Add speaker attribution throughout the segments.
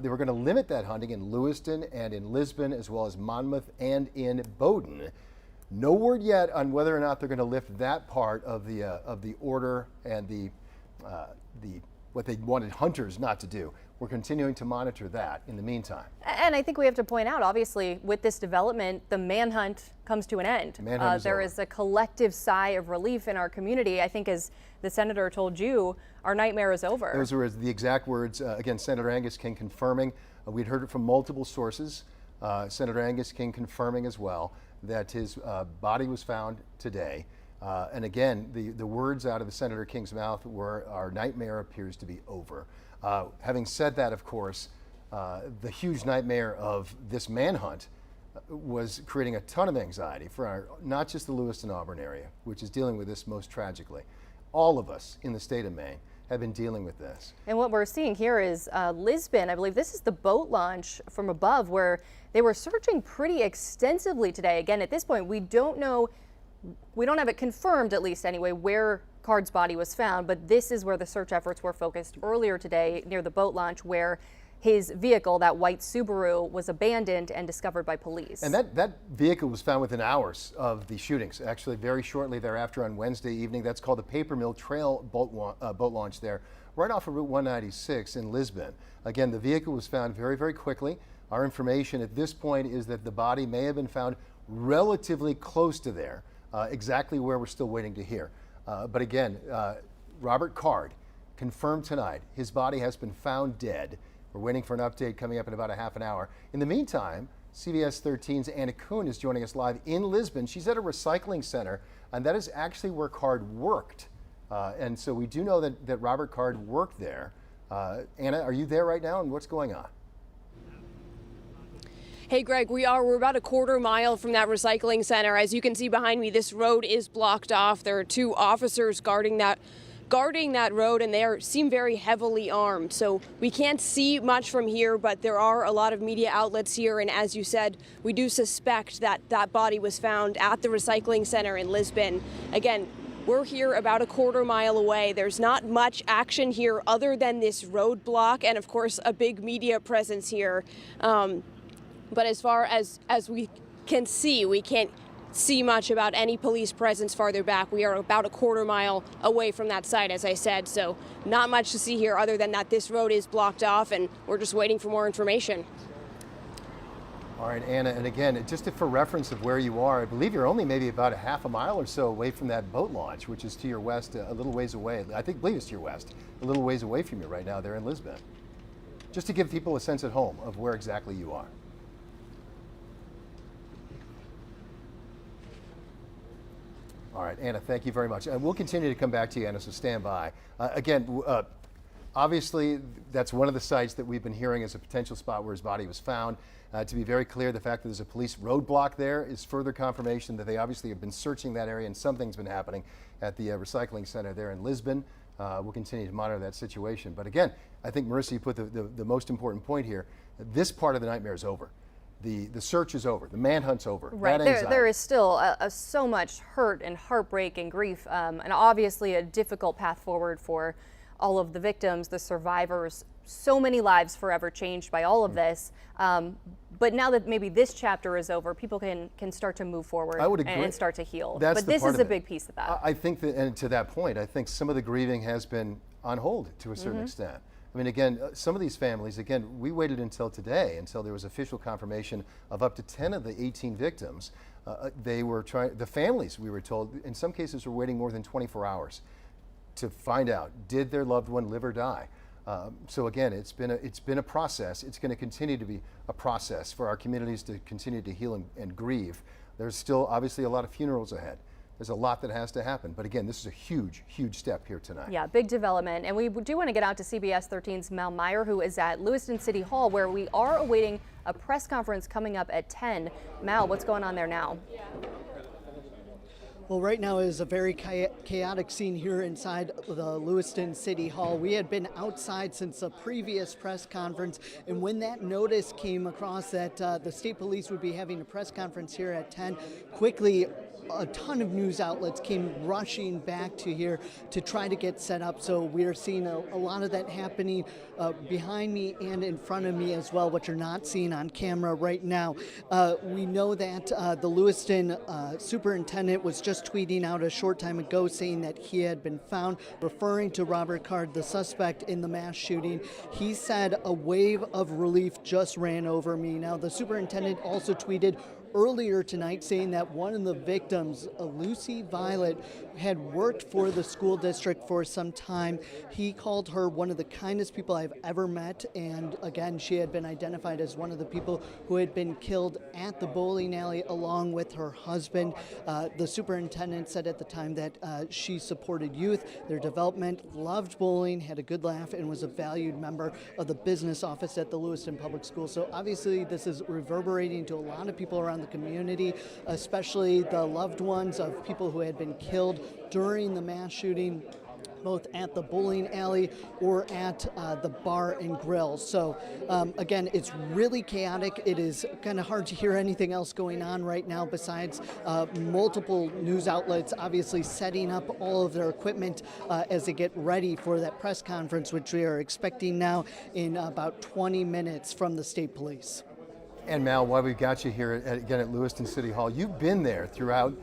Speaker 1: They were going to limit that hunting in Lewiston and in Lisbon, as well as Monmouth and in Bowdoin. No word yet on whether or not they're going to lift that part of the order and the what they wanted hunters not to do. We're continuing to monitor that in the meantime.
Speaker 2: And I think we have to point out, obviously, with this development, the manhunt comes to an end. There is a collective sigh of relief in our community. I think, as the senator told you, our nightmare is over.
Speaker 1: Those were the exact words. Again, Senator Angus King confirming. We'd heard it from multiple sources. Senator Angus King confirming as well that his body was found today. And again, the words out of the Senator King's mouth were, "Our nightmare appears to be over." Having said that, of course, the huge nightmare of this manhunt was creating a ton of anxiety for not just the Lewiston-Auburn area, which is dealing with this most tragically. All of us in the state of Maine have been dealing with this.
Speaker 2: And what we're seeing here is Lisbon. I believe this is the boat launch from above where they were searching pretty extensively today. Again, at this point, we don't know. We don't have it confirmed, at least anyway, where Card's body was found, but this is where the search efforts were focused earlier today near the boat launch, where his vehicle, that white Subaru, was abandoned and discovered by police.
Speaker 1: And that vehicle was found within hours of the shootings, actually very shortly thereafter on Wednesday evening. That's called the Paper Mill Trail boat launch there, right off of Route 196 in Lisbon. Again, the vehicle was found very, very quickly. Our information at this point is that the body may have been found relatively close to there. Exactly where we're still waiting to hear. But again, Robert Card confirmed tonight his body has been found dead. We're waiting for an update coming up in about a half an hour. In the meantime, CBS 13's Anna Kuhn is joining us live in Lisbon. She's at a recycling center, and that is actually where Card worked. And so we do know that Robert Card worked there. Anna, are you there right now, and what's going on?
Speaker 3: Hey, Greg, we're about a quarter mile from that recycling center. As you can see behind me, this road is blocked off. There are two officers guarding that road, and they seem very heavily armed. So we can't see much from here, but there are a lot of media outlets here. And as you said, we do suspect that that body was found at the recycling center in Lisbon. Again, we're here about a quarter mile away. There's not much action here other than this roadblock and, of course, a big media presence here. But as far as we can see, we can't see much about any police presence farther back. We are about a quarter mile away from that site, as I said, so not much to see here other than that this road is blocked off, and we're just waiting for more information.
Speaker 1: All right, Anna, and again, just for reference of where you are, I believe you're only maybe about a half a mile or so away from that boat launch, which is to your west, a little ways away. I believe it's to your west, a little ways away from you right now there in Lisbon. Just to give people a sense at home of where exactly you are. All right, Anna, thank you very much. And we'll continue to come back to you, Anna, so stand by. Obviously, that's one of the sites that we've been hearing as a potential spot where his body was found. To be very clear, the fact that there's a police roadblock there is further confirmation that they obviously have been searching that area, and something's been happening at the recycling center there in Lisbon. We'll continue to monitor that situation. But again, I think, Marissa, you put the most important point here. This part of the nightmare is over. The search is over. The manhunt's over.
Speaker 2: Right. There is still so much hurt and heartbreak and grief, and obviously a difficult path forward for all of the victims, the survivors. So many lives forever changed by all of this. But now that maybe this chapter is over, people can start to move forward and start to heal. But this is a big piece of that.
Speaker 1: I think that, and to that point, I think some of the grieving has been on hold to a certain extent. I mean, again, some of these families, again, we waited until today, until there was official confirmation of up to 10 of the 18 victims. The families, we were told, in some cases were waiting more than 24 hours to find out, did their loved one live or die? So again, it's been a process. It's going to continue to be a process for our communities to continue to heal and grieve. There's still obviously a lot of funerals ahead. There's a lot that has to happen. But again, this is a huge, huge step here tonight.
Speaker 2: Yeah, big development. And we do want to get out to CBS 13's Mel Meyer, who is at Lewiston City Hall, where we are awaiting a press conference coming up at 10. Mal, what's going on there now?
Speaker 4: Well, right now is a very chaotic scene here inside the Lewiston City Hall. We had been outside since the previous press conference, and when that notice came across that the state police would be having a press conference here at 10, quickly a ton of news outlets came rushing back to here to try to get set up. So we are seeing a lot of that happening behind me and in front of me as well, what you're not seeing on camera right now. We know that the Lewiston superintendent was just tweeting out a short time ago saying that he had been found, referring to Robert Card, the suspect in the mass shooting. He said, "A wave of relief just ran over me." Now, the superintendent also tweeted earlier tonight saying that one of the victims, Lucy Violet, had worked for the school district for some time. He called her one of the kindest people I've ever met, and again, she had been identified as one of the people who had been killed at the bowling alley along with her husband. The superintendent said at the time that she supported youth, their development, loved bowling, had a good laugh, and was a valued member of the business office at the Lewiston Public Schools. So obviously this is reverberating to a lot of people around the community, especially the loved ones of people who had been killed during the mass shooting, both at the bowling alley or at the bar and grill. So again, it's really chaotic. It is kind of hard to hear anything else going on right now besides multiple news outlets obviously setting up all of their equipment as they get ready for that press conference, which we are expecting now in about 20 minutes from the state police.
Speaker 1: And Mal, while we've got you here again at Lewiston City Hall, you've been there throughout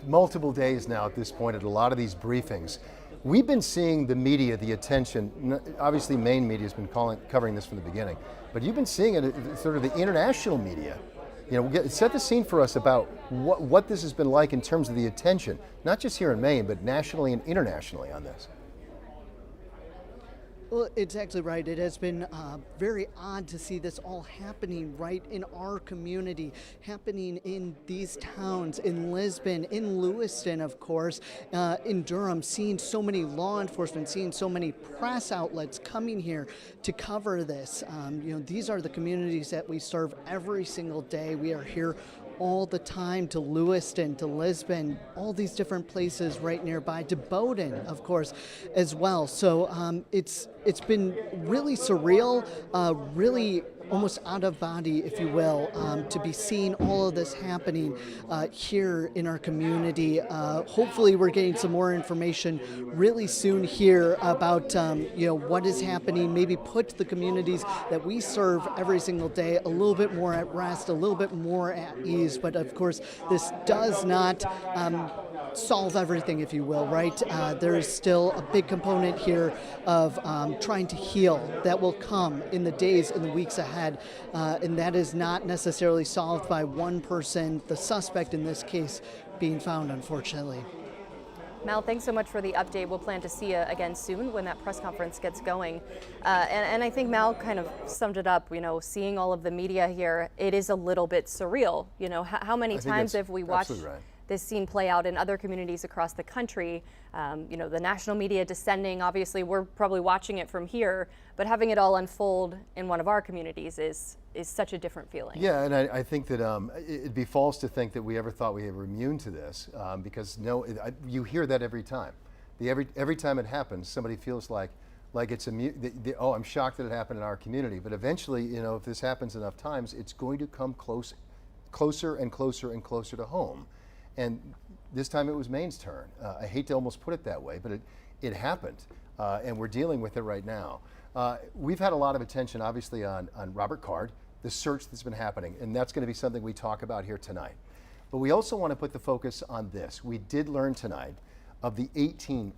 Speaker 1: multiple days now at this point at a lot of these briefings. We've been seeing the media, the attention, obviously Maine media has been covering this from the beginning, but you've been seeing it sort of the international media. You know, set the scene for us about what this has been like in terms of the attention, not just here in Maine, but nationally and internationally on this.
Speaker 4: Well, it's actually right. It has been very odd to see this all happening right in our community, happening in these towns, in Lisbon, in Lewiston, of course, in Durham, seeing so many law enforcement, seeing so many press outlets coming here to cover this. You know, these are the communities that we serve every single day. We are here all the time, to Lewiston, to Lisbon, all these different places right nearby, to Bowdoin, of course, as well. So it's been really surreal, really almost out of body, if you will, to be seeing all of this happening here in our community. Hopefully we're getting some more information really soon here about you know, what is happening, maybe put the communities that we serve every single day a little bit more at rest, a little bit more at ease. But of course, this does not solve everything, if you will, right? There is still a big component here of trying to heal that will come in the days and the weeks ahead, and that is not necessarily solved by one person, the suspect in this case, being found, unfortunately.
Speaker 2: Mal, thanks so much for the update. We'll plan to see you again soon when that press conference gets going. And I think Mal kind of summed it up, you know, seeing all of the media here, it is a little bit surreal. You know, how many times have we watched this scene play out in other communities across the country? You know, the national media descending, obviously we're probably watching it from here, but having it all unfold in one of our communities is such a different feeling.
Speaker 1: Yeah, and I think that it'd be false to think that we ever thought we were immune to this, because you hear that every time. Every time it happens, somebody feels like it's oh, I'm shocked that it happened in our community. But eventually, you know, if this happens enough times, it's going to come closer and closer and closer to home. And this time it was Maine's turn. I hate to almost put it that way, but it happened, and we're dealing with it right now. We've had a lot of attention, obviously, on Robert Card, the search that's been happening, and that's going to be something we talk about here tonight. But we also want to put the focus on this. We did learn tonight of the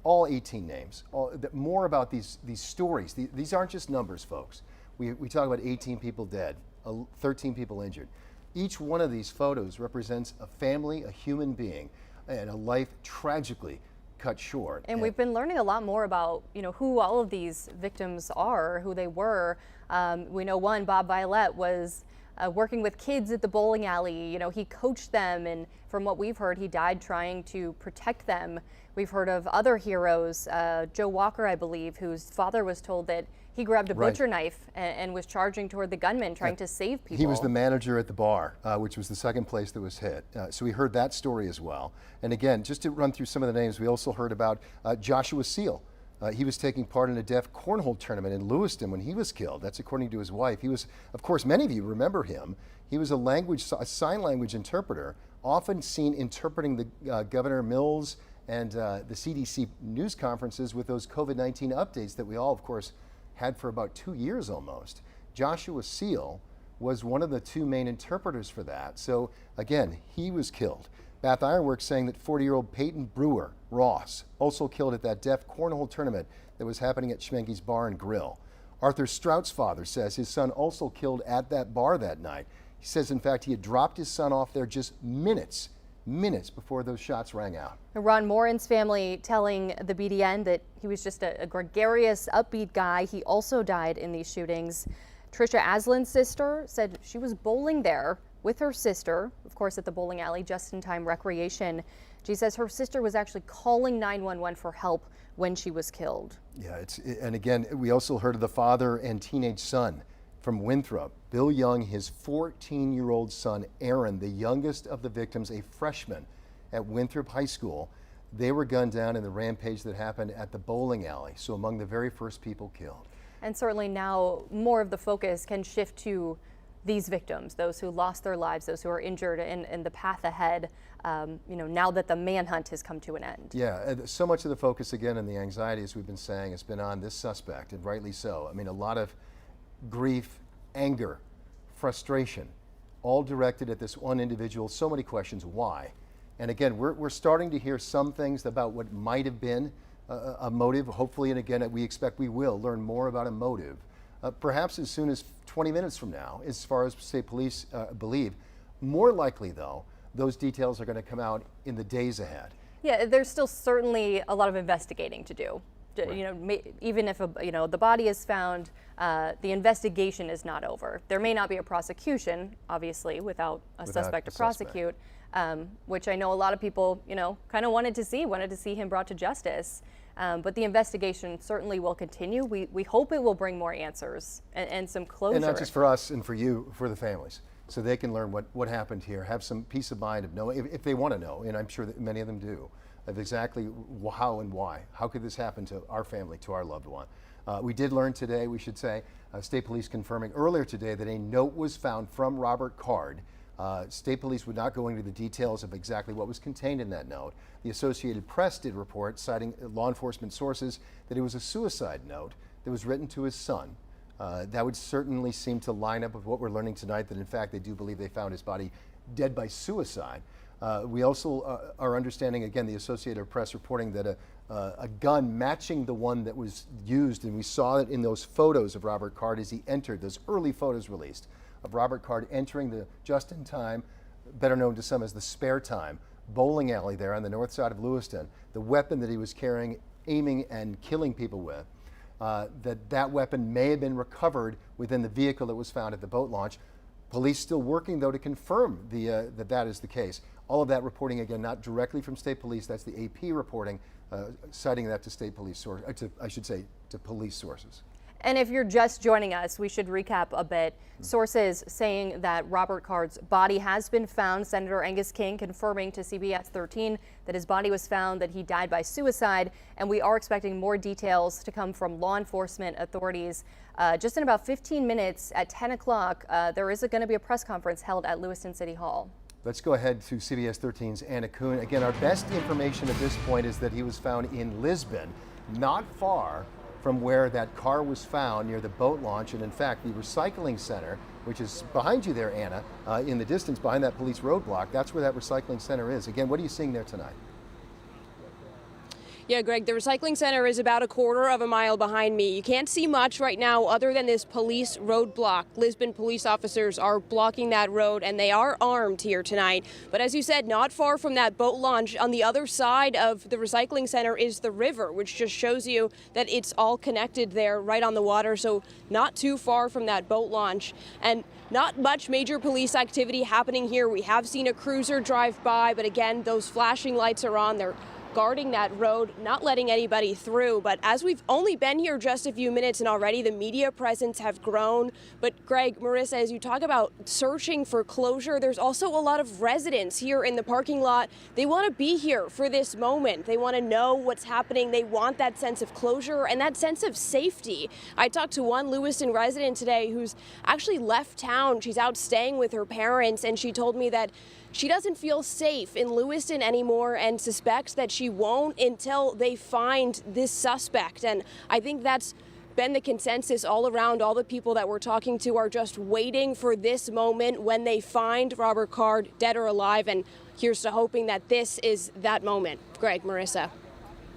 Speaker 1: all 18 names, more about these stories. These aren't just numbers, folks. We talk about 18 people dead, 13 people injured. Each one of these photos represents a family, a human being, and a life tragically cut short.
Speaker 2: And we've been learning a lot more about, you know, who all of these victims are, who they were. We know one, Bob Violet, was working with kids at the bowling alley. You know, he coached them, and from what we've heard, he died trying to protect them. We've heard of other heroes, Joe Walker, I believe, whose father was told that he grabbed a butcher knife and was charging toward the gunman, trying to save people.
Speaker 1: He was the manager at the bar, which was the second place that was hit. So we heard that story as well. And again, just to run through some of the names, we also heard about Joshua Seal, He was taking part in a deaf cornhole tournament in Lewiston when he was killed. That's according to his wife. He was, of course, many of you remember him. He was a sign language interpreter, often seen interpreting the Governor Mills and the CDC news conferences with those COVID-19 updates that we all, of course, had for about 2 years almost. Joshua Seal was one of the two main interpreters for that. So again, he was killed. Bath Ironworks saying that 40-year-old Peyton Brewer Ross also killed at that deaf cornhole tournament that was happening at Schmenke's Bar and Grill. Arthur Strout's father says his son also killed at that bar that night. He says, in fact, he had dropped his son off there just minutes before those shots rang out.
Speaker 2: Ron Morin's family telling the BDN that he was just a gregarious, upbeat guy. He also died in these shootings. Trisha Aslan's sister said she was bowling there with her sister, of course, at the bowling alley, Just in Time Recreation. She says her sister was actually calling 911 for help when she was killed.
Speaker 1: Yeah, and again, we also heard of the father and teenage son from Winthrop. Bill Young, his 14-year-old son, Aaron, the youngest of the victims, a freshman at Winthrop High School. They were gunned down in the rampage that happened at the bowling alley, so among the very first people killed.
Speaker 2: And certainly now more of the focus can shift to these victims, those who lost their lives, those who are injured, and the path ahead, now that the manhunt has come to an end.
Speaker 1: Yeah, so much of the focus, again, and the anxiety, as we've been saying, has been on this suspect, and rightly so. I mean, a lot of grief, anger, frustration, all directed at this one individual. So many questions, why? And again, we're starting to hear some things about what might have been a motive, hopefully, and again, we expect we will learn more about a motive. Perhaps as soon as 20 minutes from now, as far as state police believe. More likely, though, those details are going to come out in the days ahead.
Speaker 2: Yeah, there's still certainly a lot of investigating to do. Right. Even if the body is found, the investigation is not over. There may not be a prosecution, obviously, without a suspect to prosecute, which I know a lot of people, kind of wanted to see him brought to justice. But the investigation certainly will continue. We hope it will bring more answers and some closure.
Speaker 1: And not just for us and for you, for the families, so they can learn what happened here, have some peace of mind of knowing, if they want to know, and I'm sure that many of them do, of exactly how and why. How could this happen to our family, to our loved one? We did learn today, we should say, State Police confirming earlier today that a note was found from Robert Card. State Police would not go into the details of exactly what was contained in that note. The Associated Press did report, citing law enforcement sources, that it was a suicide note that was written to his son. That would certainly seem to line up with what we're learning tonight, that in fact they do believe they found his body dead by suicide. We also are understanding, again, the Associated Press reporting that a gun matching the one that was used, and we saw it in those photos of Robert Card as he entered, those early photos released of Robert Card entering the Just in Time, better known to some as the Spare Time, bowling alley there on the north side of Lewiston. The weapon that he was carrying, aiming and killing people with, that weapon may have been recovered within the vehicle that was found at the boat launch. Police still working, though, to confirm that is the case. All of that reporting, again, not directly from State Police. That's the AP reporting, citing that to State Police source, to police sources.
Speaker 2: And if you're just joining us, we should recap a bit. Sources saying that Robert Card's body has been found. Senator Angus King confirming to CBS 13 that his body was found, that he died by suicide. And we are expecting more details to come from law enforcement authorities. Just in about 15 minutes at 10 o'clock, there is going to be a press conference held at Lewiston City Hall.
Speaker 1: Let's go ahead to CBS 13's Anna Kuhn. Again, our best information at this point is that he was found in Lisbon, not far from where that car was found near the boat launch. And in fact, the recycling center, which is behind you there, Anna, in the distance behind that police roadblock, that's where that recycling center is. Again, what are you seeing there tonight?
Speaker 3: Yeah, Greg, the recycling center is about a quarter of a mile behind me. You can't see much right now other than this police roadblock. Lisbon police officers are blocking that road, and they are armed here tonight. But as you said, not far from that boat launch, on the other side of the recycling center is the river, which just shows you that it's all connected there right on the water, so not too far from that boat launch. And not much major police activity happening here. We have seen a cruiser drive by, but again, those flashing lights are on. They're guarding that road, not letting anybody through. But as we've only been here just a few minutes and already the media presence have grown. But Greg, Marissa, as you talk about searching for closure, there's also a lot of residents here in the parking lot. They want to be here for this moment. They want to know what's happening. They want that sense of closure and that sense of safety. I talked to one Lewiston resident today who's actually left town. She's out staying with her parents, and she told me that she doesn't feel safe in Lewiston anymore and suspects that she won't until they find this suspect. And I think that's been the consensus all around. All the people that we're talking to are just waiting for this moment when they find Robert Card, dead or alive. And here's to hoping that this is that moment. Greg, Marissa.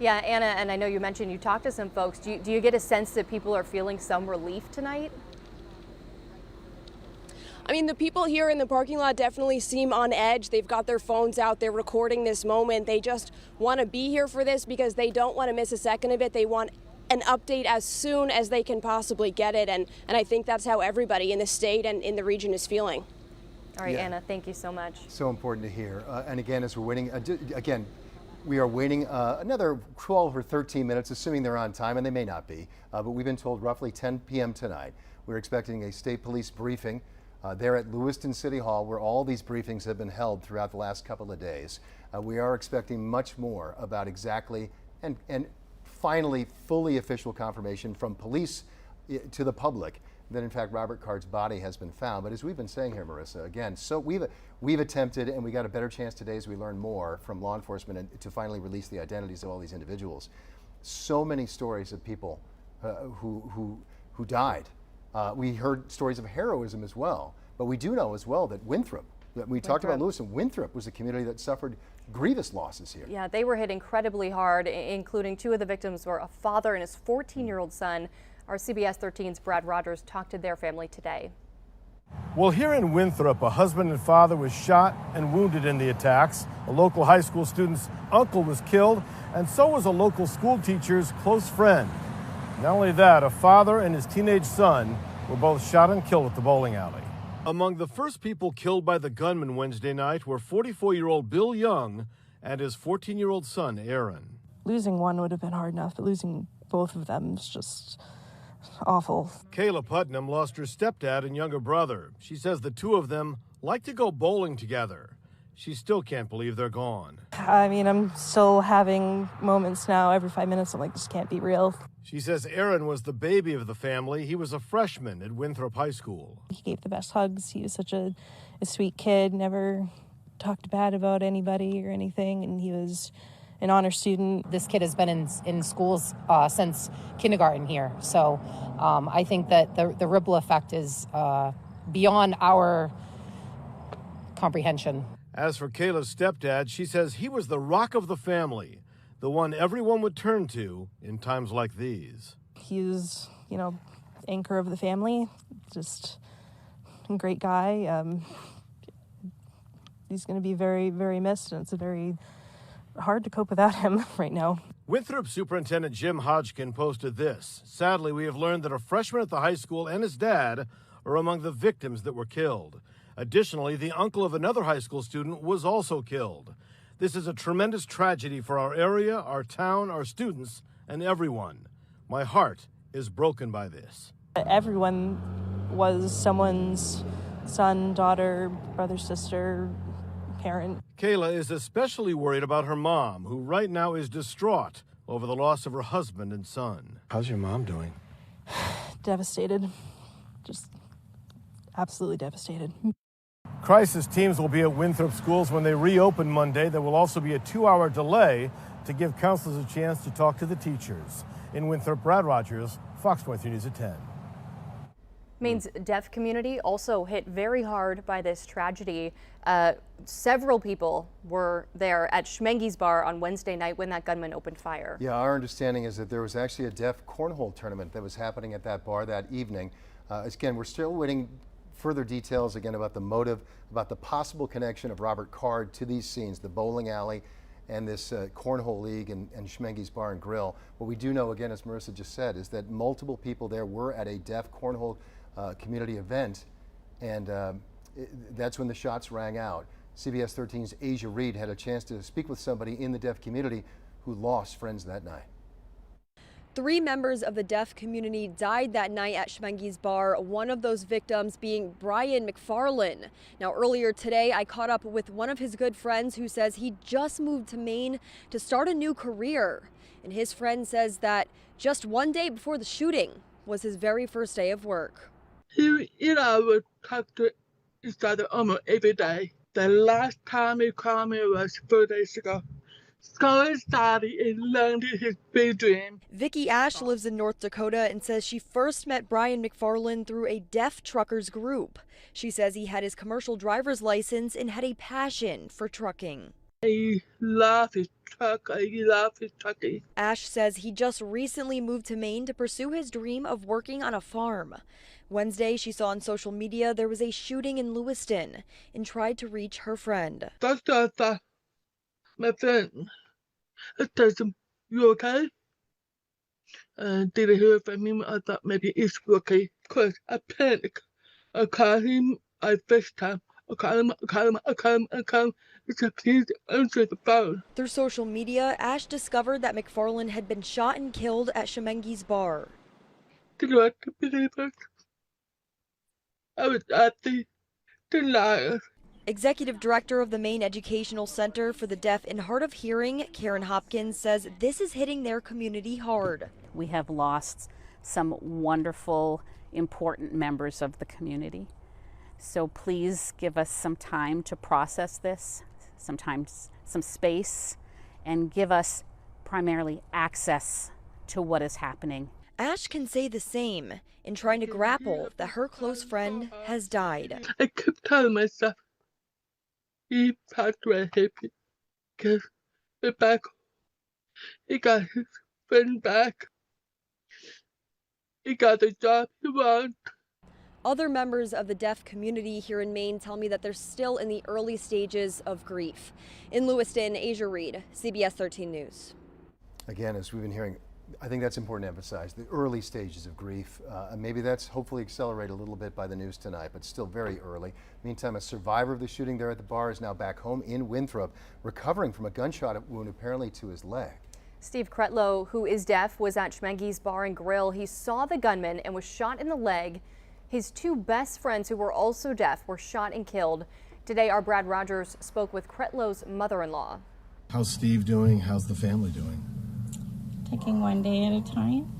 Speaker 2: Yeah, Anna, and I know you mentioned you talked to some folks. Do you get a sense that people are feeling some relief tonight?
Speaker 3: I mean, the people here in the parking lot definitely seem on edge. They've got their phones out. They're recording this moment. They just want to be here for this because they don't want to miss a second of it. They want an update as soon as they can possibly get it. And I think that's how everybody in the state and in the region is feeling.
Speaker 2: All right,
Speaker 1: Yeah.
Speaker 2: Anna, thank you so much.
Speaker 1: So important to hear. And again, as we're waiting, again, we are waiting another 12 or 13 minutes, assuming they're on time, and they may not be. But we've been told roughly 10 p.m. tonight. We're expecting a state police briefing there at Lewiston City Hall, where all these briefings have been held throughout the last couple of days. We are expecting much more about exactly and finally fully official confirmation from police to the public that in fact Robert Card's body has been found. But as we've been saying here, Marissa, again, so we've attempted, and we got a better chance today as we learn more from law enforcement and to finally release the identities of all these individuals. So many stories of people who died. We heard stories of heroism as well, but we do know as well that Winthrop, we talked about Lewiston, Winthrop was a community that suffered grievous losses here.
Speaker 2: Yeah, they were hit incredibly hard, including two of the victims were a father and his 14-year-old son. Our CBS 13's Brad Rogers talked to their family today.
Speaker 5: Well, here in Winthrop, a husband and father was shot and wounded in the attacks. A local high school student's uncle was killed, and so was a local school teacher's close friend. Not only that, a father and his teenage son were both shot and killed at the bowling alley. Among the first people killed by the gunman Wednesday night were 44-year-old Bill Young and his 14-year-old son, Aaron.
Speaker 6: Losing one would have been hard enough, but losing both of them is just awful.
Speaker 5: Kayla Putnam lost her stepdad and younger brother. She says the two of them like to go bowling together. She still can't believe they're gone.
Speaker 6: I mean, I'm still having moments now every 5 minutes. I'm like, this can't be real.
Speaker 5: She says Aaron was the baby of the family. He was a freshman at Winthrop High School.
Speaker 6: He gave the best hugs. He was such a sweet kid, never talked bad about anybody or anything, and he was an honor student.
Speaker 7: This kid has been in schools since kindergarten here, so I think that the ripple effect is beyond our comprehension.
Speaker 5: As for Kayla's stepdad, she says he was the rock of the family, the one everyone would turn to in times like these.
Speaker 6: He was, anchor of the family, just a great guy. He's going to be very, very missed, and it's very hard to cope without him right now.
Speaker 5: Winthrop Superintendent Jim Hodgkin posted this. Sadly, we have learned that a freshman at the high school and his dad are among the victims that were killed. Additionally, the uncle of another high school student was also killed. This is a tremendous tragedy for our area, our town, our students, and everyone. My heart is broken by this.
Speaker 6: Everyone was someone's son, daughter, brother, sister, parent.
Speaker 5: Kayla is especially worried about her mom, who right now is distraught over the loss of her husband and son. How's your mom doing?
Speaker 6: Devastated. Just absolutely devastated.
Speaker 5: Crisis teams will be at Winthrop schools when they reopen Monday. There will also be a 2-hour delay to give counselors a chance to talk to the teachers. In Winthrop, Brad Rogers, Fox 23 News at 10.
Speaker 2: Maine's deaf community also hit very hard by this tragedy. Several people were there at Schmenge's bar on Wednesday night when that gunman opened fire.
Speaker 1: Yeah, our understanding is that there was actually a deaf cornhole tournament that was happening at that bar that evening. Again, we're still waiting further details again about the motive, about the possible connection of Robert Card to these scenes, the bowling alley and this cornhole league and Schmenge's Bar and Grill. What we do know, again, as Marissa just said, is that multiple people there were at a deaf cornhole community event, and that's when the shots rang out. CBS 13's Asia Reed had a chance to speak with somebody in the deaf community who lost friends that night.
Speaker 3: 3 members of the deaf community died that night at Schmenge's bar, one of those victims being Brian McFarlane. Now, earlier today, I caught up with one of his good friends who says he just moved to Maine to start a new career. And his friend says that just one day before the shooting was his very first day of work.
Speaker 8: He and I would talk to each other almost every day. The last time he called me was 4 days ago. So he started and learned his big dream.
Speaker 3: Vicki Ash lives in North Dakota and says she first met Brian McFarlane through a deaf truckers group. She says he had his commercial driver's license and had a passion for trucking.
Speaker 8: He loved his truck. He loved his trucking.
Speaker 3: Ash says he just recently moved to Maine to pursue his dream of working on a farm. Wednesday, she saw on social media there was a shooting in Lewiston and tried to reach her friend.
Speaker 8: That's what I thought. My friend, I told him, "You okay?" Didn't hear from him. I thought maybe it's okay. Of course, I panicked. I called him. I FaceTime. I called him. He said, "Please answer the phone."
Speaker 3: Through social media, Ash discovered that McFarlane had been shot and killed at Schmenge's bar.
Speaker 8: Did you want to believe it? I was at the liar.
Speaker 3: Executive Director of the Maine Educational Center for the Deaf and Hard of Hearing, Karen Hopkins, says this is hitting their community hard.
Speaker 9: We have lost some wonderful, important members of the community. So please give us some time to process this, sometimes some space, and give us primarily access to what is happening.
Speaker 3: Ash can say the same in trying to grapple that her close friend has died.
Speaker 8: I kept telling myself, he passed away happy because we're back. He got his friend back. He got the job he wanted.
Speaker 3: Other members of the deaf community here in Maine tell me that they're still in the early stages of grief. In Lewiston, Asia Reed, CBS 13 News.
Speaker 1: Again, as we've been hearing, I think that's important to emphasize, the early stages of grief. And maybe that's hopefully accelerated a little bit by the news tonight, but still very early. Meantime, a survivor of the shooting there at the bar is now back home in Winthrop, recovering from a gunshot wound apparently to his leg.
Speaker 2: Steve Kretlow, who is deaf, was at Schmenge's Bar and Grill. He saw the gunman and was shot in the leg. His 2 best friends, who were also deaf, were shot and killed. Today, our Brad Rogers spoke with Kretlow's mother-in-law.
Speaker 5: How's Steve doing? How's the family doing?
Speaker 10: Taking one day at a time.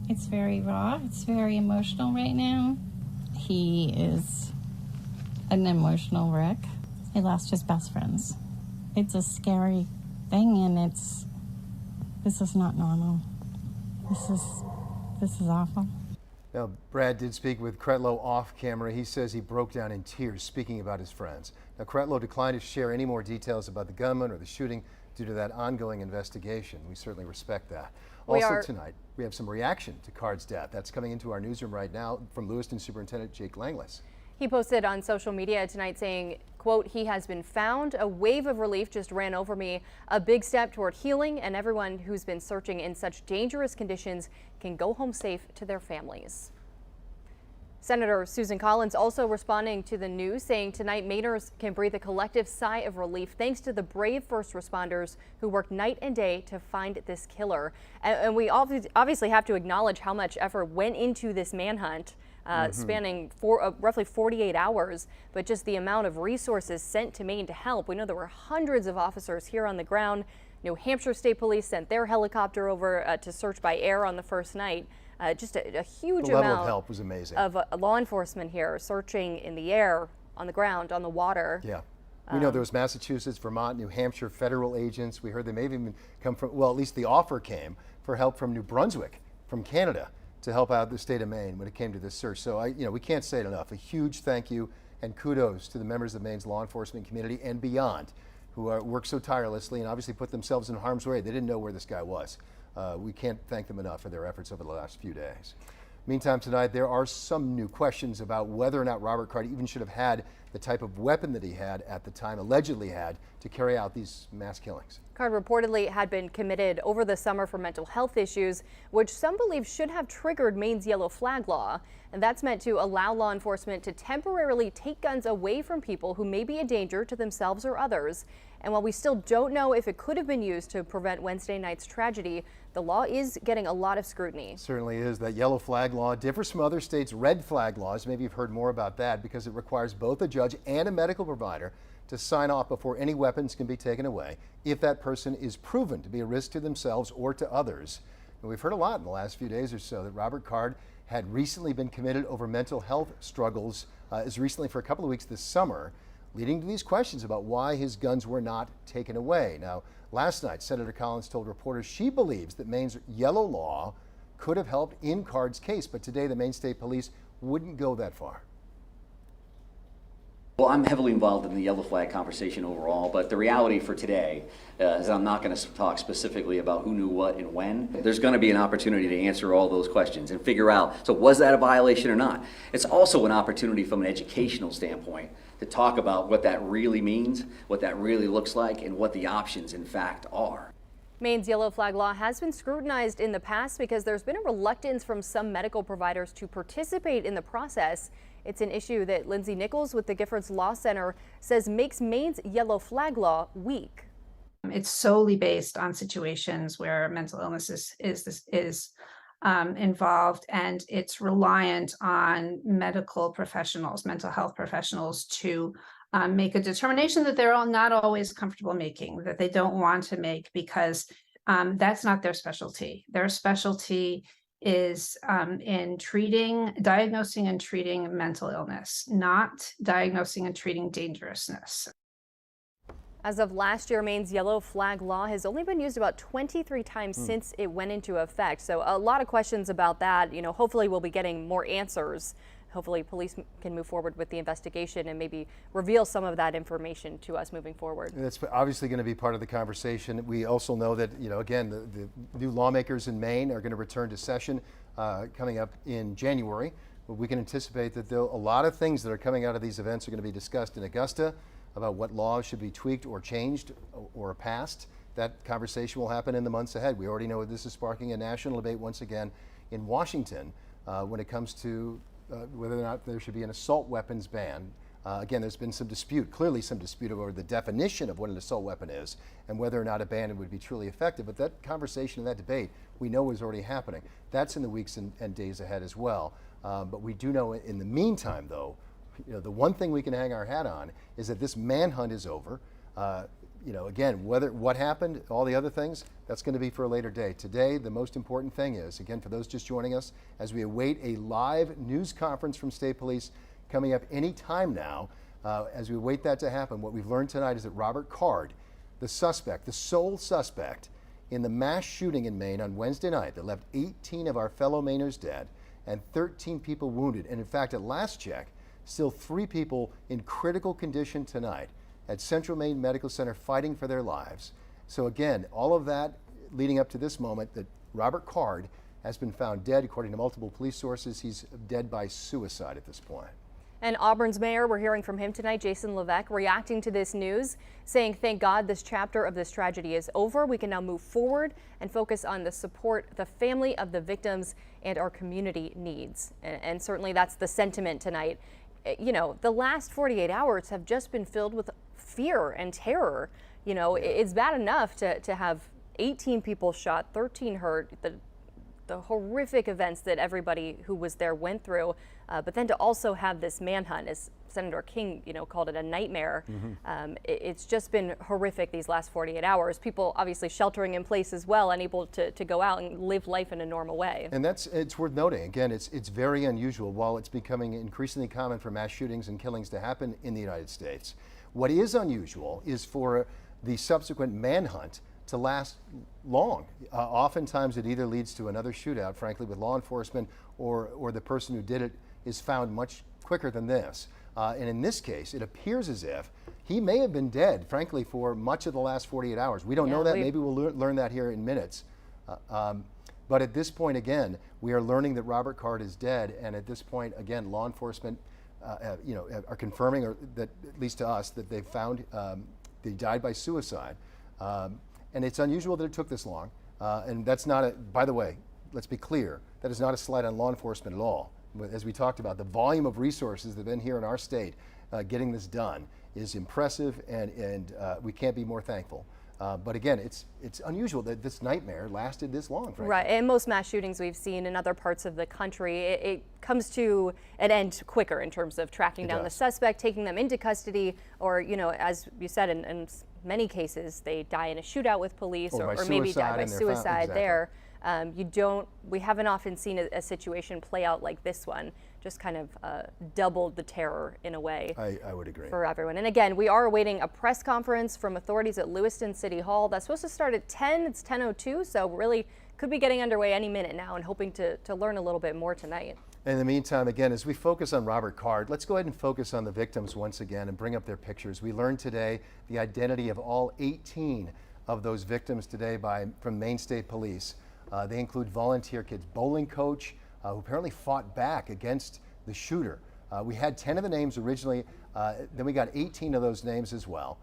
Speaker 10: It's very raw. It's very emotional right now. He is an emotional wreck. He lost his best friends. It's a scary thing, and this is not normal. This is awful.
Speaker 1: Now, Brad did speak with Kretlow off camera. He says he broke down in tears speaking about his friends. Now, Kretlow declined to share any more details about the gunman or the shooting due to that ongoing investigation. We certainly respect that. Tonight, we have some reaction to Card's death. That's coming into our newsroom right now from Lewiston Superintendent Jake Langless.
Speaker 2: He posted on social media tonight saying, quote, "He has been found. A wave of relief just ran over me. A big step toward healing, and everyone who's been searching in such dangerous conditions can go home safe to their families." Senator Susan Collins also responding to the news, saying tonight Mainers can breathe a collective sigh of relief thanks to the brave first responders who worked night and day to find this killer. And we obviously have to acknowledge how much effort went into this manhunt, spanning roughly 48 hours, but just the amount of resources sent to Maine to help. We know there were hundreds of officers here on the ground. New Hampshire State Police sent their helicopter over to search by air on the first night. Just a huge
Speaker 1: The level
Speaker 2: amount
Speaker 1: of help was amazing.
Speaker 2: of law enforcement here searching in the air, on the ground, on the water.
Speaker 1: Yeah. We know there was Massachusetts, Vermont, New Hampshire federal agents. We heard they may have even come from, well, at least the offer came for help from New Brunswick, from Canada, to help out the state of Maine when it came to this search. So we can't say it enough. A huge thank you and kudos to the members of Maine's law enforcement community and beyond who work so tirelessly and obviously put themselves in harm's way. They didn't know where this guy was. We can't thank them enough for their efforts over the last few days. Meantime, tonight there are some new questions about whether or not Robert Card even should have had the type of weapon that he had at the time, allegedly had, to carry out these mass killings.
Speaker 2: Card reportedly had been committed over the summer for mental health issues, which some believe should have triggered Maine's yellow flag law. And that's meant to allow law enforcement to temporarily take guns away from people who may be a danger to themselves or others. And while we still don't know if it could have been used to prevent Wednesday night's tragedy, the law is getting a lot of scrutiny.
Speaker 1: Certainly is. That yellow flag law differs from other states' red flag laws. Maybe you've heard more about that because it requires both a judge and a medical provider to sign off before any weapons can be taken away if that person is proven to be a risk to themselves or to others. And we've heard a lot in the last few days or so that Robert Card had recently been committed over mental health struggles as recently for a couple of weeks this summer, leading to these questions about why his guns were not taken away. Now, last night, Senator Collins told reporters she believes that Maine's yellow law could have helped in Card's case, but today the Maine State Police wouldn't go that far.
Speaker 11: Well, I'm heavily involved in the yellow flag conversation overall, but the reality for today is I'm not going to talk specifically about who knew what and when. There's going to be an opportunity to answer all those questions and figure out, so was that a violation or not? It's also an opportunity from an educational standpoint to talk about what that really means, what that really looks like, and what the options in fact are.
Speaker 2: Maine's yellow flag law has been scrutinized in the past because there's been a reluctance from some medical providers to participate in the process. It's an issue that Lindsay Nichols with the Giffords Law Center says makes Maine's yellow flag law weak.
Speaker 12: It's solely based on situations where mental illness is involved, and it's reliant on medical professionals, mental health professionals, to make a determination that they're all not always comfortable making, that they don't want to make, because that's not their specialty. Their specialty is in diagnosing and treating mental illness, not diagnosing and treating dangerousness.
Speaker 2: As of last year, Maine's yellow flag law has only been used about 23 times since it went into effect. So a lot of questions about that. You know, hopefully we'll be getting more answers. Hopefully police can move forward with the investigation and maybe reveal some of that information to us moving forward.
Speaker 1: That's obviously going to be part of the conversation. We also know that, you know, again, the new lawmakers in Maine are going to return to session coming up in January. But we can anticipate that a lot of things that are coming out of these events are going to be discussed in Augusta about what laws should be tweaked or changed or passed. That conversation will happen in the months ahead. We already know this is sparking a national debate once again in Washington when it comes to whether or not there should be an assault weapons ban. Again, there's been some dispute, clearly some dispute over the definition of what an assault weapon is and whether or not a ban would be truly effective. But that conversation and that debate we know is already happening. That's in the weeks and days ahead as well. But we do know in the meantime, though, you know, the one thing we can hang our hat on is that this manhunt is over. You know, again, what happened, all the other things, that's going to be for a later day. Today, the most important thing is, again, for those just joining us, as we await a live news conference from State Police coming up any time now, as we wait that to happen, what we've learned tonight is that Robert Card, the suspect, the sole suspect in the mass shooting in Maine on Wednesday night that left 18 of our fellow Mainers dead and 13 people wounded, and in fact, at last check, still 3 people in critical condition tonight at Central Maine Medical Center fighting for their lives. So again, all of that leading up to this moment that Robert Card has been found dead. According to multiple police sources, he's dead by suicide at this point.
Speaker 2: And Auburn's mayor, we're hearing from him tonight, Jason Levesque, reacting to this news, saying, thank God this chapter of this tragedy is over. We can now move forward and focus on the support the family of the victims and our community needs. And certainly that's the sentiment tonight. You know, the last 48 hours have just been filled with fear and terror. You know, it's bad enough to have 18 people shot, 13 hurt, the horrific events that everybody who was there went through, but then to also have this manhunt, as Senator King, you know, called it a nightmare. It's just been horrific these last 48 hours. People obviously sheltering in place as well, unable to go out and live life in a normal way.
Speaker 1: And it's worth noting, again, it's very unusual. While it's becoming increasingly common for mass shootings and killings to happen in the United States, what is unusual is for the subsequent manhunt to last long. Oftentimes it either leads to another shootout, frankly, with law enforcement, or the person who did it is found much quicker than this. And in this case, it appears as if he may have been dead, frankly, for much of the last 48 hours. We don't know that. Maybe we'll learn that here in minutes. But at this point, again, we are learning that Robert Card is dead. And at this point, again, law enforcement are confirming, or that at least to us, that they found they died by suicide. And it's unusual that it took this long. And that's not a, by the way, let's be clear, that is not a slight on law enforcement at all. But as we talked about, the volume of resources that have been here in our state getting this done is impressive, and we can't be more thankful. But again, it's unusual that this nightmare lasted this long, frankly.
Speaker 2: Right, and most mass shootings we've seen in other parts of the country, it comes to an end quicker in terms of tracking down the suspect, taking them into custody, or, as you said, in many cases, they die in a shootout with police, or maybe die by suicide there. We haven't often seen a situation play out like this one, just kind of doubled the terror in a way.
Speaker 1: I would agree.
Speaker 2: For everyone. And again, we are awaiting a press conference from authorities at Lewiston City Hall. That's supposed to start at 10, it's 10:02, so really could be getting underway any minute now, and hoping to learn a little bit more tonight.
Speaker 1: In the meantime, again, as we focus on Robert Card, let's go ahead and focus on the victims once again and bring up their pictures. We learned today the identity of all 18 of those victims today from Maine State Police. They include volunteer kids, bowling coach, who apparently fought back against the shooter. We had 10 of the names originally, then we got 18 of those names as well.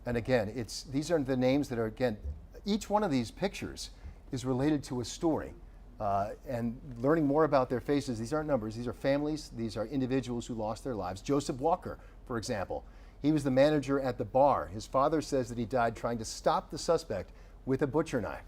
Speaker 1: And again, these are the names that are, again, each one of these pictures is related to a story. And learning more about their faces, these aren't numbers, these are families, these are individuals who lost their lives. Joseph Walker, for example, he was the manager at the bar. His father says that he died trying to stop the suspect with a butcher knife.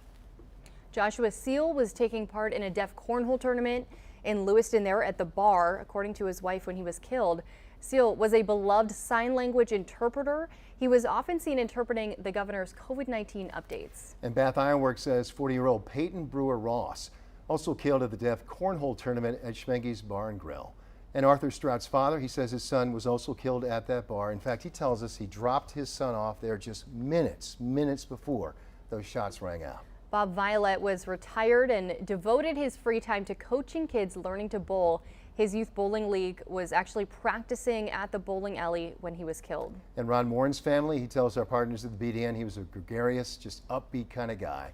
Speaker 2: Joshua Seal was taking part in a deaf cornhole tournament in Lewiston there at the bar, according to his wife when he was killed. Seal was a beloved sign language interpreter. He was often seen interpreting the governor's COVID-19 updates.
Speaker 1: And Bath Ironworks says 40-year-old Peyton Brewer Ross also killed at the deaf cornhole tournament at Schmenge's Bar and Grill. And Arthur Strout's father, he says his son was also killed at that bar. In fact, he tells us he dropped his son off there just minutes before those shots rang out.
Speaker 2: Bob Violet was retired and devoted his free time to coaching kids learning to bowl. His youth bowling league was actually practicing at the bowling alley when he was killed.
Speaker 1: And Ron Morin's family, he tells our partners at the BDN, he was a gregarious, just upbeat kind of guy.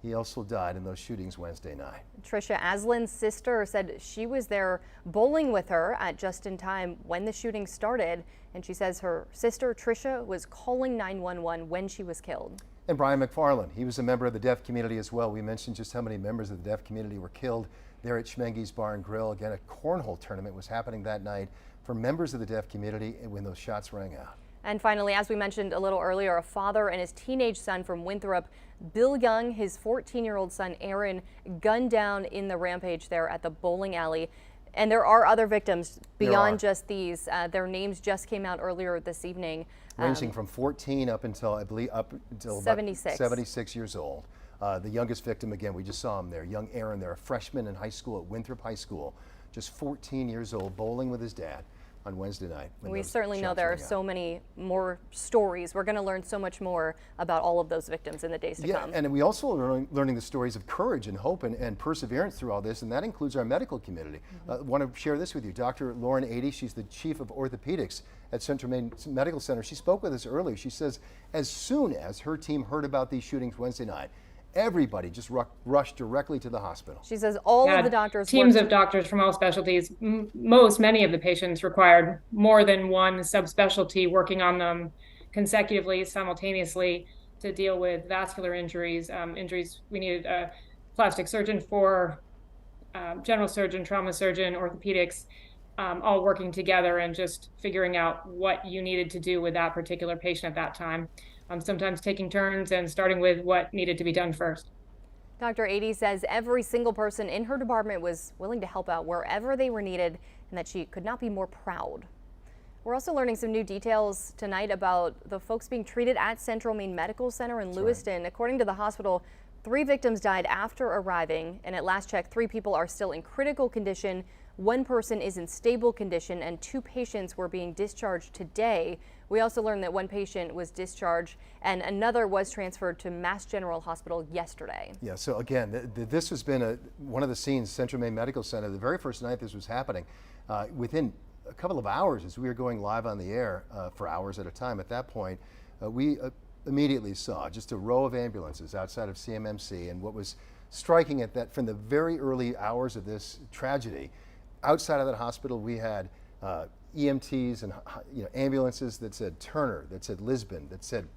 Speaker 1: He also died in those shootings Wednesday night.
Speaker 2: Tricia Aslan's sister said she was there bowling with her at just in time when the shooting started. And she says her sister, Tricia, was calling 911 when she was killed.
Speaker 1: And Brian McFarland, he was a member of the deaf community as well. We mentioned just how many members of the deaf community were killed there at Schmenge's Bar and Grill. Again, a cornhole tournament was happening that night for members of the deaf community when those shots rang out.
Speaker 2: And finally, as we mentioned a little earlier, a father and his teenage son from Winthrop, Bill Young, his 14-year-old son Aaron, gunned down in the rampage there at the bowling alley. And there are other victims beyond just these. Their names just came out earlier this evening.
Speaker 1: Ranging from 14 up until, I believe, up until
Speaker 2: 76.
Speaker 1: 76 years old. The youngest victim, again, we just saw him there, young Aaron there, a freshman in high school at Winthrop High School, just 14 years old, bowling with his dad on Wednesday night.
Speaker 2: We certainly know there are so many more stories. We're going to learn so much more about all of those victims in the days to come.
Speaker 1: Yeah, and we also are learning the stories of courage and hope and perseverance through all this, and that includes our medical community. I want to share this with you. Dr. Lauren Adey, she's the chief of orthopedics at Central Maine Medical Center. She spoke with us earlier. She says as soon as her team heard about these shootings Wednesday night, everybody just rushed directly to the hospital.
Speaker 2: She says all of the doctors,
Speaker 13: teams of doctors from all specialties, many of the patients required more than one subspecialty working on them consecutively, simultaneously, to deal with vascular injuries. We needed a plastic surgeon for general surgeon, trauma surgeon, orthopedics, all working together and just figuring out what you needed to do with that particular patient at that time. Sometimes taking turns and starting with what needed to be done first.
Speaker 2: Dr. Adey says every single person in her department was willing to help out wherever they were needed, and that she could not be more proud. We're also learning some new details tonight about the folks being treated at Central Maine Medical Center in Lewiston. According to the hospital, 3 victims died after arriving, and at last check, 3 people are still in critical condition. 1 person is in stable condition, and 2 patients were being discharged today. We also learned that 1 patient was discharged and another was transferred to Mass General Hospital yesterday.
Speaker 1: Yeah, so again, this has been one of the scenes, Central Maine Medical Center, the very first night this was happening. Within a couple of hours, as we were going live on the air for hours at a time, at that point, we immediately saw just a row of ambulances outside of CMMC. And what was striking at that, from the very early hours of this tragedy, outside of that hospital, we had EMTs and ambulances that said Turner, that said Lisbon, that said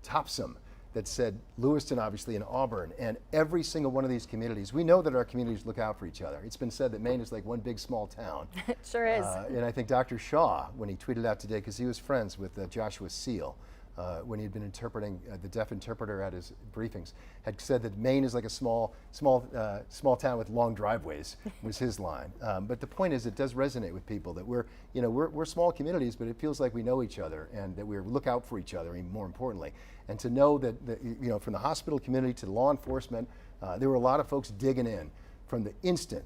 Speaker 1: Topsom, that said Lewiston, obviously, and Auburn, and every single one of these communities. We know that our communities look out for each other. It's been said that Maine is like one big small town.
Speaker 2: It sure is.
Speaker 1: And I think Dr. Shaw, when he tweeted out today, because he was friends with Joshua Seal, when he'd been interpreting, the deaf interpreter at his briefings, had said that Maine is like a small town with long driveways, was his line. But the point is, it does resonate with people that we're small communities, but it feels like we know each other and that we look out for each other, even more importantly. And to know that, from the hospital community to law enforcement, there were a lot of folks digging in from the instant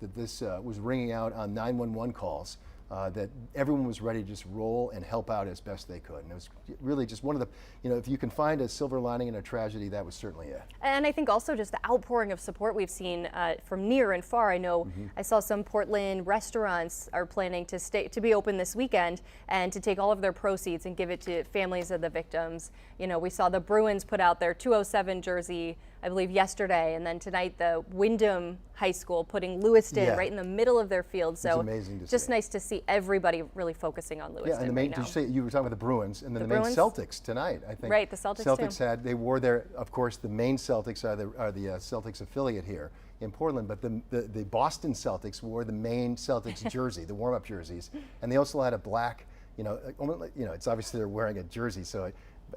Speaker 1: that this was ringing out on 911 calls. That everyone was ready to just roll and help out as best they could. And it was really just one of the, if you can find a silver lining in a tragedy, that was certainly it.
Speaker 2: And I think also just the outpouring of support we've seen from near and far. I know I saw some Portland restaurants are planning to be open this weekend and to take all of their proceeds and give it to families of the victims. We saw the Bruins put out their 207 jersey, I believe, yesterday, and then tonight the Wyndham High School putting Lewiston right in the middle of their field. So
Speaker 1: amazing to
Speaker 2: just
Speaker 1: see.
Speaker 2: Nice to see everybody really focusing on Lewiston.
Speaker 1: Yeah, and the Maine,
Speaker 2: right now.
Speaker 1: did you say you were talking about the Bruins and then the Maine Celtics tonight? I think.
Speaker 2: Right, the Celtics too.
Speaker 1: They wore their, of course, the Maine Celtics are the Celtics affiliate here in Portland, but the Boston Celtics wore the Maine Celtics jersey, the warm-up jerseys, and they also had a black, it's obviously they're wearing a jersey, so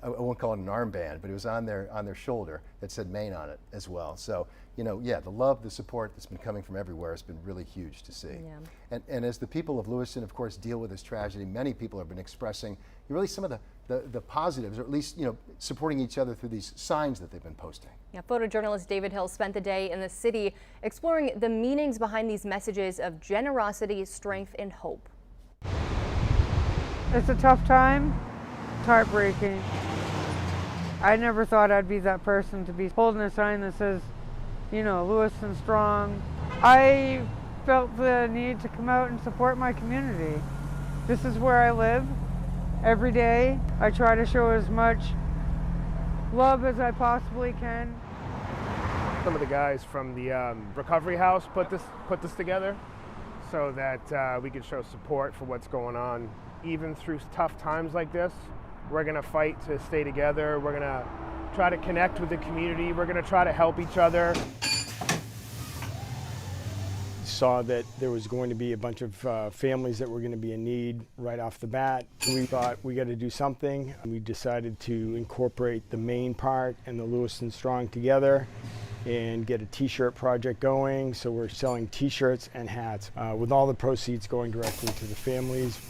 Speaker 1: I won't call it an armband, but it was on their shoulder that said Maine on it as well. So, the love, the support that's been coming from everywhere has been really huge to see.
Speaker 2: Yeah.
Speaker 1: And as the people of Lewiston, of course, deal with this tragedy, many people have been expressing really some of the positives, or at least, supporting each other through these signs that they've been posting.
Speaker 2: Yeah, photojournalist David Hill spent the day in the city exploring the meanings behind these messages of generosity, strength, and hope.
Speaker 14: It's a tough time. It's heartbreaking. I never thought I'd be that person to be holding a sign that says, Lewiston strong. I felt the need to come out and support my community. This is where I live every day. I try to show as much love as I possibly can.
Speaker 15: Some of the guys from the recovery house put this together so that we could show support for what's going on. Even through tough times like this, we're going to fight to stay together. We're going to try to connect with the community. We're going to try to help each other.
Speaker 5: Saw that there was going to be a bunch of families that were going to be in need right off the bat. We thought we got to do something. We decided to incorporate the Maine part and the Lewiston Strong together and get a t-shirt project going. So we're selling t-shirts and hats with all the proceeds going directly to the families.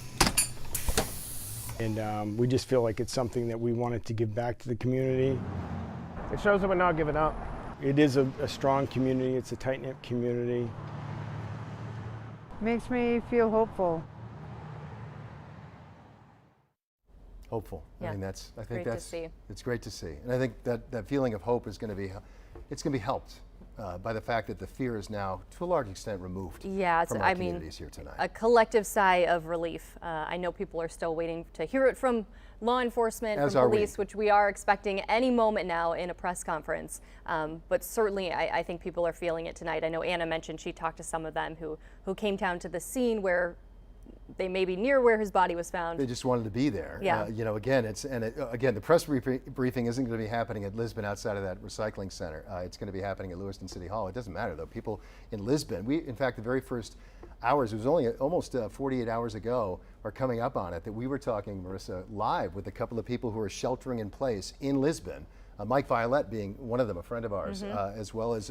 Speaker 5: And we just feel like it's something that we wanted to give back to the community.
Speaker 15: It shows that we're not giving up.
Speaker 5: It is a strong community. It's a tight-knit community.
Speaker 14: Makes me feel hopeful.
Speaker 1: Hopeful.
Speaker 2: Yeah.
Speaker 1: I mean, I think
Speaker 2: Great to see.
Speaker 1: It's great to see. And I think that feeling of hope is going to be helped by the fact that the fear is now, to a large extent, removed from our communities here tonight.
Speaker 2: A collective sigh of relief. I know people are still waiting to hear it from law enforcement, from police, which we are expecting any moment now in a press conference. But certainly, I think people are feeling it tonight. I know Anna mentioned she talked to some of them who came down to the scene where they may be near where his body was found.
Speaker 1: They just wanted to be there.
Speaker 2: Yeah.
Speaker 1: Again, the press briefing isn't going to be happening at Lisbon outside of that recycling center. It's going to be happening at Lewiston City Hall. It doesn't matter though. People in Lisbon, in fact, the very first hours, it was only almost 48 hours ago, or coming up on it, that we were talking, Marissa, live with a couple of people who are sheltering in place in Lisbon. Mike Violette being one of them, a friend of ours, as well as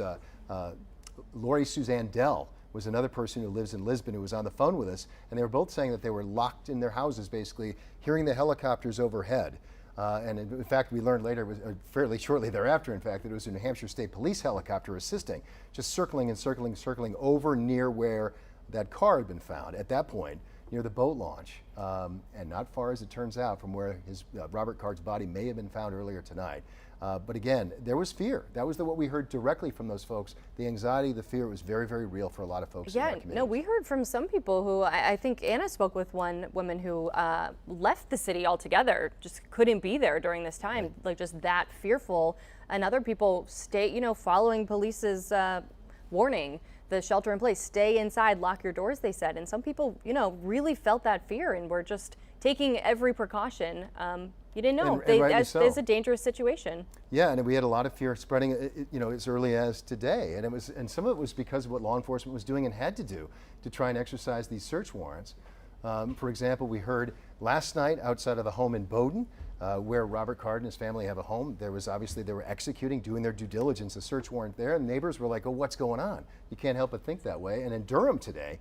Speaker 1: Lori Suzanne Dell was another person who lives in Lisbon who was on the phone with us, and they were both saying that they were locked in their houses, basically hearing the helicopters overhead. And in fact, we learned later, fairly shortly thereafter, in fact, that it was a New Hampshire State Police helicopter assisting, just circling and circling over near where that car had been found at that point, near the boat launch, and not far, as it turns out, from where his Robert Card's body may have been found earlier tonight. But again, there was fear. That was what we heard directly from those folks. The anxiety, the fear was very, very real for a lot of folks in our community.
Speaker 2: No, we heard from some people who, I think Anna spoke with one woman who left the city altogether, just couldn't be there during this time, like just that fearful. And other people following police's warning the shelter in place, stay inside, lock your doors, they said. And some people, you know, really felt that fear and were just taking every precaution. You didn't know. It's a dangerous situation.
Speaker 1: Yeah, and we had a lot of fear spreading, you know, as early as today. And some of it was because of what law enforcement was doing and had to do to try and exercise these search warrants. For example, we heard last night outside of the home in Bowdoin, where Robert Card and his family have a home, they were executing, doing their due diligence, a search warrant there, and neighbors were like, oh, what's going on? You can't help but think that way. And in Durham today,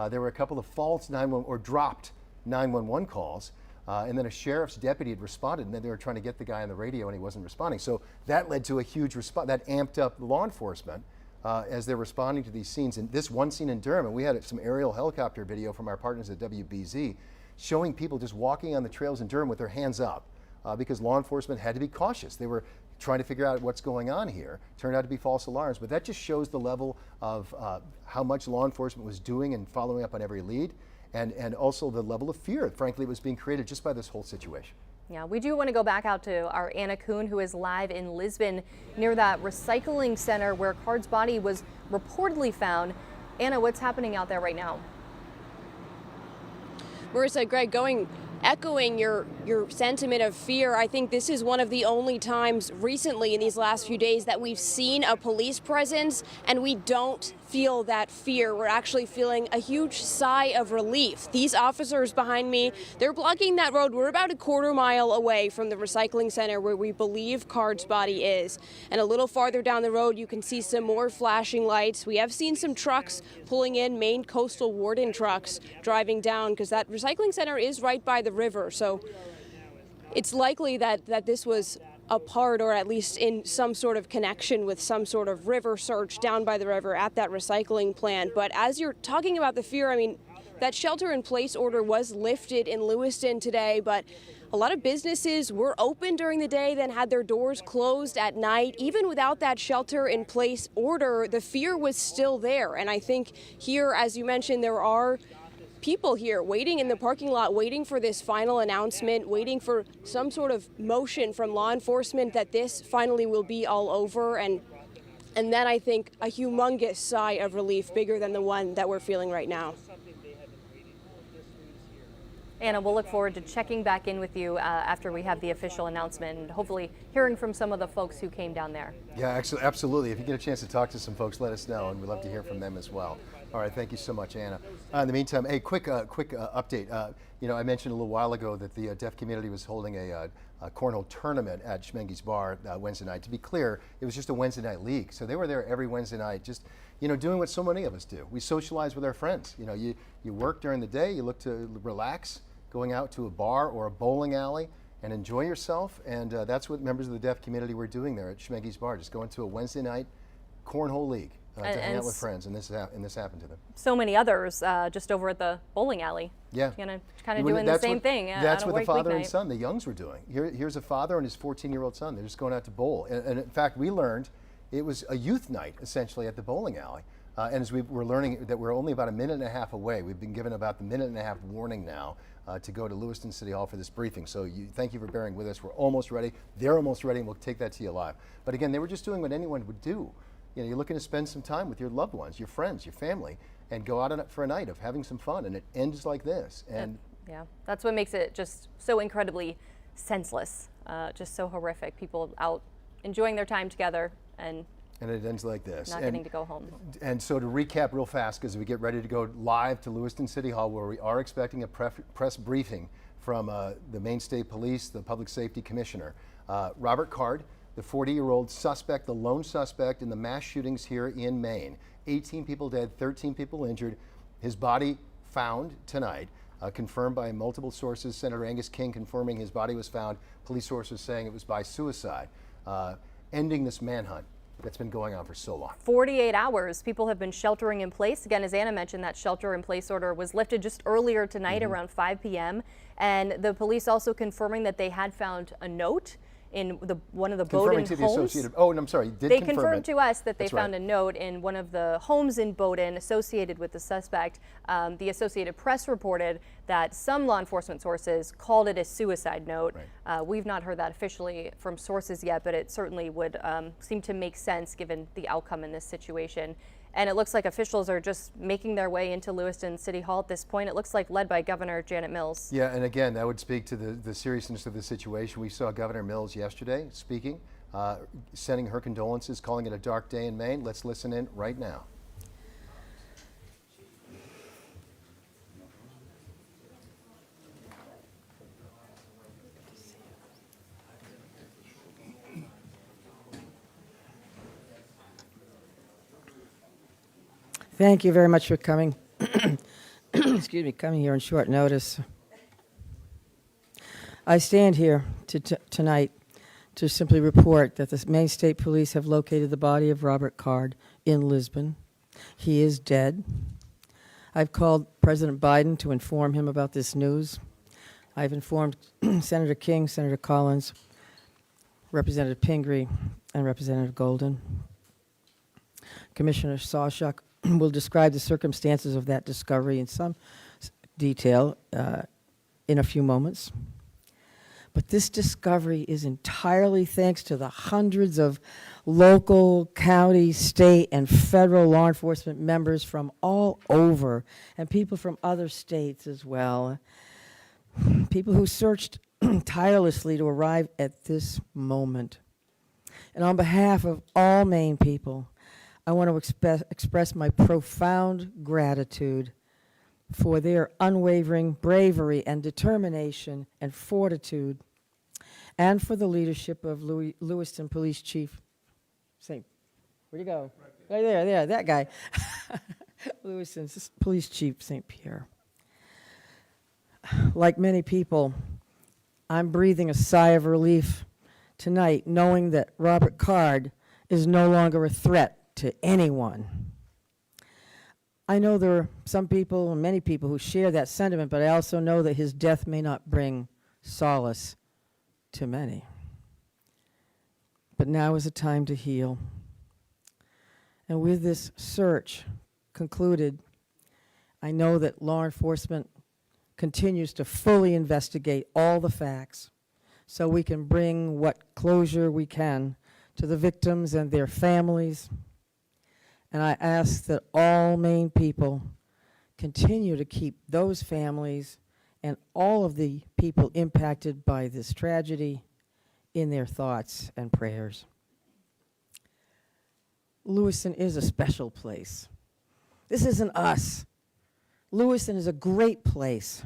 Speaker 1: there were a couple of false 911 or dropped 911 calls, and then a sheriff's deputy had responded, and then they were trying to get the guy on the radio and he wasn't responding. So that led to a huge response, that amped up law enforcement as they're responding to these scenes. And this one scene in Durham, and we had some aerial helicopter video from our partners at WBZ, showing people just walking on the trails in Durham with their hands up because law enforcement had to be cautious. They were trying to figure out what's going on here. Turned out to be false alarms, but that just shows the level of how much law enforcement was doing and following up on every lead, and also the level of fear, frankly, was being created just by this whole situation.
Speaker 2: Yeah, we do want to go back out to our Anna Kuhn, who is live in Lisbon near that recycling center where Card's body was reportedly found. Anna, what's happening out there right now?
Speaker 3: Marissa, Greg, echoing your sentiment of fear, I think this is one of the only times recently in these last few days that we've seen a police presence and we don't feel that fear. We're actually feeling a huge sigh of relief. These officers behind me, they're blocking that road. We're about a quarter mile away from the recycling center where we believe Card's body is. And a little farther down the road, you can see some more flashing lights. We have seen some trucks pulling in, Maine Coastal Warden trucks driving down because that recycling center is right by the river. So it's likely that this was a part, or at least in some sort of connection with some sort of river search down by the river at that recycling plant. But as you're talking about the fear, I mean, that shelter in place order was lifted in Lewiston today, but a lot of businesses were open during the day, then had their doors closed at night. Even without that shelter in place order, the fear was still there. And I think here, as you mentioned, there are people here waiting in the parking lot, waiting for this final announcement, waiting for some sort of motion from law enforcement that this finally will be all over. And then I think a humongous sigh of relief, bigger than the one that we're feeling right now.
Speaker 2: Anna, we'll look forward to checking back in with you after we have the official announcement and hopefully hearing from some of the folks who came down there.
Speaker 1: Yeah, actually, absolutely. If you get a chance to talk to some folks, let us know, and we'd love to hear from them as well. All right, thank you so much, Anna. In the meantime, a quick update. You know, I mentioned a little while ago that the deaf community was holding a cornhole tournament at Schmenge's Bar Wednesday night. To be clear, it was just a Wednesday night league, so they were there every Wednesday night, just, you know, doing what so many of us do. We socialize with our friends. You know, you work during the day, you look to relax, going out to a bar or a bowling alley and enjoy yourself, and that's what members of the deaf community were doing there at Schmenge's Bar, just going to a Wednesday night cornhole league. To hang out with friends, and this happened to them.
Speaker 2: So many others just over at the bowling alley.
Speaker 1: Yeah.
Speaker 2: Kind of doing the same thing.
Speaker 1: That's what the father and son, the Youngs, were doing. Here's a father and his 14-year-old son. They're just going out to bowl. And in fact, we learned it was a youth night, essentially, at the bowling alley. And as we're learning that we're only about a minute and a half away. We've been given about the minute and a half warning now to go to Lewiston City Hall for this briefing. So thank you for bearing with us. We're almost ready. They're almost ready, and we'll take that to you live. But again, they were just doing what anyone would do. You know, you're looking to spend some time with your loved ones, your friends, your family, and go out for a night of having some fun, and it ends like this. And
Speaker 2: yeah, that's what makes it just so incredibly senseless, just so horrific. People out enjoying their time together, and
Speaker 1: it ends like this.
Speaker 2: Not getting to go home.
Speaker 1: And so to recap real fast, because we get ready to go live to Lewiston City Hall, where we are expecting a press briefing from the Maine State Police, the Public Safety Commissioner, Robert Card, the 40-year-old suspect, the lone suspect in the mass shootings here in Maine. 18 people dead, 13 people injured. His body found tonight, confirmed by multiple sources. Senator Angus King confirming his body was found. Police sources saying it was by suicide, ending this manhunt that's been going on for so long.
Speaker 2: 48 hours. People have been sheltering in place. Again, as Anna mentioned, that shelter in place order was lifted just earlier tonight around 5 p.m. And the police also confirming that they had found a note in one of the Bowdoin homes.
Speaker 1: Oh, and I'm sorry,
Speaker 2: they confirmed to us that they found a note in one of the homes in Bowdoin associated with the suspect. The Associated Press reported that some law enforcement sources called it a suicide note. Right. We've not heard that officially from sources yet, but it certainly would seem to make sense given the outcome in this situation. And it looks like officials are just making their way into Lewiston City Hall at this point. It looks like led by Governor Janet Mills.
Speaker 1: Yeah, and again, that would speak to the seriousness of the situation. We saw Governor Mills yesterday speaking, sending her condolences, calling it a dark day in Maine. Let's listen in right now.
Speaker 16: Thank you very much for coming. Excuse me, coming here on short notice. I stand here tonight to simply report that the Maine State Police have located the body of Robert Card in Lisbon. He is dead. I've called President Biden to inform him about this news. I've informed Senator King, Senator Collins, Representative Pingree, and Representative Golden. Commissioner Sawchuk will describe the circumstances of that discovery in some detail in a few moments. But this discovery is entirely thanks to the hundreds of local, county, state, and federal law enforcement members from all over, and people from other states as well. People who searched tirelessly to arrive at this moment. And on behalf of all Maine people, I want to express my profound gratitude for their unwavering bravery and determination and fortitude, and for the leadership of Lewiston Police Chief St. Where'd he go? Right there, that guy. Lewiston Police Chief St. Pierre. Like many people, I'm breathing a sigh of relief tonight, knowing that Robert Card is no longer a threat to anyone. I know there are some people, many people, who share that sentiment, but I also know that his death may not bring solace to many. But now is a time to heal. And with this search concluded, I know that law enforcement continues to fully investigate all the facts so we can bring what closure we can to the victims and their families. And I ask that all Maine people continue to keep those families and all of the people impacted by this tragedy in their thoughts and prayers. Lewiston is a special place. This isn't us. Lewiston is a great place.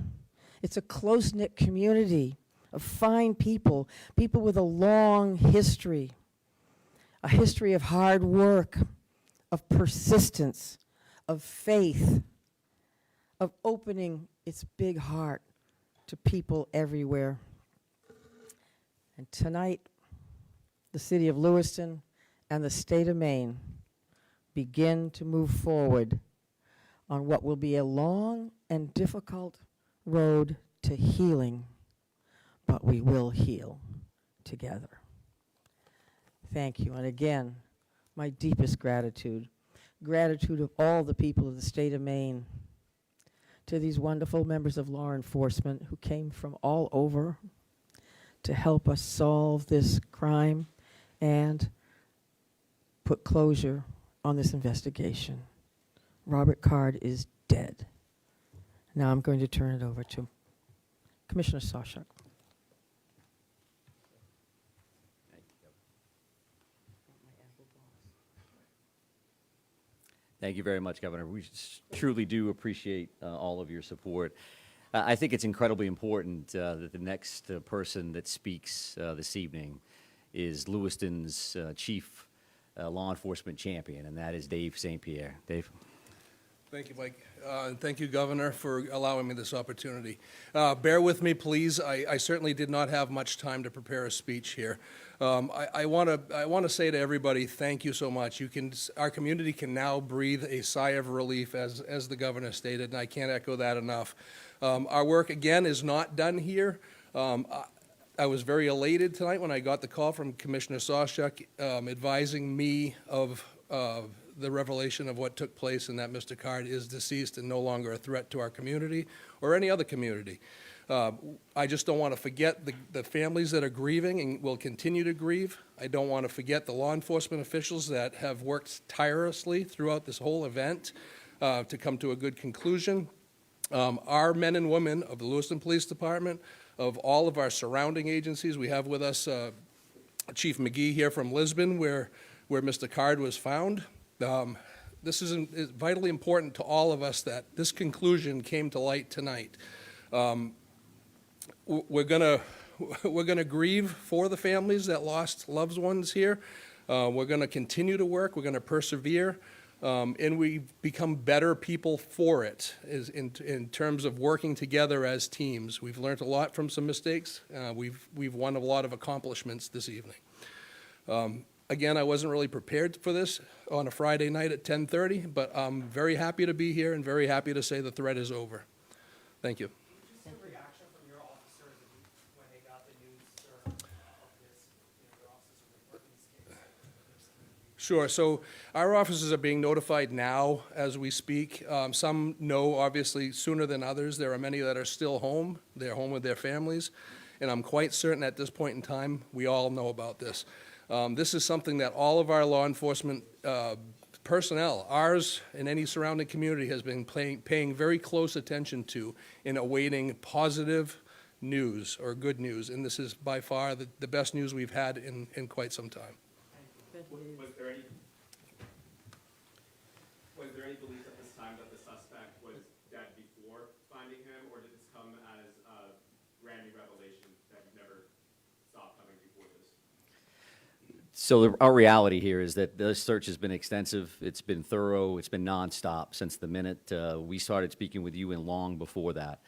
Speaker 16: It's a close-knit community of fine people, people with a long history, a history of hard work, of persistence, of faith, of opening its big heart to people everywhere. And tonight, the city of Lewiston and the state of Maine begin to move forward on what will be a long and difficult road to healing, but we will heal together. Thank you. And again, my deepest gratitude of all the people of the state of Maine, to these wonderful members of law enforcement who came from all over to help us solve this crime and put closure on this investigation. Robert Card is dead. Now I'm going to turn it over to Commissioner Sawchuk.
Speaker 11: Thank you very much, Governor. We truly do appreciate all of your support. I think it's incredibly important that the next person that speaks this evening is Lewiston's chief law enforcement champion, and that is Dave St. Pierre. Dave.
Speaker 17: Thank you, Mike. And thank you, Governor, for allowing me this opportunity. Bear with me, please. I certainly did not have much time to prepare a speech here. I want to say to everybody, thank you so much. Our community can now breathe a sigh of relief, as the Governor stated, and I can't echo that enough. Our work, again, is not done here. I was very elated tonight when I got the call from Commissioner Sawchuk advising me of the revelation of what took place and that Mr. Card is deceased and no longer a threat to our community or any other community. I just don't want to forget the families that are grieving and will continue to grieve. I don't want to forget the law enforcement officials that have worked tirelessly throughout this whole event to come to a good conclusion. Our men and women of the Lewiston Police Department, of all of our surrounding agencies. We have with us Chief McGee here from Lisbon, where Mr. Card was found. This is vitally important to all of us that this conclusion came to light tonight. We're gonna grieve for the families that lost loved ones here. We're gonna continue to work. We're gonna persevere. And we've become better people for it in terms of working together as teams. We've learned a lot from some mistakes. We've won a lot of accomplishments this evening. Again, I wasn't really prepared for this on a Friday night at 10:30, but I'm very happy to be here and very happy to say the threat is over. Thank you.
Speaker 18: Just a reaction from your officers when they got the news of this, your officers reporting this case.
Speaker 17: Sure. So our officers are being notified now as we speak. Some know, obviously, sooner than others. There are many that are still home. They're home with their families. And I'm quite certain at this point in time, we all know about this. This is something that all of our law enforcement personnel, ours and any surrounding community, has been paying very close attention to in awaiting positive news or good news. And this is by far the best news we've had in quite some time.
Speaker 19: Was there any belief at this time that the suspect was dead before finding him, or did this come as a brand new revelation that you never saw coming before this?
Speaker 11: So our reality here is that the search has been extensive, it's been thorough, it's been nonstop since the minute we started speaking with you and long before that.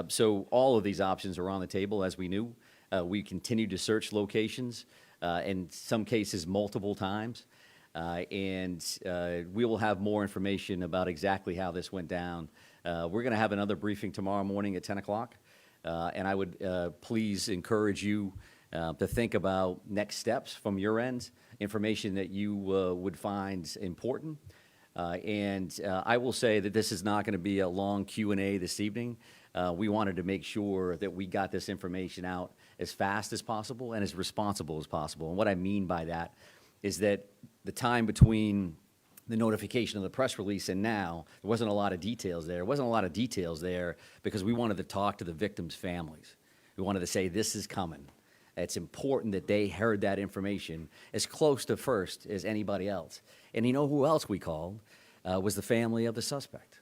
Speaker 11: So all of these options are on the table, as we knew. We continue to search locations, in some cases multiple times. And we will have more information about exactly how this went down. We're going to have another briefing tomorrow morning at 10 o'clock. And I would please encourage you to think about next steps from your end, information that you would find important. And I will say that this is not going to be a long Q&A this evening. We wanted to make sure that we got this information out as fast as possible and as responsible as possible. And what I mean by that is that the time between the notification of the press release and now, there wasn't a lot of details there. There wasn't a lot of details there because we wanted to talk to the victims' families. We wanted to say, this is coming. It's important that they heard that information as close to first as anybody else. And you know who else we called? Was the family of the suspect.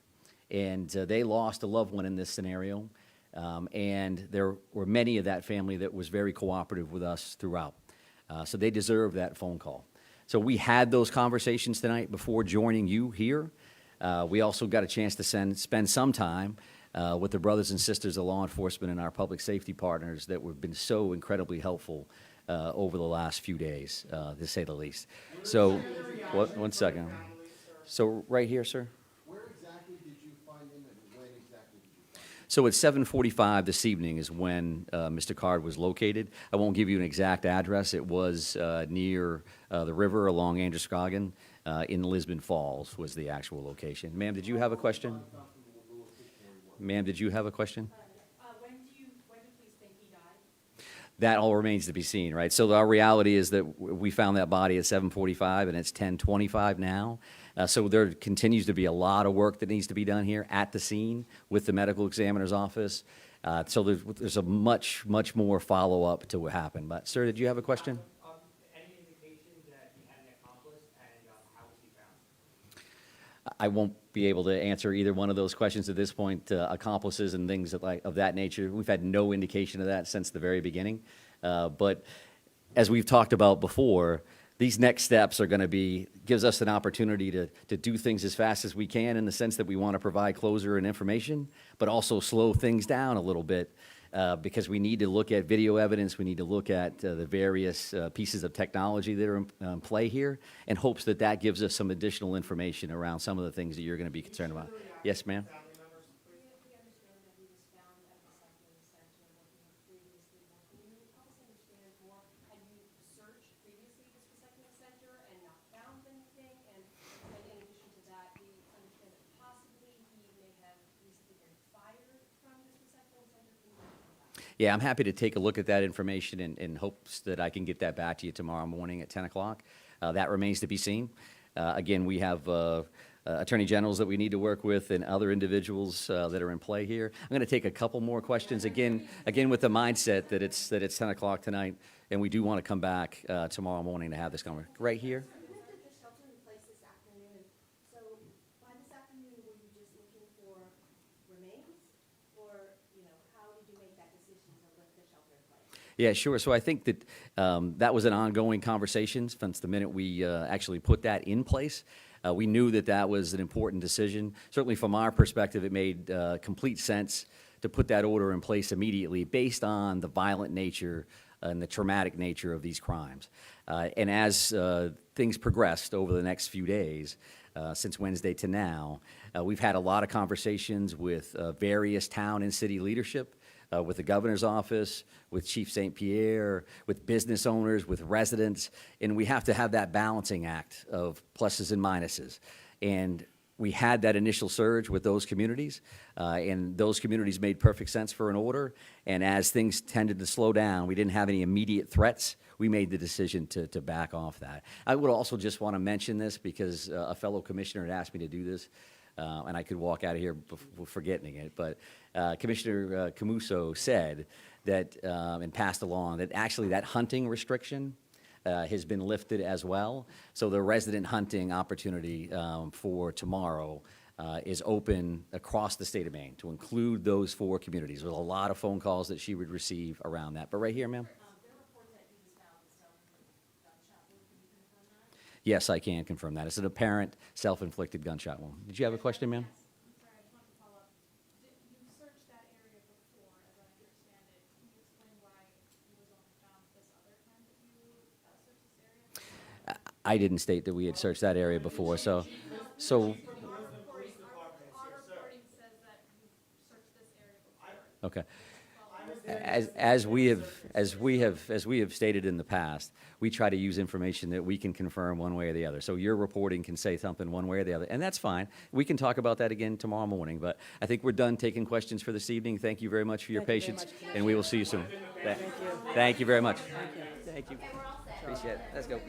Speaker 11: And they lost a loved one in this scenario. And there were many of that family that was very cooperative with us throughout. So they deserve that phone call. So we had those conversations tonight before joining you here. We also got a chance to spend some time with the brothers and sisters of law enforcement and our public safety partners that have been so incredibly helpful over the last few days, to say the least. So, one second. So right here, sir.
Speaker 1: Where exactly did you find him and when exactly did you find him?
Speaker 11: So at 7:45 this evening is when Mr. Card was located. I won't give you an exact address. It was near the river along Androscoggin in Lisbon Falls was the actual location. Ma'am, did you have a question? Ma'am, did you have a question?
Speaker 20: When do you please think he died?
Speaker 11: That all remains to be seen, right? So our reality is that we found that body at 7:45 and it's 10:25 now. So there continues to be a lot of work that needs to be done here at the scene with the medical examiner's office. So there's a much more follow-up to what happened. But sir, did you have a question?
Speaker 18: Any indication that he had an accomplice, and how was he found?
Speaker 11: I won't be able to answer either one of those questions at this point. Accomplices and things of that nature, we've had no indication of that since the very beginning. But as we've talked about before, these next steps are going to gives us an opportunity to do things as fast as we can in the sense that we want to provide closure and information, but also slow things down a little bit because we need to look at video evidence, we need to look at the various pieces of technology that are in play here, in hopes that that gives us some additional information around some of the things that you're going to be concerned about. Yes, ma'am? Yeah, I'm happy to take a look at that information in hopes that I can get that back to you tomorrow morning at 10 o'clock. That remains to be seen. Again, we have attorney generals that we need to work with and other individuals that are in play here. I'm going to take a couple more questions again with the mindset that it's 10 o'clock tonight, and we do want to come back tomorrow morning to have this conversation right here. Yeah, sure. So I think that that was an ongoing conversation since the minute we actually put that in place. We knew that that was an important decision. Certainly from our perspective, it made complete sense to put that order in place immediately based on the violent nature and the traumatic nature of these crimes. And as things progressed over the next few days, since Wednesday to now, we've had a lot of conversations with various town and city leadership, with the governor's office, with Chief St. Pierre, with business owners, with residents, and we have to have that balancing act of pluses and minuses. And we had that initial surge with those communities, and those communities made perfect sense for an order. And as things tended to slow down, we didn't have any immediate threats. We made the decision to back off that. I would also just want to mention this because a fellow commissioner had asked me to do this. And I could walk out of here forgetting it, but Commissioner Camuso said that and passed along that actually that hunting restriction has been lifted as well. So the resident hunting opportunity for tomorrow is open across the state of Maine to include those 4 communities. There's a lot of phone calls that she would receive around that. But right here, ma'am. Yes, I can confirm that. It's an apparent self-inflicted gunshot wound. Did you have a question, ma'am? I didn't state that we had searched that area before, so. Okay. As we have stated in the past, we try to use information that we can confirm one way or the other. So your reporting can say something one way or the other, and that's fine. We can talk about that again tomorrow morning, but I think we're done taking questions for this evening. Thank you very much for your patience, and we will see you soon. Thank you. Thank you very much. Thank you. Appreciate it. Let's go.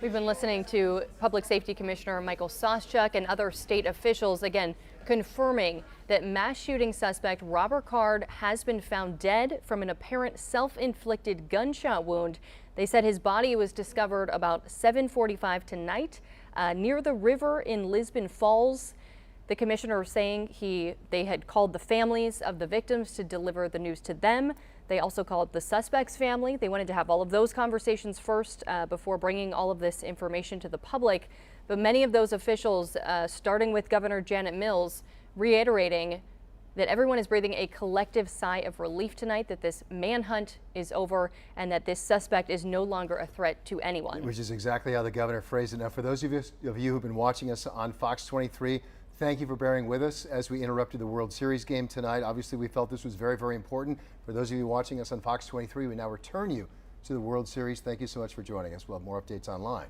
Speaker 2: We've been listening to Public Safety Commissioner Michael Soschuk and other state officials, again, confirming that mass shooting suspect Robert Card has been found dead from an apparent self-inflicted gunshot wound. They said his body was discovered about 7:45 tonight near the river in Lisbon Falls. The commissioner saying they had called the families of the victims to deliver the news to them. They also called the suspect's family. They wanted to have all of those conversations first before bringing all of this information to the public. But many of those officials, starting with Governor Janet Mills, reiterating that everyone is breathing a collective sigh of relief tonight, that this manhunt is over and that this suspect is no longer a threat to anyone. Which is exactly how the governor phrased it. Now, for those of you who've been watching us on Fox 23, thank you for bearing with us as we interrupted the World Series game tonight. Obviously, we felt this was very, very important. For those of you watching us on Fox 23, we now return you to the World Series. Thank you so much for joining us. We'll have more updates online.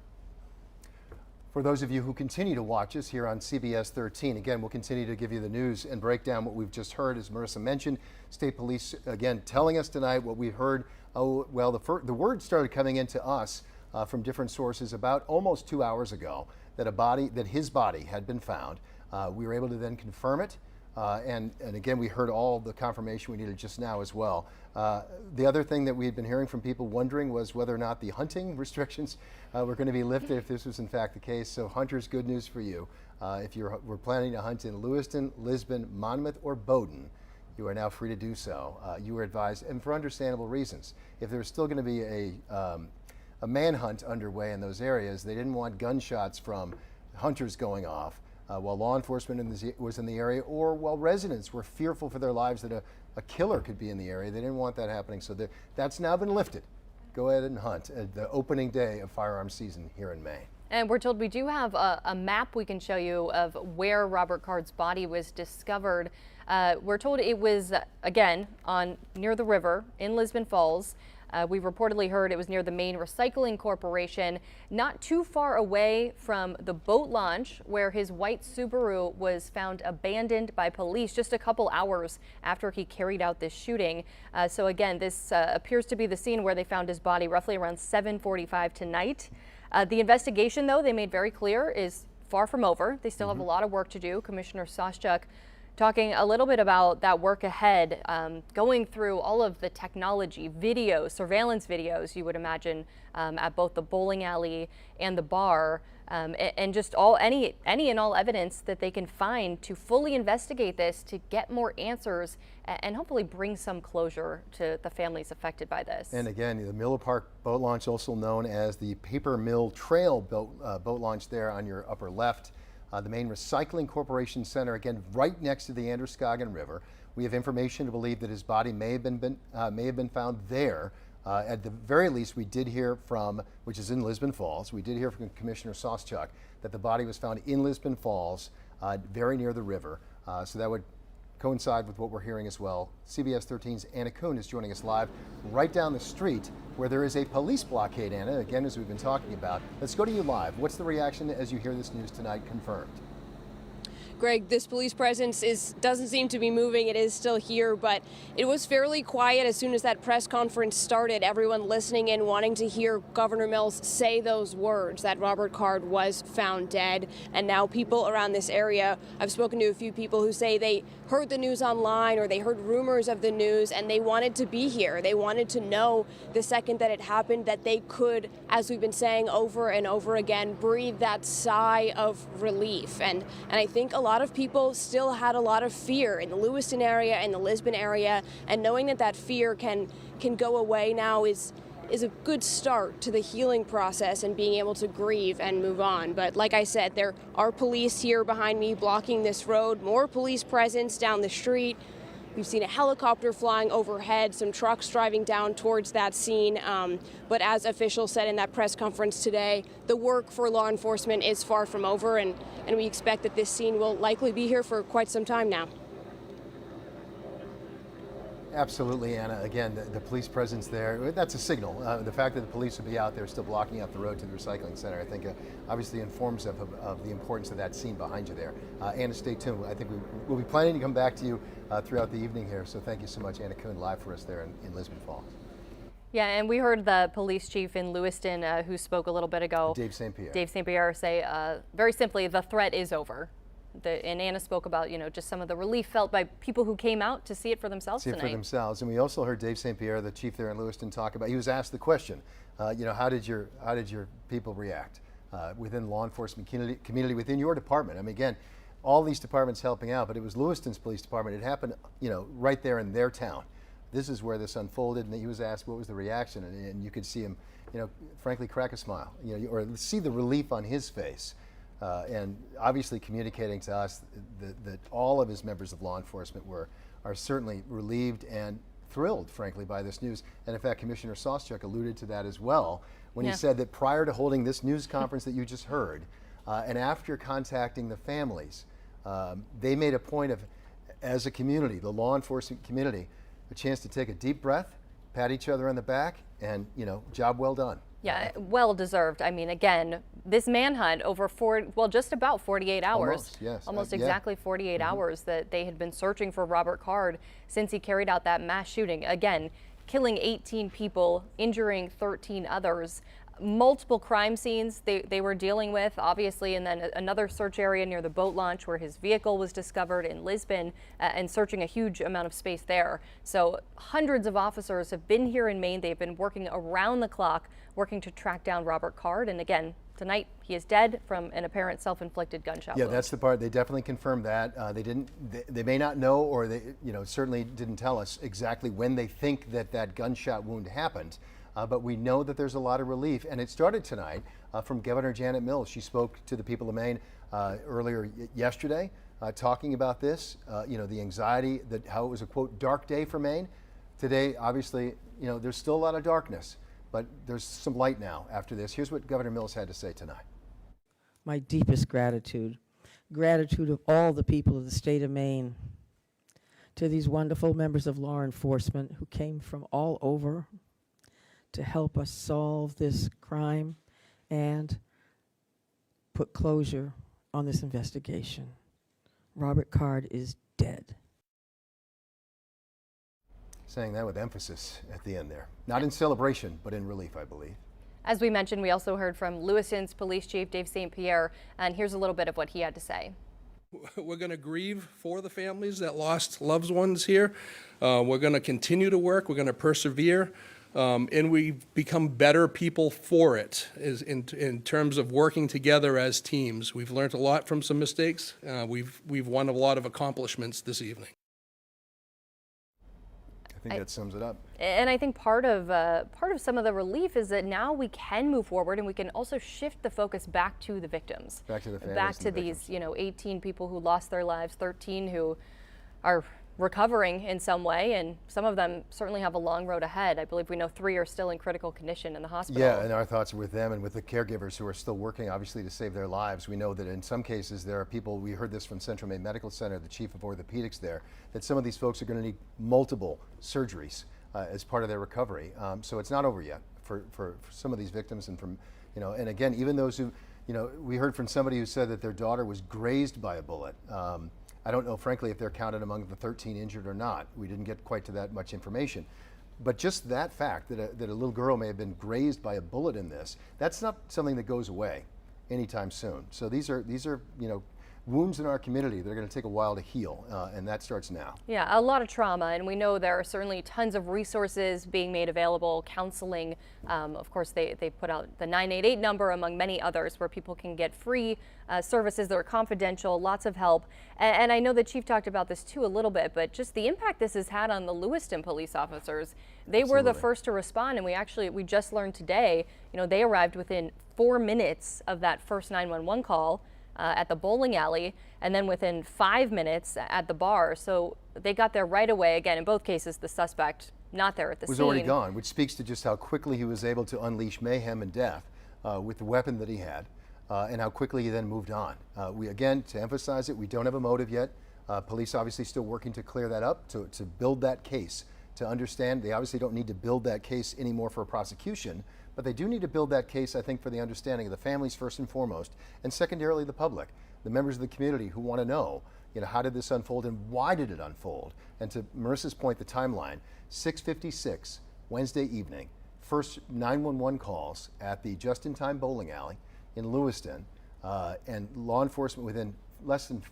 Speaker 2: For those of you who continue to watch us here on CBS 13, again, we'll continue to give you the news and break down what we've just heard. As Marissa mentioned, State Police, again, telling us tonight what we heard. Oh, well, the word started coming into us from different sources about almost 2 hours ago that his body had been found. We were able to then confirm it. And again, we heard all the confirmation we needed just now as well. The other thing that we had been hearing from people wondering was whether or not the hunting restrictions were going to be lifted if this was in fact the case. So hunters, good news for you. If we're planning to hunt in Lewiston, Lisbon, Monmouth, or Bowdoin, you are now free to do so. You were advised, and for understandable reasons. If there's still going to be a manhunt underway in those areas, they didn't want gunshots from hunters going off while law enforcement was in the area, or while residents were fearful for their lives that a killer could be in the area. They didn't want that happening, so that's now been lifted. Go ahead and hunt at the opening day of firearms season here in Maine. And we're told we do have a map we can show you of where Robert Card's body was discovered. We're told it was, again, near the river in Lisbon Falls. We reportedly heard it was near the Maine Recycling Corporation, not too far away from the boat launch where his white Subaru was found abandoned by police just a couple hours after he carried out this shooting. So again, this appears to be the scene where they found his body roughly around 7:45 tonight. The investigation, though, they made very clear, is far from over. They still have a lot of work to do. Commissioner Soschuk talking a little bit about that work ahead, going through all of the technology, videos, surveillance videos, you would imagine, at both the bowling alley and the bar, and just any and all evidence that they can find to fully investigate this, to get more answers and hopefully bring some closure to the families affected by this.
Speaker 1: And again, the Miller Park boat launch, also known as the Paper Mill Trail boat launch there on your upper left. The Maine Recycling Corporation Center, again, right next to the Androscoggin River. We have information to believe that his body may have been found there. At the very least, we did hear from, which is in Lisbon Falls, we did hear from Commissioner Soschuk that the body was found in Lisbon Falls, very near the river. So that would coincide with what we're hearing as well. CBS 13's Anna Kuhn is joining us live right down the street where there is a police blockade, Anna, again, as we've been talking about. Let's go to you live. What's the reaction as you hear this news tonight confirmed?
Speaker 3: Greg, this police presence doesn't seem to be moving. It is still here, but it was fairly quiet as soon as that press conference started. Everyone listening in, wanting to hear Governor Mills say those words, that Robert Card was found dead. And now people around this area, I've spoken to a few people who say they heard the news online or they heard rumors of the news and they wanted to be here. They wanted to know the second that it happened that they could, as we've been saying over and over again, breathe that sigh of relief. And I think a lot of people still had a lot of fear in the Lewiston area and the Lisbon area, and knowing that fear can go away now is a good start to the healing process and being able to grieve and move on. But like I said, there are police here behind me blocking this road, more police presence down the street. We've seen a helicopter flying overhead, some trucks driving down towards that scene. But as officials said in that press conference today, the work for law enforcement is far from over, and we expect that this scene will likely be here for quite some time now.
Speaker 1: Absolutely, Anna. Again, the police presence there, that's a signal. The fact that the police would be out there still blocking out the road to the recycling center, I think obviously informs of the importance of that scene behind you there. Anna, stay tuned. I think we'll be planning to come back to you throughout the evening here. So thank you so much, Anna Kuhn, live for us there in Lisbon Falls.
Speaker 2: Yeah, and we heard the police chief in Lewiston who spoke a little bit ago,
Speaker 1: Dave St. Pierre.
Speaker 2: Dave St. Pierre, say very simply, the threat is over. And Anna spoke about, just some of the relief felt by people who came out to see it for themselves tonight.
Speaker 1: See it for themselves. And we also heard Dave St. Pierre, the chief there in Lewiston, talk about, he was asked the question, how did your people react within law enforcement community, within your department? I mean, again, all these departments helping out, but it was Lewiston's police department. It happened, right there in their town. This is where this unfolded, and he was asked what was the reaction, and you could see him, frankly, crack a smile, or see the relief on his face. And obviously communicating to us that all of his members of law enforcement are certainly relieved and thrilled, frankly, by this news. And in fact, Commissioner Soschuk alluded to that as well when he said that prior to holding this news conference that you just heard, and after contacting the families, they made a point of, as a community, the law enforcement community, a chance to take a deep breath, pat each other on the back, and job well done.
Speaker 2: Yeah, well deserved. I mean, again, this manhunt over just about 48 hours.
Speaker 1: Almost, yes.
Speaker 2: Almost exactly 48 hours that they had been searching for Robert Card since he carried out that mass shooting. Again, killing 18 people, injuring 13 others. Multiple crime scenes they were dealing with, obviously, and then another search area near the boat launch where his vehicle was discovered in Lisbon, and searching a huge amount of space there. So hundreds of officers have been here in Maine. They've been working around the clock, working to track down Robert Card. And again, tonight he is dead from an apparent self-inflicted gunshot wound.
Speaker 1: Yeah, that's the part. They definitely confirmed that. They may not know, or they certainly didn't tell us exactly when they think that gunshot wound happened. But we know that there's a lot of relief, and it started tonight from Governor Janet Mills. She spoke to the people of Maine earlier yesterday, talking about this, the anxiety, how it was a, quote, dark day for Maine. Today, obviously, there's still a lot of darkness, but there's some light now after this. Here's what Governor Mills had to say tonight.
Speaker 16: My deepest gratitude of all the people of the state of Maine, to these wonderful members of law enforcement who came from all over, to help us solve this crime and put closure on this investigation. Robert Card is dead.
Speaker 1: Saying that with emphasis at the end there. Not in celebration, but in relief, I believe.
Speaker 2: As we mentioned, we also heard from Lewiston's Police Chief Dave St. Pierre, and here's a little bit of what he had to say.
Speaker 17: We're going to grieve for the families that lost loved ones here. We're going to continue to work. We're going to persevere. And we've become better people for it in terms of working together as teams. We've learned a lot from some mistakes. We've won a lot of accomplishments this evening.
Speaker 1: I think that sums it up.
Speaker 2: And I think part of some of the relief is that now we can move forward and we can also shift the focus back to the victims.
Speaker 1: Back to the families.
Speaker 2: Back to these, 18 people who lost their lives, 13 who are recovering in some way, and some of them certainly have a long road ahead. I believe we know 3 are still in critical condition in the hospital.
Speaker 1: Yeah, and our thoughts are with them and with the caregivers who are still working, obviously, to save their lives. We know that in some cases there are people, we heard this from Central Maine Medical Center, the chief of orthopedics there, that some of these folks are going to need multiple surgeries as part of their recovery. So it's not over yet for some of these victims, and from, and again, even those who, we heard from somebody who said that their daughter was grazed by a bullet. I don't know, frankly, if they're counted among the 13 injured or not. We didn't get quite to that much information. But just that fact that a little girl may have been grazed by a bullet in this, that's not something that goes away anytime soon. So these are wounds in our community that are going to take a while to heal, and that starts now.
Speaker 2: Yeah, a lot of trauma, and we know there are certainly tons of resources being made available, counseling. Of course, they put out the 988 number among many others where people can get free services that are confidential, lots of help. And I know the chief talked about this too a little bit, but just the impact this has had on the Lewiston police officers. They were the first to respond, and we just learned today, they arrived within 4 minutes of that first 911 call. At the bowling alley, and then within 5 minutes at the bar. So they got there right away. Again, in both cases, the suspect not there at the scene.
Speaker 1: Was already gone, which speaks to just how quickly he was able to unleash mayhem and death with the weapon that he had, and how quickly he then moved on. Again, to emphasize it, we don't have a motive yet. Police obviously still working to clear that up, to build that case, to understand they obviously don't need to build that case anymore for a prosecution, but they do need to build that case, I think, for the understanding of the families first and foremost, and secondarily the public, the members of the community who want to know, how did this unfold and why did it unfold? And to Marissa's point, the timeline, 6:56 Wednesday evening, first 911 calls at the just-in-time bowling alley in Lewiston, and law enforcement within less than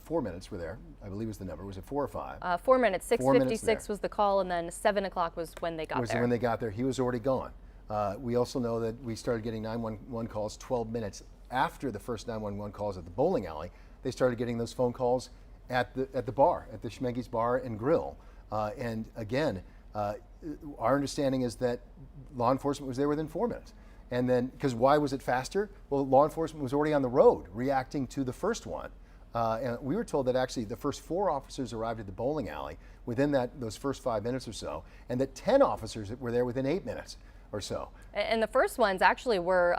Speaker 1: 4 minutes were there, I believe was the number. Was it 4 or 5?
Speaker 2: 4 minutes. 6:56 was the call, and then 7 o'clock was when they got there.
Speaker 1: Was when they got there. He was already gone. We also know that we started getting 911 calls 12 minutes after the first 911 calls at the bowling alley. They started getting those phone calls at the bar, at the Schmeggy's Bar and Grill. And again, our understanding is that law enforcement was there within 4 minutes. And then, because why was it faster? Well, law enforcement was already on the road reacting to the first one. And we were told that actually the first 4 officers arrived at the bowling alley within those first 5 minutes or so, and that 10 officers were there within 8 minutes or so.
Speaker 2: And the first ones actually were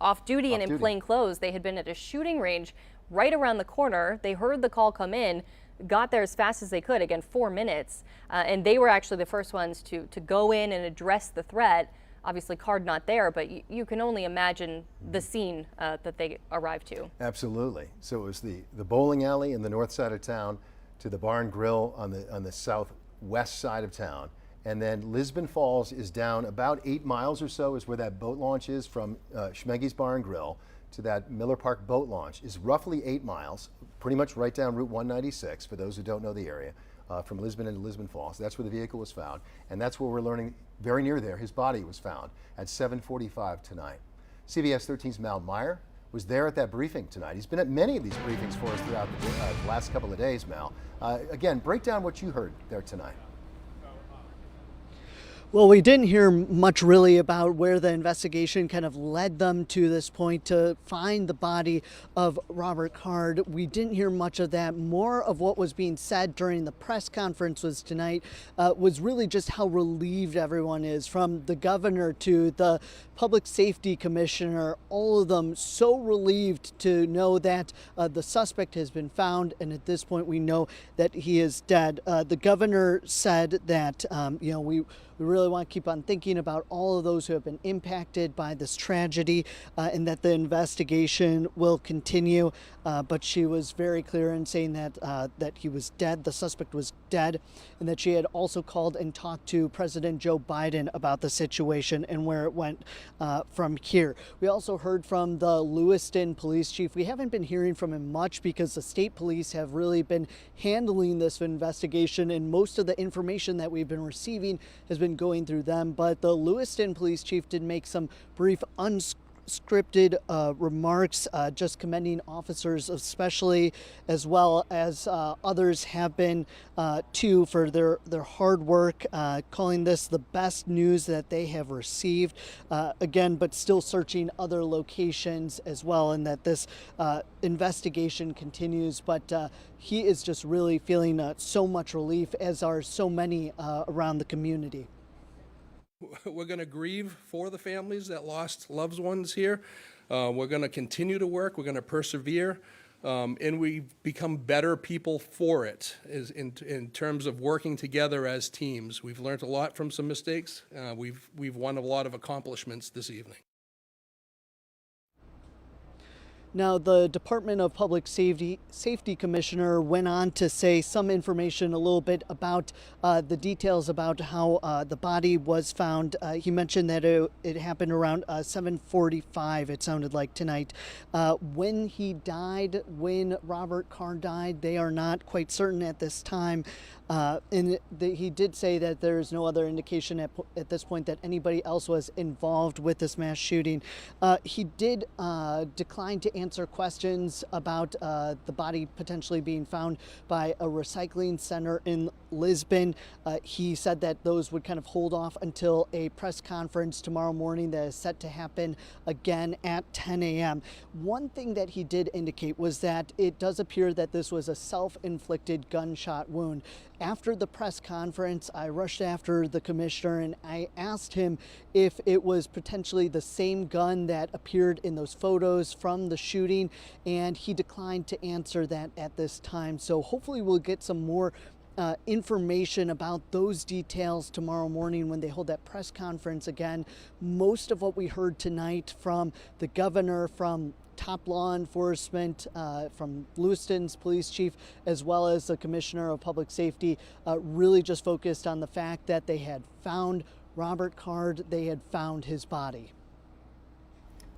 Speaker 2: off duty and in plain clothes. They had been at a shooting range right around the corner. They heard the call come in, got there as fast as they could, again 4 minutes, and they were actually the first ones to go in and address the threat. Obviously Card not there, but you can only imagine the scene that they arrived to.
Speaker 1: Absolutely. So it was the bowling alley in the north side of town to the Bar and Grill on the southwest side of town. And then Lisbon Falls is down about 8 miles or so is where that boat launch is from Schmeggy's Bar and Grill to that Miller Park boat launch is roughly 8 miles, pretty much right down Route 196 for those who don't know the area, from Lisbon into Lisbon Falls. That's where the vehicle was found. And that's where we're learning very near there, his body was found at 7:45 tonight. CBS 13's Mal Meyer was there at that briefing tonight. He's been at many of these briefings for us throughout the last couple of days, Mal. Again, break down what you heard there tonight.
Speaker 4: Well, we didn't hear much really about where the investigation kind of led them to this point to find the body of Robert Card. We didn't hear much of that. More of what was being said during the press conference was really just how relieved everyone is, from the governor to the public safety commissioner, all of them so relieved to know that the suspect has been found, and at this point we know that he is dead. The governor said that we really really want to keep on thinking about all of those who have been impacted by this tragedy, and that the investigation will continue. But she was very clear in saying that he was dead, the suspect was dead, and that she had also called and talked to President Joe Biden about the situation and where it went from here. We also heard from the Lewiston police chief. We haven't been hearing from him much because the state police have really been handling this investigation, and most of the information that we've been receiving has been going through them. But the Lewiston police chief did make some brief unscripted remarks, just commending officers especially, as well as others have been too, for their hard work, calling this the best news that they have received, again, but still searching other locations as well, and that this investigation continues. But he is just really feeling so much relief, as are so many around the community.
Speaker 17: We're going to grieve for the families that lost loved ones here. We're going to continue to work. We're going to persevere, and we become better people for it. In terms of working together as teams, we've learned a lot from some mistakes. We've won a lot of accomplishments this evening.
Speaker 4: Now, the Department of Public Safety Commissioner went on to say some information a little bit about the details about how the body was found. He mentioned that it happened around 7:45, it sounded like, tonight. When he died, when Robert Carr died, they are not quite certain at this time. And he did say that there is no other indication at this point that anybody else was involved with this mass shooting. He did decline to answer questions about the body potentially being found by a recycling center in Lisbon. He said that those would kind of hold off until a press conference tomorrow morning that is set to happen again at 10 a.m. One thing that he did indicate was that it does appear that this was a self-inflicted gunshot wound. After the press conference, I rushed after the commissioner and I asked him if it was potentially the same gun that appeared in those photos from the shooting, and he declined to answer that at this time. So hopefully we'll get some more information about those details tomorrow morning when they hold that press conference again. Most of what we heard tonight from the governor, from top law enforcement, from Lewiston's police chief, as well as the commissioner of public safety, really just focused on the fact that they had found Robert Card, they had found his body.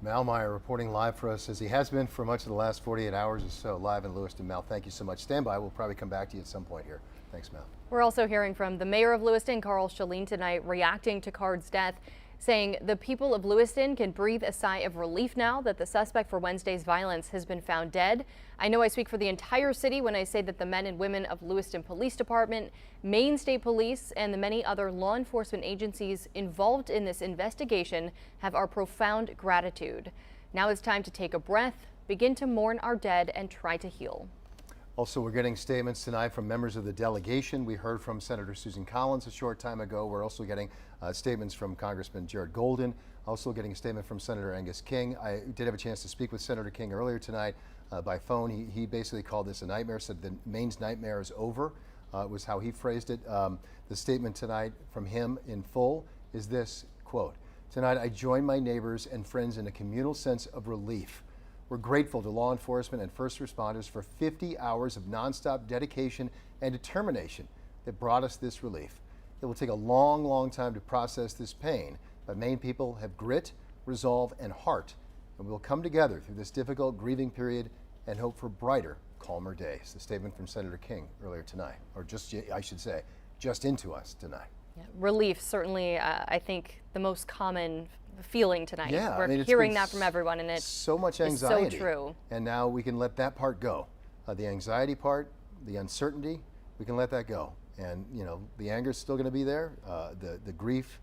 Speaker 1: Mal Meyer reporting live for us, as he has been for much of the last 48 hours or so, live in Lewiston. Mal, thank you so much. Stand by. We'll probably come back to you at some point here. Thanks, Mal.
Speaker 2: We're also hearing from the mayor of Lewiston, Carl Shaleen, tonight, reacting to Card's death, saying the people of Lewiston can breathe a sigh of relief now that the suspect for Wednesday's violence has been found dead. I know I speak for the entire city when I say that the men and women of Lewiston Police Department, Maine State Police, and the many other law enforcement agencies involved in this investigation have our profound gratitude. Now it's time to take a breath, begin to mourn our dead, and try to heal.
Speaker 1: Also, we're getting statements tonight from members of the delegation. We heard from Senator Susan Collins a short time ago. We're also getting statements from Congressman Jared Golden, also getting a statement from Senator Angus King. I did have a chance to speak with Senator King earlier tonight by phone. He basically called this a nightmare, said the Maine's nightmare is over, was how he phrased it. The statement tonight from him in full is this, quote, "Tonight I join my neighbors and friends in a communal sense of relief. We're grateful to law enforcement and first responders for 50 hours of nonstop dedication and determination that brought us this relief. It will take a long, long time to process this pain, but Maine people have grit, resolve, and heart, and we'll come together through this difficult grieving period and hope for brighter, calmer days." The statement from Senator King earlier tonight, or just, I should say, just into us tonight.
Speaker 2: Yeah, relief, certainly, I think the most common feeling tonight.
Speaker 1: Yeah,
Speaker 2: we're
Speaker 1: I mean,
Speaker 2: hearing that from everyone, and it's
Speaker 1: so much anxiety.
Speaker 2: So true.
Speaker 1: And now we can let that part go. The anxiety part, the uncertainty, we can let that go. And you know, the anger is still going to be there. The grief,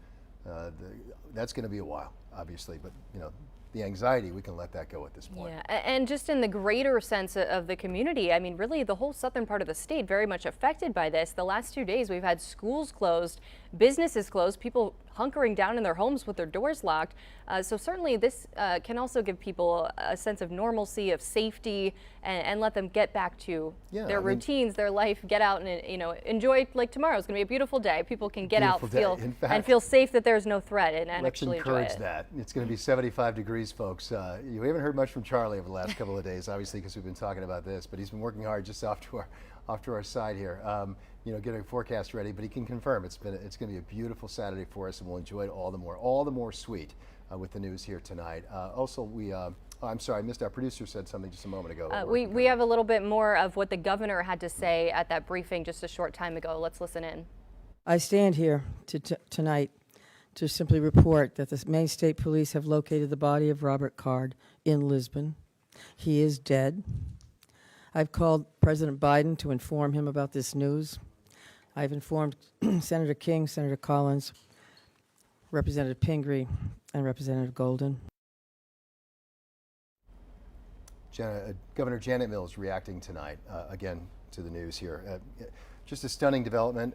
Speaker 1: that's going to be a while, obviously. But you know, the anxiety, we can let that go at this point.
Speaker 2: Yeah, and just in the greater sense of the community, I mean, really the whole southern part of the state very much affected by this. The last 2 days we've had schools closed businesses closed, people hunkering down in their homes with their doors locked. So certainly this can also give people a sense of normalcy, of safety, and let them get back to their routines, their life, get out and, you know, enjoy, like tomorrow's going to be a beautiful day. People can get out, and feel safe that there's no threat and actually enjoy it.
Speaker 1: Let's encourage that. It's going to be 75 degrees, folks. You haven't heard much from Charlie over the last couple of days, obviously, because we've been talking about this, but he's been working hard just off to our side here. You know, getting a forecast ready, but he can confirm it's going to be a beautiful Saturday for us, and we'll enjoy it all the more sweet with the news here tonight. Also, I'm sorry, I missed our producer said something just a moment ago.
Speaker 2: We have a little bit more of what the governor had to say at that briefing just a short time ago. Let's listen in.
Speaker 16: I stand here tonight to simply report that the Maine State Police have located the body of Robert Card in Lisbon. He is dead. I've called President Biden to inform him about this news. I've informed Senator King, Senator Collins, Representative Pingree, and Representative Golden.
Speaker 1: Governor Janet Mills reacting tonight again to the news here. Just a stunning development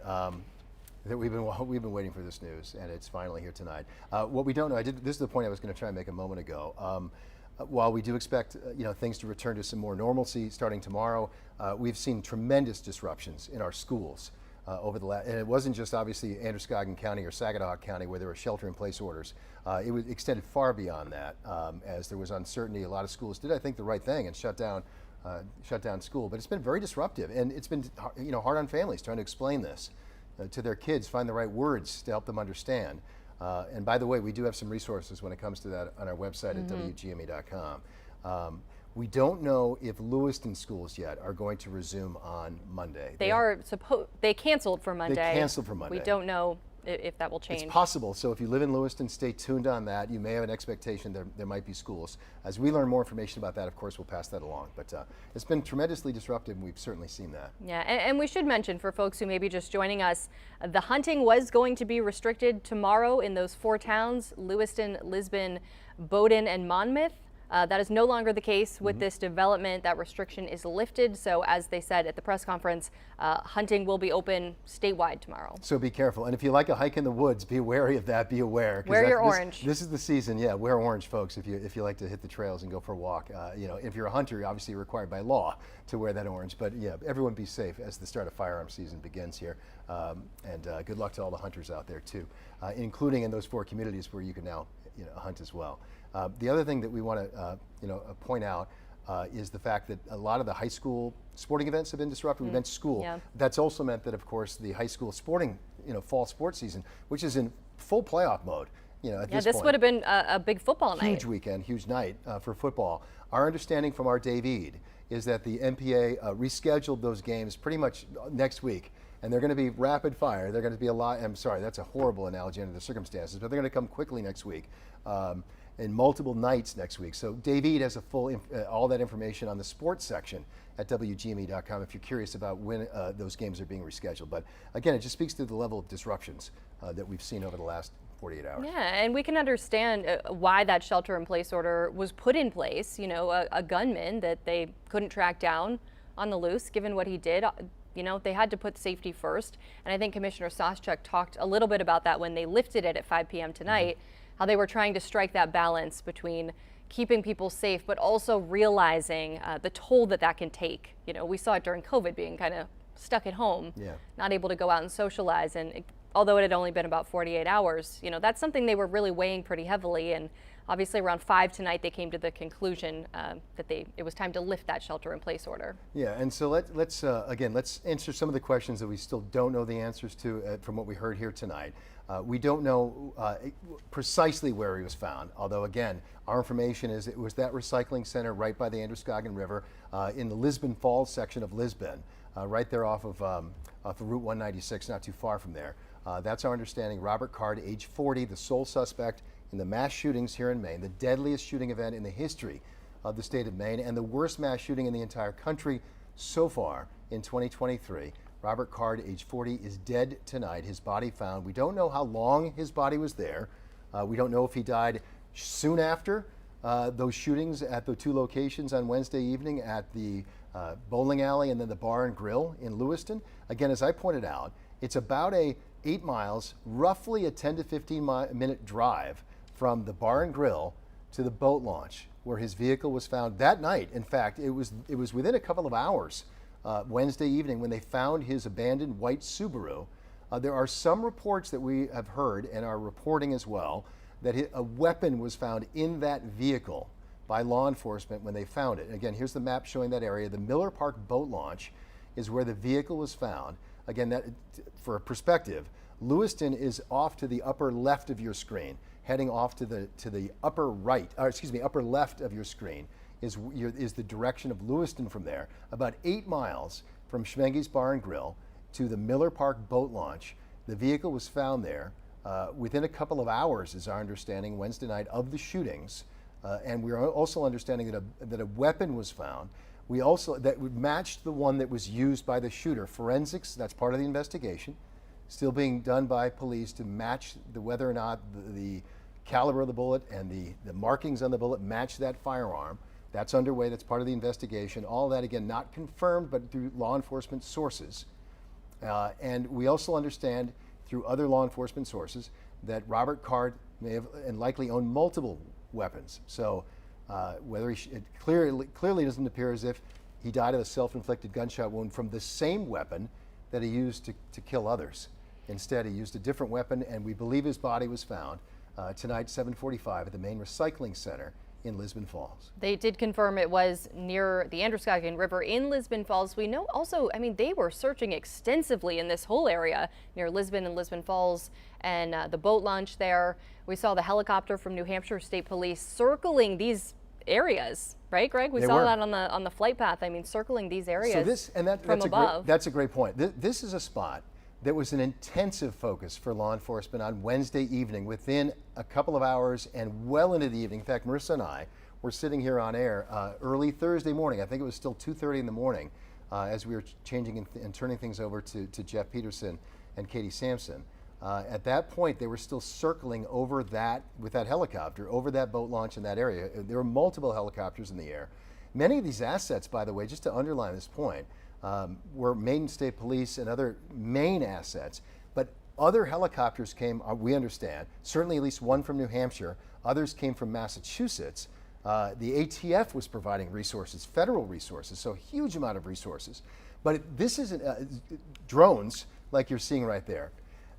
Speaker 1: that we've been waiting for this news, and it's finally here tonight. What we don't know, this is the point I was going to try and make a moment ago. While we do expect things to return to some more normalcy starting tomorrow, we've seen tremendous disruptions in our schools over the last, and it wasn't just obviously Androscoggin County or Saginaw County where there were shelter-in-place orders. It was extended far beyond that, as there was uncertainty. A lot of schools did, I think, the right thing and shut down school, but it's been very disruptive, and it's been hard on families trying to explain this to their kids, find the right words to help them understand. And by the way, we do have some resources when it comes to that on our website at WGME.com. We don't know if Lewiston schools yet are going to resume on Monday.
Speaker 2: They canceled for Monday.
Speaker 1: They canceled for Monday.
Speaker 2: We don't know if that will change.
Speaker 1: It's possible. So if you live in Lewiston, stay tuned on that. You may have an expectation there might be schools. As we learn more information about that, of course, we'll pass that along. But it's been tremendously disruptive, and we've certainly seen that.
Speaker 2: Yeah, and we should mention for folks who may be just joining us, the hunting was going to be restricted tomorrow in those 4 towns, Lewiston, Lisbon, Bowdoin, and Monmouth. That is no longer the case with this development. That restriction is lifted. So as they said at the press conference, hunting will be open statewide tomorrow.
Speaker 1: So be careful. And if you like a hike in the woods, be wary of that. Be aware.
Speaker 2: Wear your orange.
Speaker 1: This is the season. Yeah, wear orange, folks, if you like to hit the trails and go for a walk. If you're a hunter, you're obviously required by law to wear that orange. But yeah, everyone be safe as the start of firearm season begins here. And good luck to all the hunters out there too, including in those 4 communities where you can now hunt as well. The other thing that we want to point out is the fact that a lot of the high school sporting events have been disrupted. We mentioned school.
Speaker 2: Yeah.
Speaker 1: That's also meant that, of course, the high school sporting, fall sports season, which is in full playoff mode. At this point,
Speaker 2: would have been a big football night.
Speaker 1: Huge weekend, huge night for football. Our understanding from our David is that the MPA rescheduled those games pretty much next week. And they're going to be rapid fire. They're going to be a lot. I'm sorry, that's a horrible analogy under the circumstances, but they're going to come quickly next week. In multiple nights next week. So David has a full all that information on the sports section at WGME.com if you're curious about when those games are being rescheduled. But again, it just speaks to the level of disruptions that we've seen over the last 48 hours.
Speaker 2: Yeah, and we can understand why that shelter-in-place order was put in place. A gunman that they couldn't track down on the loose, given what he did. They had to put safety first. And I think Commissioner Soschuk talked a little bit about that when they lifted it at 5 p.m. tonight. How they were trying to strike that balance between keeping people safe, but also realizing the toll that can take. We saw it during COVID, being kind of stuck at home, not able to go out and socialize. And although it had only been about 48 hours, that's something they were really weighing pretty heavily. And obviously around 5 tonight, they came to the conclusion that it was time to lift that shelter-in-place order.
Speaker 1: Yeah, and so let's answer some of the questions that we still don't know the answers to from what we heard here tonight. We don't know precisely where he was found, although again, our information is it was that recycling center right by the Androscoggin River in the Lisbon Falls section of Lisbon, right there off of Route 196, not too far from there. That's our understanding. Robert Card, age 40, the sole suspect in the mass shootings here in Maine, the deadliest shooting event in the history of the state of Maine, and the worst mass shooting in the entire country so far in 2023. Robert Card, age 40, is dead tonight. His body found. We don't know how long his body was there. We don't know if he died soon after those shootings at the 2 locations on Wednesday evening at the bowling alley and then the bar and grill in Lewiston. Again, as I pointed out, it's about a 8 miles, roughly a 10 to 15 minute drive from the bar and grill to the boat launch where his vehicle was found that night. In fact, it was within a couple of hours Wednesday evening when they found his abandoned white Subaru. There are some reports that we have heard and are reporting as well that a weapon was found in that vehicle by law enforcement when they found it. And again, here's the map showing that area. The Miller Park boat launch is where the vehicle was found. Again, that, for perspective, Lewiston is off to the upper left of your screen, heading off to the upper right, or excuse me, upper left of your screen is the direction of Lewiston from there. About 8 miles from Schmenge's Bar and Grill to the Miller Park boat launch. The vehicle was found there within a couple of hours, is our understanding, Wednesday night of the shootings. And we are also understanding that a weapon was found. We also, that matched the one that was used by the shooter. Forensics, that's part of the investigation, still being done by police to match whether or not the caliber of the bullet and the markings on the bullet match that firearm. That's underway, that's part of the investigation. All that, again, not confirmed, but through law enforcement sources. And we also understand through other law enforcement sources that Robert Card may have and likely owned multiple weapons. So whether it clearly doesn't appear as if he died of a self-inflicted gunshot wound from the same weapon that he used to kill others. Instead, he used a different weapon, and we believe his body was found tonight, 7:45, at the Maine Recycling Center in Lisbon Falls.
Speaker 2: They did confirm it was near the Androscoggin River in Lisbon Falls. We know also, I mean, they were searching extensively in this whole area near Lisbon and Lisbon Falls, and the boat launch there. We saw the helicopter from New Hampshire State Police circling these areas, right, Greg? We saw that on the flight path. I mean, circling these areas from above.
Speaker 1: That's a great point. This is a spot that was an intensive focus for law enforcement on Wednesday evening, within a couple of hours and well into the evening. In fact, Marissa and I were sitting here on air early Thursday morning. I think it was still 2:30 in the morning as we were changing and turning things over to Jeff Peterson and Katie Sampson. At that point, they were still circling over that, with that helicopter, over that boat launch in that area. There were multiple helicopters in the air. Many of these assets, by the way, just to underline this point, were Maine State Police and other Maine assets, but other helicopters came, we understand, certainly at least one from New Hampshire, others came from Massachusetts. The ATF was providing resources, federal resources, so a huge amount of resources. But this isn't drones like you're seeing right there.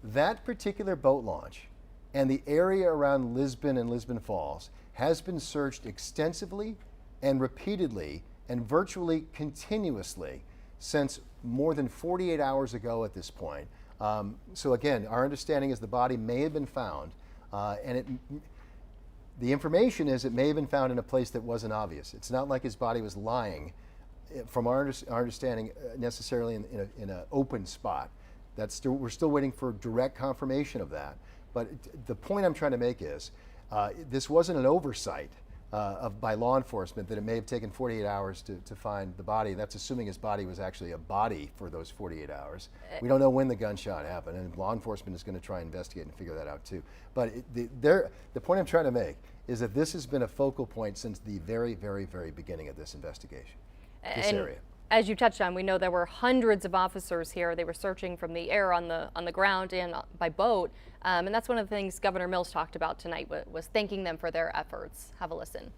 Speaker 1: That particular boat launch and the area around Lisbon and Lisbon Falls has been searched extensively and repeatedly and virtually continuously since more than 48 hours ago at this point. So again, our understanding is the body may have been found, and the information is it may have been found in a place that wasn't obvious. It's not like his body was lying, from our understanding, necessarily in an open spot. We're still waiting for direct confirmation of that. But the point I'm trying to make is this wasn't an oversight by law enforcement that it may have taken 48 hours to find the body. That's assuming his body was actually a body for those 48 hours. We don't know when the gunshot happened, and law enforcement is going to try and investigate and figure that out too. But the point I'm trying to make is that this has been a focal point since the very, very, very beginning of this investigation, this area.
Speaker 2: As you touched on, we know there were hundreds of officers here. They were searching from the air, on the ground, and by boat. And that's one of the things Governor Mills talked about tonight, was thanking them for their efforts. Have a listen.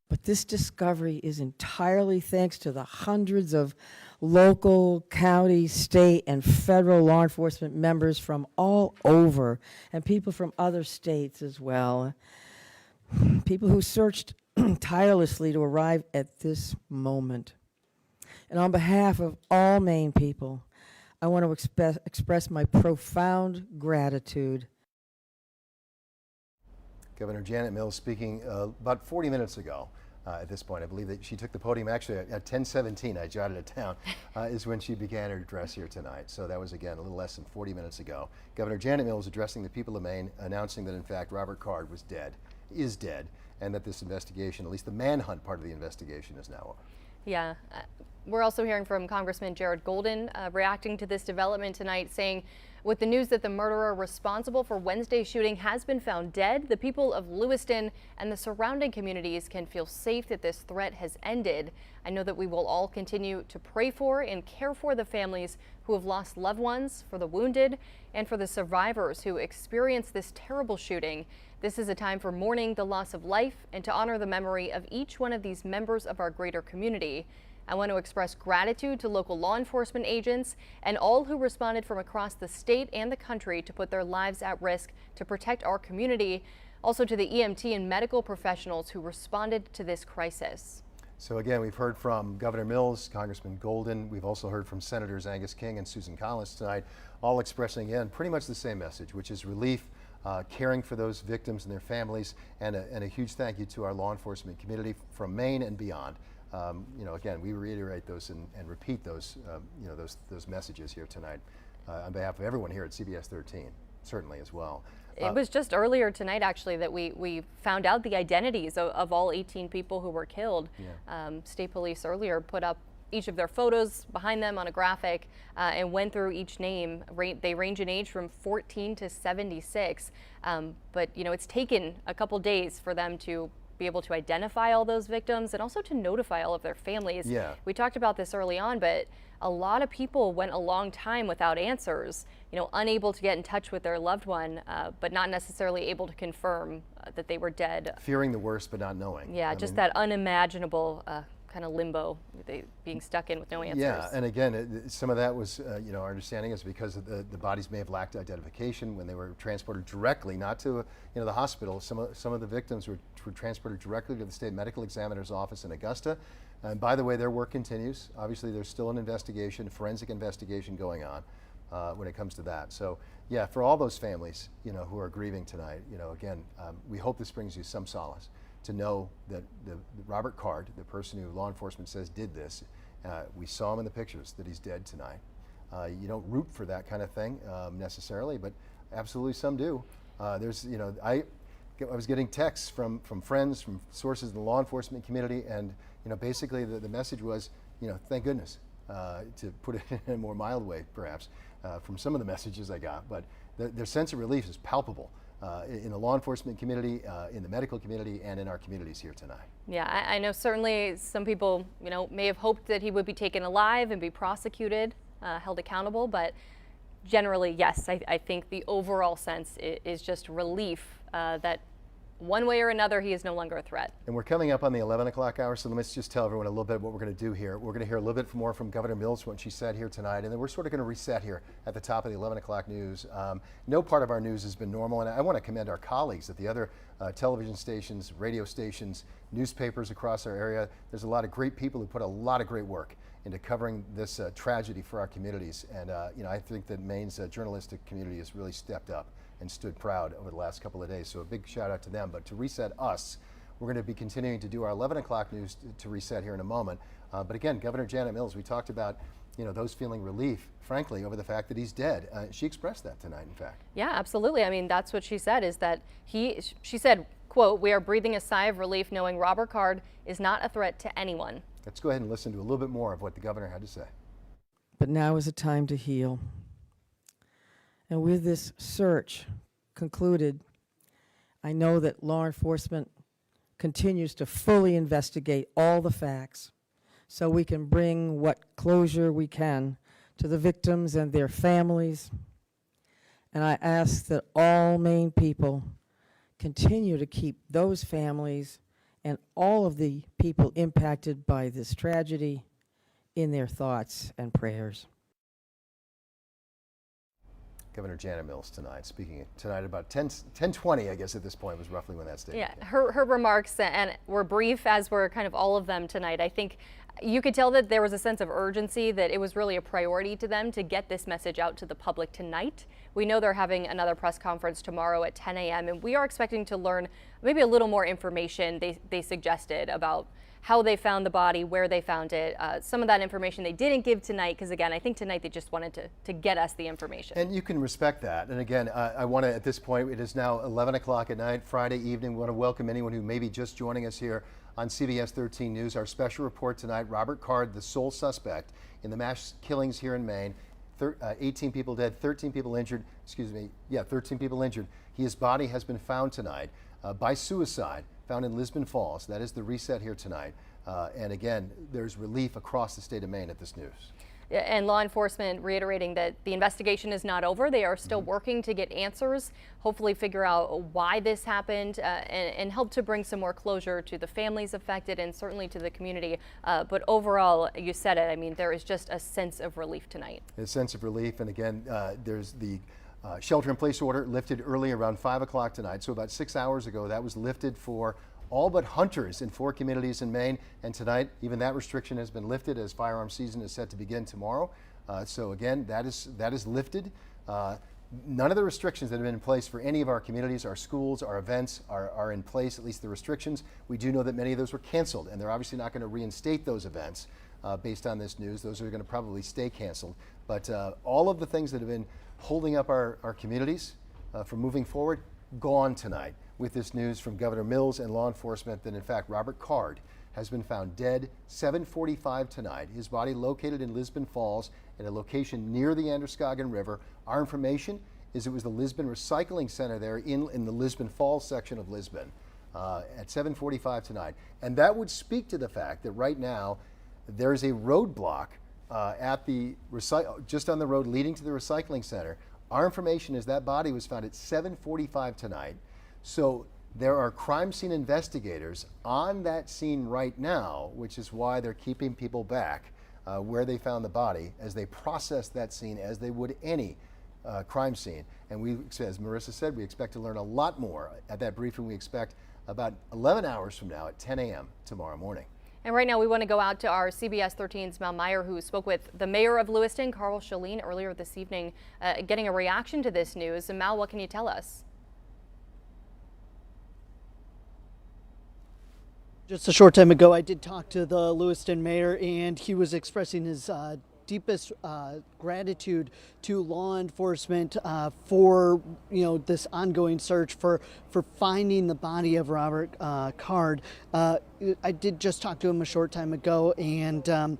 Speaker 16: But this discovery is entirely thanks to the hundreds of local, county, state, and federal law enforcement members from all over, and people from other states as well. People who searched tirelessly to arrive at this moment. And on behalf of all Maine people, I want to express my profound gratitude.
Speaker 1: Governor Janet Mills speaking about 40 minutes ago at this point. I believe that she took the podium actually at 10:17, I jotted it down, is when she began her address here tonight. So that was, again, a little less than 40 minutes ago. Governor Janet Mills addressing the people of Maine, announcing that, in fact, Robert Card is dead, and that this investigation, at least the manhunt part of the investigation, is now over.
Speaker 2: Yeah. We're also hearing from Congressman Jared Golden reacting to this development tonight, saying with the news that the murderer responsible for Wednesday's shooting has been found dead. The people of Lewiston and the surrounding communities can feel safe that this threat has ended. I know that we will all continue to pray for and care for the families who have lost loved ones, for the wounded, and for the survivors who experienced this terrible shooting. This is a time for mourning the loss of life and to honor the memory of each one of these members of our greater community. I want to express gratitude to local law enforcement agents and all who responded from across the state and the country to put their lives at risk to protect our community. Also to the EMT and medical professionals who responded to this crisis.
Speaker 1: So again, we've heard from Governor Mills, Congressman Golden. We've also heard from Senators Angus King and Susan Collins tonight, all expressing again pretty much the same message, which is relief, caring for those victims and their families, and a huge thank you to our law enforcement community from Maine and beyond. Again, we reiterate those and repeat those, those messages here tonight on behalf of everyone here at CBS 13, certainly as well.
Speaker 2: It was just earlier tonight, actually, that we found out the identities of all 18 people who were killed. Yeah. State Police earlier put up each of their photos behind them on a graphic and went through each name. They range in age from 14 to 76. But, it's taken a couple days for them to be able to identify all those victims and also to notify all of their families.
Speaker 1: Yeah.
Speaker 2: We talked about this early on, but a lot of people went a long time without answers, unable to get in touch with their loved one, but not necessarily able to confirm that they were dead.
Speaker 1: Fearing the worst, but not knowing.
Speaker 2: Yeah, that unimaginable kind of limbo being stuck in with no answers.
Speaker 1: Yeah, and again, some of that was, our understanding is because of the bodies may have lacked identification when they were transported directly, not to, the hospital. Some of the victims were transported directly to the state medical examiner's office in Augusta. And by the way, their work continues. Obviously, there's still an investigation, forensic investigation going on when it comes to that. So, yeah, for all those families, who are grieving tonight, again, we hope this brings you some solace to know that the Robert Card, the person who law enforcement says did this, we saw him in the pictures, that he's dead tonight. You don't root for that kind of thing necessarily, but absolutely some do. I was getting texts from friends, from sources in the law enforcement community, and basically the message was, thank goodness, to put it in a more mild way, perhaps, from some of the messages I got. But their sense of relief is palpable in the law enforcement community, in the medical community, and in our communities here tonight.
Speaker 2: Yeah, I know certainly some people, may have hoped that he would be taken alive and be prosecuted, held accountable, but generally, yes, I think the overall sense is just relief that one way or another, he is no longer a threat.
Speaker 1: And we're coming up on the 11 o'clock hour, so let's just tell everyone a little bit what we're going to do here. We're going to hear a little bit more from Governor Mills, what she said here tonight, and then we're sort of going to reset here at the top of the 11 o'clock news. No part of our news has been normal, and I want to commend our colleagues at the other television stations, radio stations, newspapers across our area. There's a lot of great people who put a lot of great work into covering this tragedy for our communities, and I think that Maine's journalistic community has really stepped up and stood proud over the last couple of days. So a big shout out to them. But to reset us, we're going to be continuing to do our 11 o'clock news to reset here in a moment. But again, Governor Janet Mills, we talked about those feeling relief, frankly, over the fact that he's dead. She expressed that tonight, in fact.
Speaker 2: Yeah, absolutely. I mean, that's what she said, is that she said, quote, "We are breathing a sigh of relief knowing Robert Card is not a threat to anyone."
Speaker 1: Let's go ahead and listen to a little bit more of what the governor had to say.
Speaker 16: But now is a time to heal. And with this search concluded, I know that law enforcement continues to fully investigate all the facts so we can bring what closure we can to the victims and their families. And I ask that all Maine people continue to keep those families and all of the people impacted by this tragedy in their thoughts and prayers.
Speaker 1: Governor Janet Mills tonight, speaking tonight about 10:20, I guess at this point was roughly when that statement
Speaker 2: came. Her remarks and were brief, as were kind of all of them tonight. I think you could tell that there was a sense of urgency, that it was really a priority to them to get this message out to the public tonight. We know they're having another press conference tomorrow at 10 a.m. and we are expecting to learn maybe a little more information they suggested about how they found the body, where they found it. Some of that information they didn't give tonight, because again, I think tonight they just wanted to get us the information.
Speaker 1: And you can respect that. And again, I want to, at this point, it is now 11 o'clock at night, Friday evening. We want to welcome anyone who may be just joining us here on CBS 13 News. Our special report tonight, Robert Card, the sole suspect in the mass killings here in Maine. 18 people dead, 13 people injured. Excuse me. Yeah, 13 people injured. His body has been found tonight by suicide, found in Lisbon Falls. That is the reset here tonight. And again, there's relief across the state of Maine at this news.
Speaker 2: And law enforcement reiterating that the investigation is not over. They are still working to get answers, hopefully figure out why this happened, and help to bring some more closure to the families affected and certainly to the community. But overall, you said it, I mean, there is just a sense of relief tonight. A sense of relief. And again, there's the shelter-in-place order lifted early around 5 o'clock tonight. So about 6 hours ago, that was lifted for all but hunters in 4 communities in Maine, and tonight even that restriction has been lifted as firearm season is set to begin tomorrow. So again, that is lifted. None of the restrictions that have been in place for any of our communities, our schools, our events are in place, at least the restrictions. We do know that many of those were canceled, and they're obviously not going to reinstate those events based on this news. Those are going to probably stay canceled. But all of the things that have been holding up our communities from moving forward, gone tonight with this news from Governor Mills and law enforcement that in fact Robert Card has been found dead 7:45 tonight. His body located in Lisbon Falls at a location near the Androscoggin River. Our information is it was the Lisbon Recycling Center there in the Lisbon Falls section of Lisbon at 7:45 tonight. And that would speak to the fact that right now there's a roadblock at the just on the road leading to the recycling center. Our information is that body was found at 7:45 tonight. So there are crime scene investigators on that scene right now, which is why they're keeping people back where they found the body as they process that scene as they would any crime scene. And we, as Marissa said, we expect to learn a lot more at that briefing. We expect about 11 hours from now at 10 a.m. tomorrow morning. And right now we want to go out to our CBS 13's Mal Meyer, who spoke with the mayor of Lewiston, Carl Shaleen, earlier this evening, getting a reaction to this news. And Mal, what can you tell us?
Speaker 4: Just a short time ago, I did talk to the Lewiston mayor, and he was expressing his deepest gratitude to law enforcement for this ongoing search for finding the body of Robert Card. I did just talk to him a short time ago, and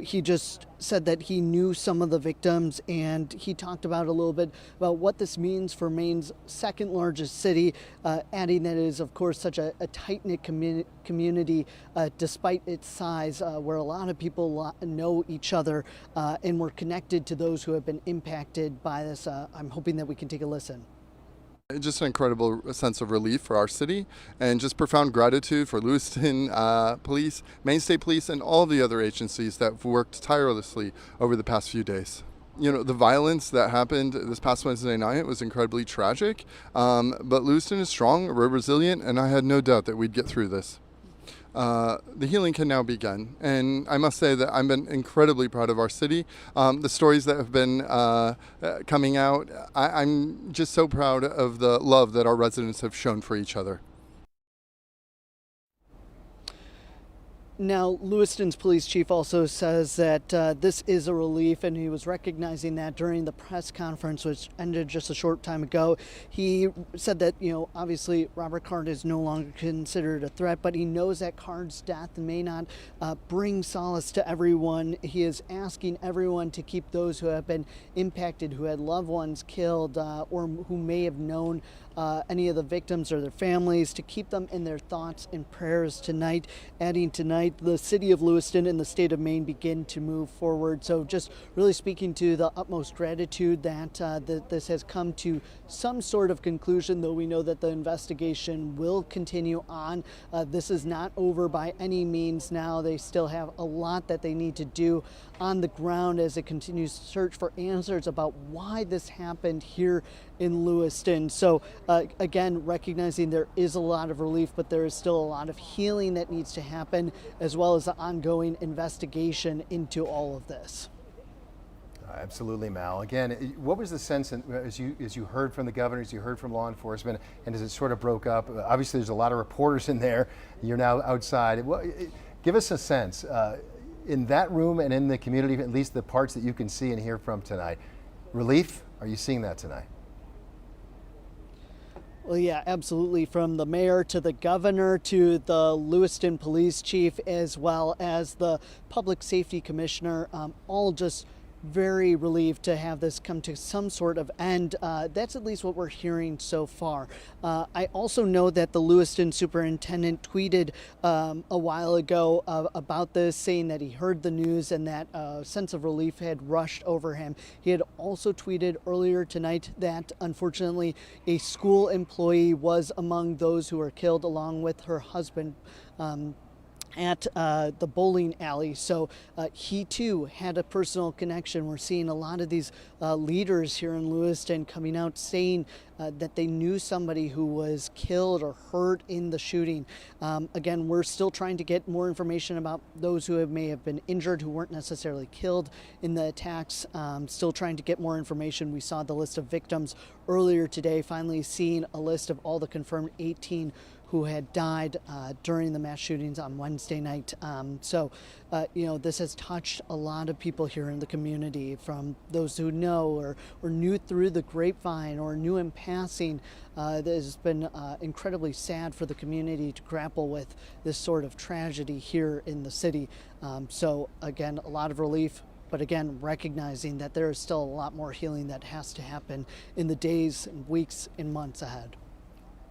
Speaker 4: he just said that he knew some of the victims, and he talked about a little bit about what this means for Maine's second largest city, adding that it is of course such a tight-knit community despite its size, where a lot of people know each other and we're connected to those who have been impacted by this. I'm hoping that we can take a listen.
Speaker 21: Just an incredible sense of relief for our city, and just profound gratitude for Lewiston Police, Maine State Police, and all the other agencies that have worked tirelessly over the past few days. The violence that happened this past Wednesday night was incredibly tragic, but Lewiston is strong, we're resilient, and I had no doubt that we'd get through this. The healing can now begin, and I must say that I've been incredibly proud of our city. The stories that have been coming out, I'm just so proud of the love that our residents have shown for each other.
Speaker 4: Now, Lewiston's police chief also says that this is a relief, and he was recognizing that during the press conference, which ended just a short time ago. He said that, obviously Robert Card is no longer considered a threat, but he knows that Card's death may not bring solace to everyone. He is asking everyone to keep those who have been impacted, who had loved ones killed, or who may have known any of the victims or their families, to keep them in their thoughts and prayers tonight. Adding tonight, the city of Lewiston and the state of Maine begin to move forward. So just really speaking to the utmost gratitude that this has come to some sort of conclusion, though we know that the investigation will continue on. This is not over by any means now. They still have a lot that they need to do on the ground as it continues to search for answers about why this happened here in Lewiston. So again, recognizing there is a lot of relief, but there is still a lot of healing that needs to happen, as well as the ongoing investigation into all of this.
Speaker 1: Absolutely, Mal. Again, what was the sense as you heard from the governor, as you heard from law enforcement, and as it sort of broke up? Obviously, there's a lot of reporters in there. You're now outside. Give us a sense in that room and in the community, at least the parts that you can see and hear from tonight. Relief? Are you seeing that tonight?
Speaker 4: Well, yeah, absolutely. From the mayor to the governor to the Lewiston police chief, as well as the public safety commissioner, all just very relieved to have this come to some sort of end. That's at least what we're hearing so far. I also know that the Lewiston superintendent tweeted a while ago about this, saying that he heard the news and that a sense of relief had rushed over him. He had also tweeted earlier tonight that unfortunately a school employee was among those who were killed, along with her husband, at the bowling alley. So he too had a personal connection. We're seeing a lot of these leaders here in Lewiston coming out saying that they knew somebody who was killed or hurt in the shooting. Again, we're still trying to get more information about those who may have been injured, who weren't necessarily killed in the attacks. Still trying to get more information. We saw the list of victims earlier today, finally seeing a list of all the confirmed 18 who had died during the mass shootings on Wednesday night. This has touched a lot of people here in the community, from those who know or knew through the grapevine or knew in passing. That has been incredibly sad for the community to grapple with this sort of tragedy here in the city. Again, a lot of relief, but again, recognizing that there is still a lot more healing that has to happen in the days and weeks and months ahead.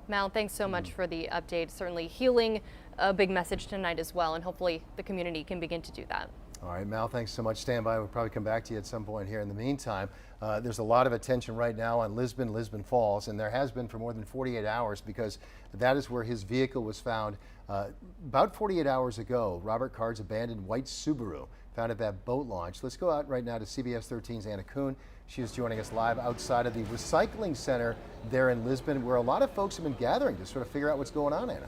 Speaker 2: Mal, thanks so much for the update. Certainly healing, a big message tonight as well, and hopefully the community can begin to do that.
Speaker 1: All right, Mal, thanks so much. Stand by. We'll probably come back to you at some point here. In the meantime, there's a lot of attention right now on Lisbon Falls, and there has been for more than 48 hours, because that is where his vehicle was found about 48 hours ago. Robert Card's abandoned white Subaru found at that boat launch. Let's go out right now to CBS 13's Anna Kuhn. She is joining us live outside of the recycling center there in Lisbon, where a lot of folks have been gathering to sort of figure out what's going on, Anna.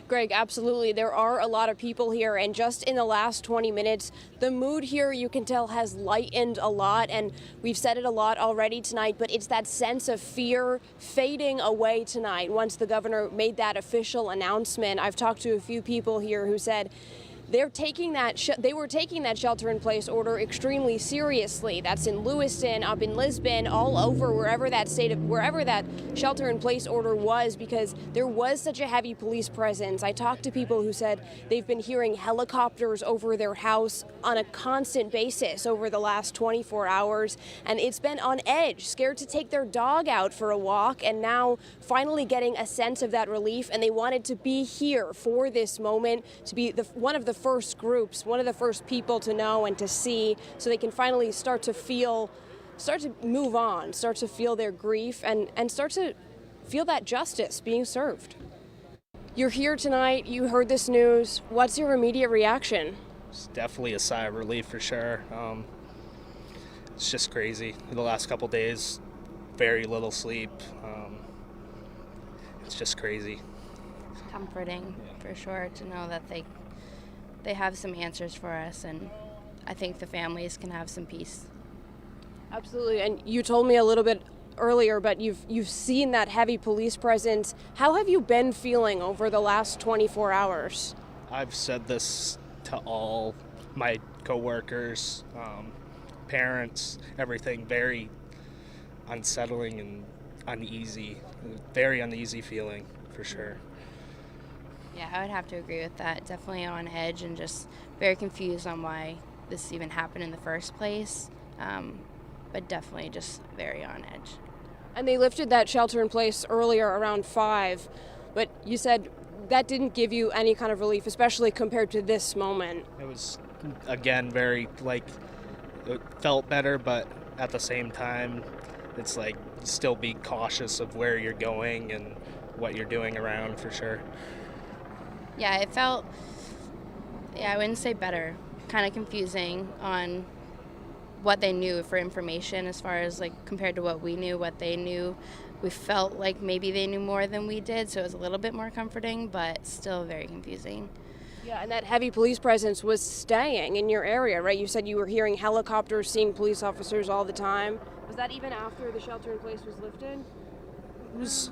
Speaker 3: Greg, absolutely. There are a lot of people here, and just in the last 20 minutes, the mood here, you can tell, has lightened a lot, and we've said it a lot already tonight, but it's that sense of fear fading away tonight once the governor made that official announcement. I've talked to a few people here who said they were taking that shelter-in-place order extremely seriously. That's in Lewiston, up in Lisbon, all over, wherever that shelter-in-place order was, because there was such a heavy police presence. I talked to people who said they've been hearing helicopters over their house on a constant basis over the last 24 hours, and it's been on edge, scared to take their dog out for a walk, and now finally getting a sense of that relief, and they wanted to be here for this moment, to be one of the first groups, one of the first people to know and to see, so they can finally start to move on, start to feel their grief, and start to feel that justice being served. You're here tonight, you heard this news. What's your immediate reaction?
Speaker 7: It's definitely a sigh of relief for sure. It's just crazy. The last couple days, very little sleep. It's just crazy.
Speaker 22: Comforting, for sure, to know that they have some answers for us, and I think the families can have some peace.
Speaker 3: Absolutely, and you told me a little bit earlier, but you've seen that heavy police presence. How have you been feeling over the last 24 hours?
Speaker 7: I've said this to all my coworkers, parents, everything. Very unsettling and uneasy, very uneasy feeling for sure.
Speaker 22: Yeah, I would have to agree with that. Definitely on edge and just very confused on why this even happened in the first place, but definitely just very on edge.
Speaker 3: And they lifted that shelter in place earlier around 5, but you said that didn't give you any kind of relief, especially compared to this moment.
Speaker 7: It was, again, very, it felt better, but at the same time, it's still be cautious of where you're going and what you're doing around for sure.
Speaker 22: Yeah, it felt, I wouldn't say better, kind of confusing on what they knew for information as far as compared to what we knew, what they knew. We felt like maybe they knew more than we did, so it was a little bit more comforting, but still very confusing.
Speaker 3: Yeah, and that heavy police presence was staying in your area, right? You said you were hearing helicopters, seeing police officers all the time. Was that even after the shelter in place was lifted?
Speaker 7: It was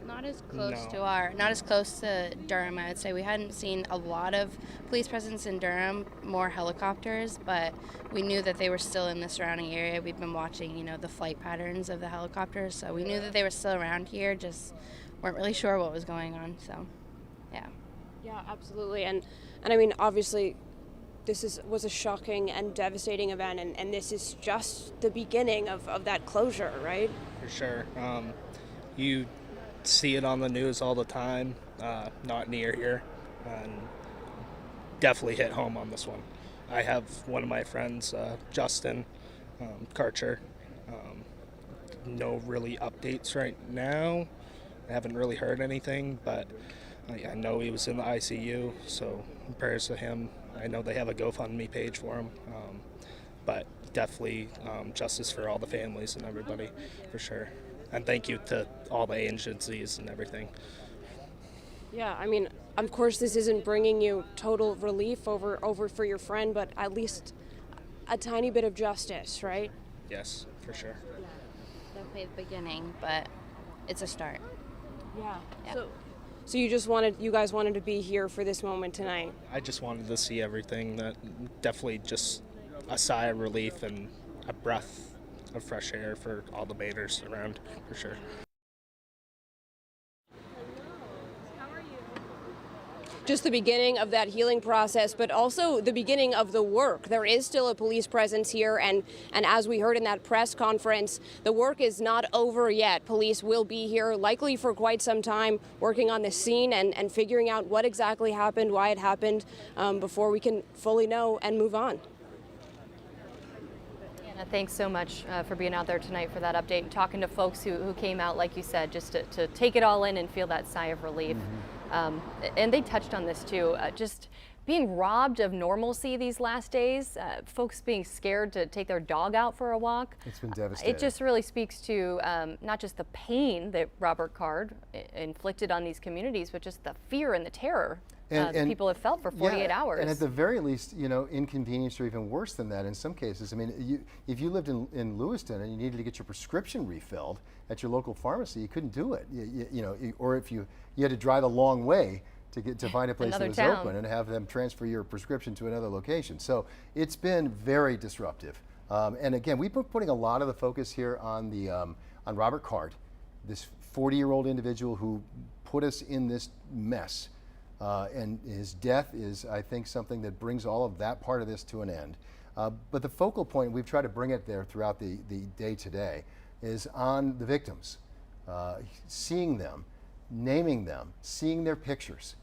Speaker 22: not as close to Durham, I would say. We hadn't seen a lot of police presence in Durham, more helicopters, but we knew that they were still in the surrounding area. We've been watching, the flight patterns of the helicopters, so we knew that they were still around here, just weren't really sure what was going on, so, yeah.
Speaker 3: Yeah, absolutely, and I mean, obviously, was a shocking and devastating event, and this is just the beginning of that closure, right?
Speaker 7: For sure. You see it on the news all the time, not near here, and definitely hit home on this one. I have one of my friends, Justin Karcher. No really updates right now. I haven't really heard anything, but I know he was in the ICU, so prayers to him. I know they have a GoFundMe page for him, but definitely justice for all the families and everybody, for sure. And thank you to all the agencies and everything.
Speaker 3: Yeah, I mean, of course this isn't bringing you total relief over for your friend, but at least a tiny bit of justice, right?
Speaker 7: Yes, for sure.
Speaker 22: Definitely the beginning, but it's a start.
Speaker 3: Yeah.
Speaker 22: Yeah.
Speaker 3: So you guys wanted to be here for this moment tonight.
Speaker 7: I just wanted to see everything. That definitely just a sigh of relief and a breath of fresh air for all the Mainers around, for sure.
Speaker 3: Just the beginning of that healing process, but also the beginning of the work. There is still a police presence here, and as we heard in that press conference, the work is not over yet. Police will be here likely for quite some time working on the scene and figuring out what exactly happened, why it happened, before we can fully know and move on.
Speaker 2: Anna, thanks so much for being out there tonight for that update and talking to folks who came out, like you said, just to take it all in and feel that sigh of relief. And they touched on this too, just being robbed of normalcy these last days, folks being scared to take their dog out for a walk.
Speaker 1: It's been devastating.
Speaker 2: It just really speaks to not just the pain that Robert Card inflicted on these communities, but just the fear and the terror that people have felt for 48 hours.
Speaker 1: And at the very least, you know, inconvenience or even worse than that in some cases. I mean, if you lived in Lewiston and you needed to get your prescription refilled at your local pharmacy, you couldn't do it. You know, or if you had to drive a long way to find a place that was open and have them transfer your prescription to another location. So it's been very disruptive. And again, we've been putting a lot of the focus here on the on Robert Card, this 40-year-old individual who put us in this mess. And his death is, I think, something that brings all of that part of this to an end. But the focal point, we've tried to bring it there throughout the day today, is on the victims, seeing them, naming them, seeing their pictures.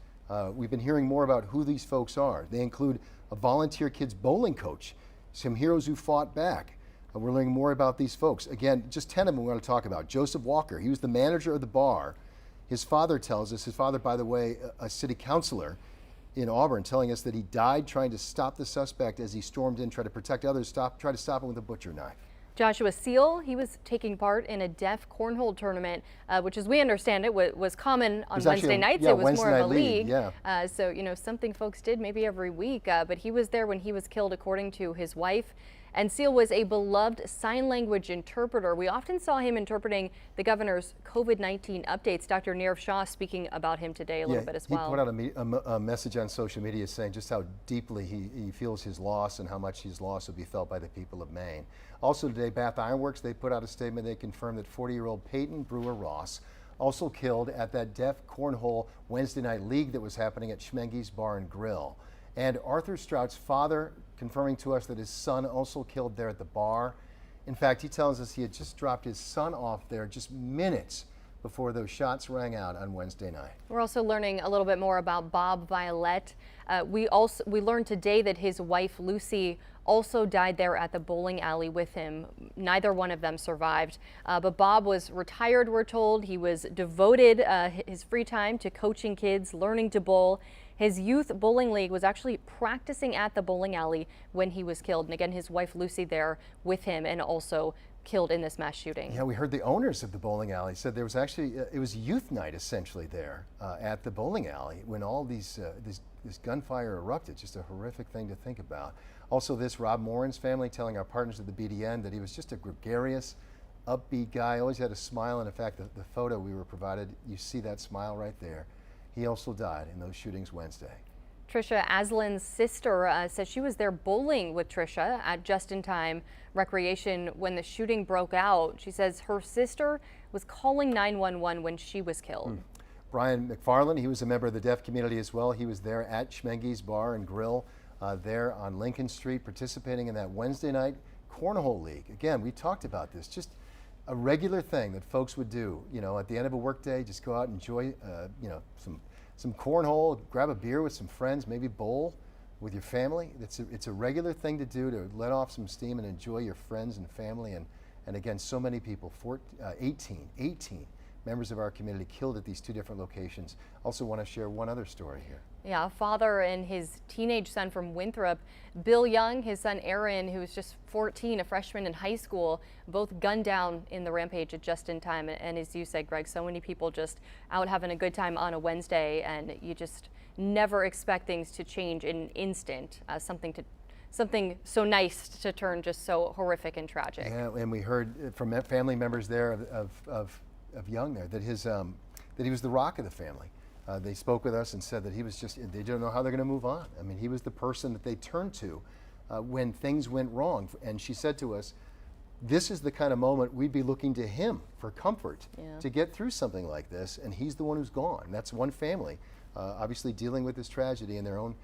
Speaker 1: We've been hearing more about who these folks are. They include a volunteer kids bowling coach, some heroes who fought back. We're learning more about these folks. Again, just 10 of them we want to talk about. Joseph Walker, he was the manager of the bar. His father tells us, his father, by the way, a city councilor in Auburn, telling us that he died trying to stop the suspect as he stormed in, tried to protect others, try to stop him with a butcher knife.
Speaker 2: Joshua Seal, he was taking part in a deaf cornhole tournament, which, as we understand it, was common on Wednesday nights.
Speaker 1: Yeah,
Speaker 2: it was
Speaker 1: Wednesday
Speaker 2: more of a
Speaker 1: night
Speaker 2: league.
Speaker 1: Yeah.
Speaker 2: So, you know, something folks did maybe every week, but he was there when he was killed, according to his wife. And Seal was a beloved sign language interpreter. We often saw him interpreting the governor's COVID-19 updates. Dr. Nirav Shah speaking about him today a little bit as well.
Speaker 1: He put out a message on social media saying just how deeply he feels his loss and how much his loss will be felt by the people of Maine. Also today, Bath Iron Works, they put out a statement. They confirmed that 40-year-old Peyton Brewer Ross, also killed at that deaf cornhole Wednesday night league that was happening at Schmenge's Bar and Grill. And Arthur Strout's father confirming to us that his son also killed there at the bar. In fact, he tells us he had just dropped his son off there just minutes before those shots rang out on Wednesday night.
Speaker 2: We're also learning a little bit more about Bob Violette. We learned today that his wife Lucy also died there at the bowling alley with him. Neither one of them survived, but Bob was retired, we're told. He was devoted his free time to coaching kids, learning to bowl. His youth bowling league was actually practicing at the bowling alley when he was killed. And again, his wife Lucy there with him and also killed in this mass shooting.
Speaker 1: Yeah, we heard the owners of the bowling alley said there was actually, it was youth night essentially there at the bowling alley when all this gunfire erupted. Just a horrific thing to think about. Also this, Rob Morin's family telling our partners at the BDN that he was just a gregarious, upbeat guy, always had a smile. And in fact, the photo we were provided, you see that smile right there. He also died in those shootings Wednesday.
Speaker 2: Trisha Aslan's sister says she was there bowling with Trisha at Just in Time Recreation when the shooting broke out. She says her sister was calling 911 when she was killed.
Speaker 1: Brian McFarland, he was a member of the deaf community as well. He was there at Schmenge's Bar and Grill there on Lincoln Street, participating in that Wednesday night cornhole league. Again, we talked about this, just a regular thing that folks would do, you know, at the end of a workday, just go out and enjoy, you know, some cornhole, grab a beer with some friends, maybe bowl with your family. It's a regular thing to do, to let off some steam and enjoy your friends and family. And again, so many people, 18 members of our community killed at these two different locations. Also want to share one other story here.
Speaker 2: Yeah, a father and his teenage son from Winthrop, Bill Young, his son Aaron, who was just 14, a freshman in high school, both gunned down in the rampage at just in time. And as you said, Greg, so many people just out having a good time on a Wednesday, and you just never expect things to change in an instant. Something so nice to turn just so horrific and tragic.
Speaker 1: Yeah, and we heard from family members there of Young there that that he was the rock of the family. They spoke with us and said that he was just, they don't know how they're going to move on. I mean, he was the person that they turned to when things went wrong. And she said to us, this is the kind of moment we'd be looking to him for comfort to get through something like this. And he's the one who's gone. That's one family, obviously dealing with this tragedy in their own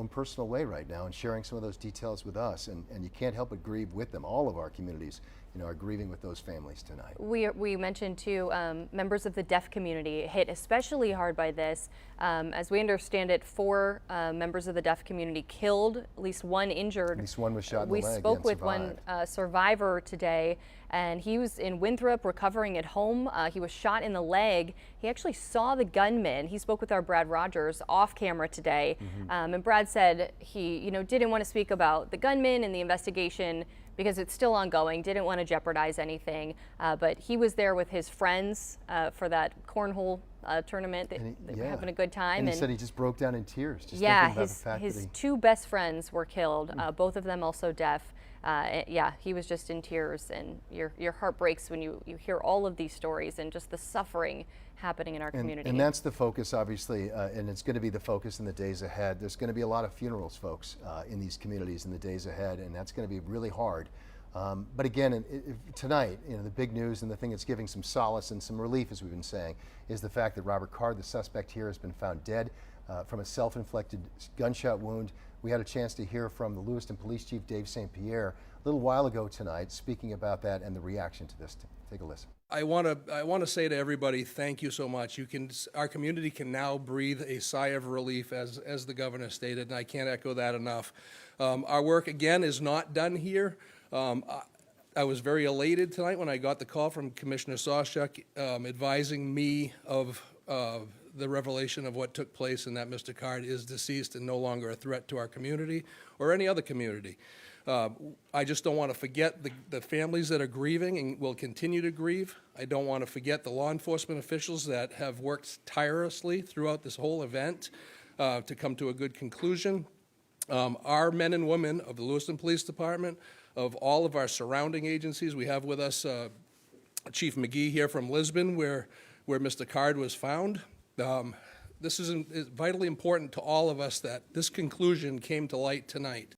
Speaker 1: personal way right now, and sharing some of those details with us. And you can't help but grieve with them. All of our communities, are grieving with those families tonight.
Speaker 2: We mentioned too, members of the deaf community hit especially hard by this. As we understand it, 4 members of the deaf community killed, at least 1 injured.
Speaker 1: At least 1 was shot in the leg.
Speaker 2: We spoke with
Speaker 1: survived.
Speaker 2: one survivor today, and he was in Winthrop recovering at home. He was shot in the leg. He actually saw the gunman. He spoke with our Brad Rogers off camera today. And Brad said he didn't want to speak about the gunman and the investigation because it's still ongoing, didn't want to jeopardize anything, but he was there with his friends for that cornhole tournament. They were having a good time.
Speaker 1: And he said he just broke down in tears. Just thinking about the fact
Speaker 2: his
Speaker 1: that
Speaker 2: 2 best friends were killed, both of them also deaf. He was just in tears, and your heart breaks when you hear all of these stories and just the suffering happening in our community.
Speaker 1: And that's the focus, obviously, and it's going to be the focus in the days ahead. There's going to be a lot of funerals, folks, in these communities in the days ahead, and that's going to be really hard. But again, tonight, the big news and the thing that's giving some solace and some relief, as we've been saying, is the fact that Robert Card, the suspect here, has been found dead from a self-inflicted gunshot wound. We had a chance to hear from the Lewiston Police Chief, Dave St. Pierre, a little while ago tonight, speaking about that and the reaction to this. Take a listen.
Speaker 17: I want to say to everybody, thank you so much. Our community can now breathe a sigh of relief, as the governor stated, and I can't echo that enough. Our work, again, is not done here. I was very elated tonight when I got the call from Commissioner Sawchuk advising me of the revelation of what took place, and that Mr. Card is deceased and no longer a threat to our community or any other community. I just don't want to forget the families that are grieving and will continue to grieve. I don't want to forget the law enforcement officials that have worked tirelessly throughout this whole event to come to a good conclusion. Our men and women of the Lewiston Police Department, of all of our surrounding agencies, we have with us Chief McGee here from Lisbon, where Mr. Card was found. This is vitally important to all of us that this conclusion came to light tonight.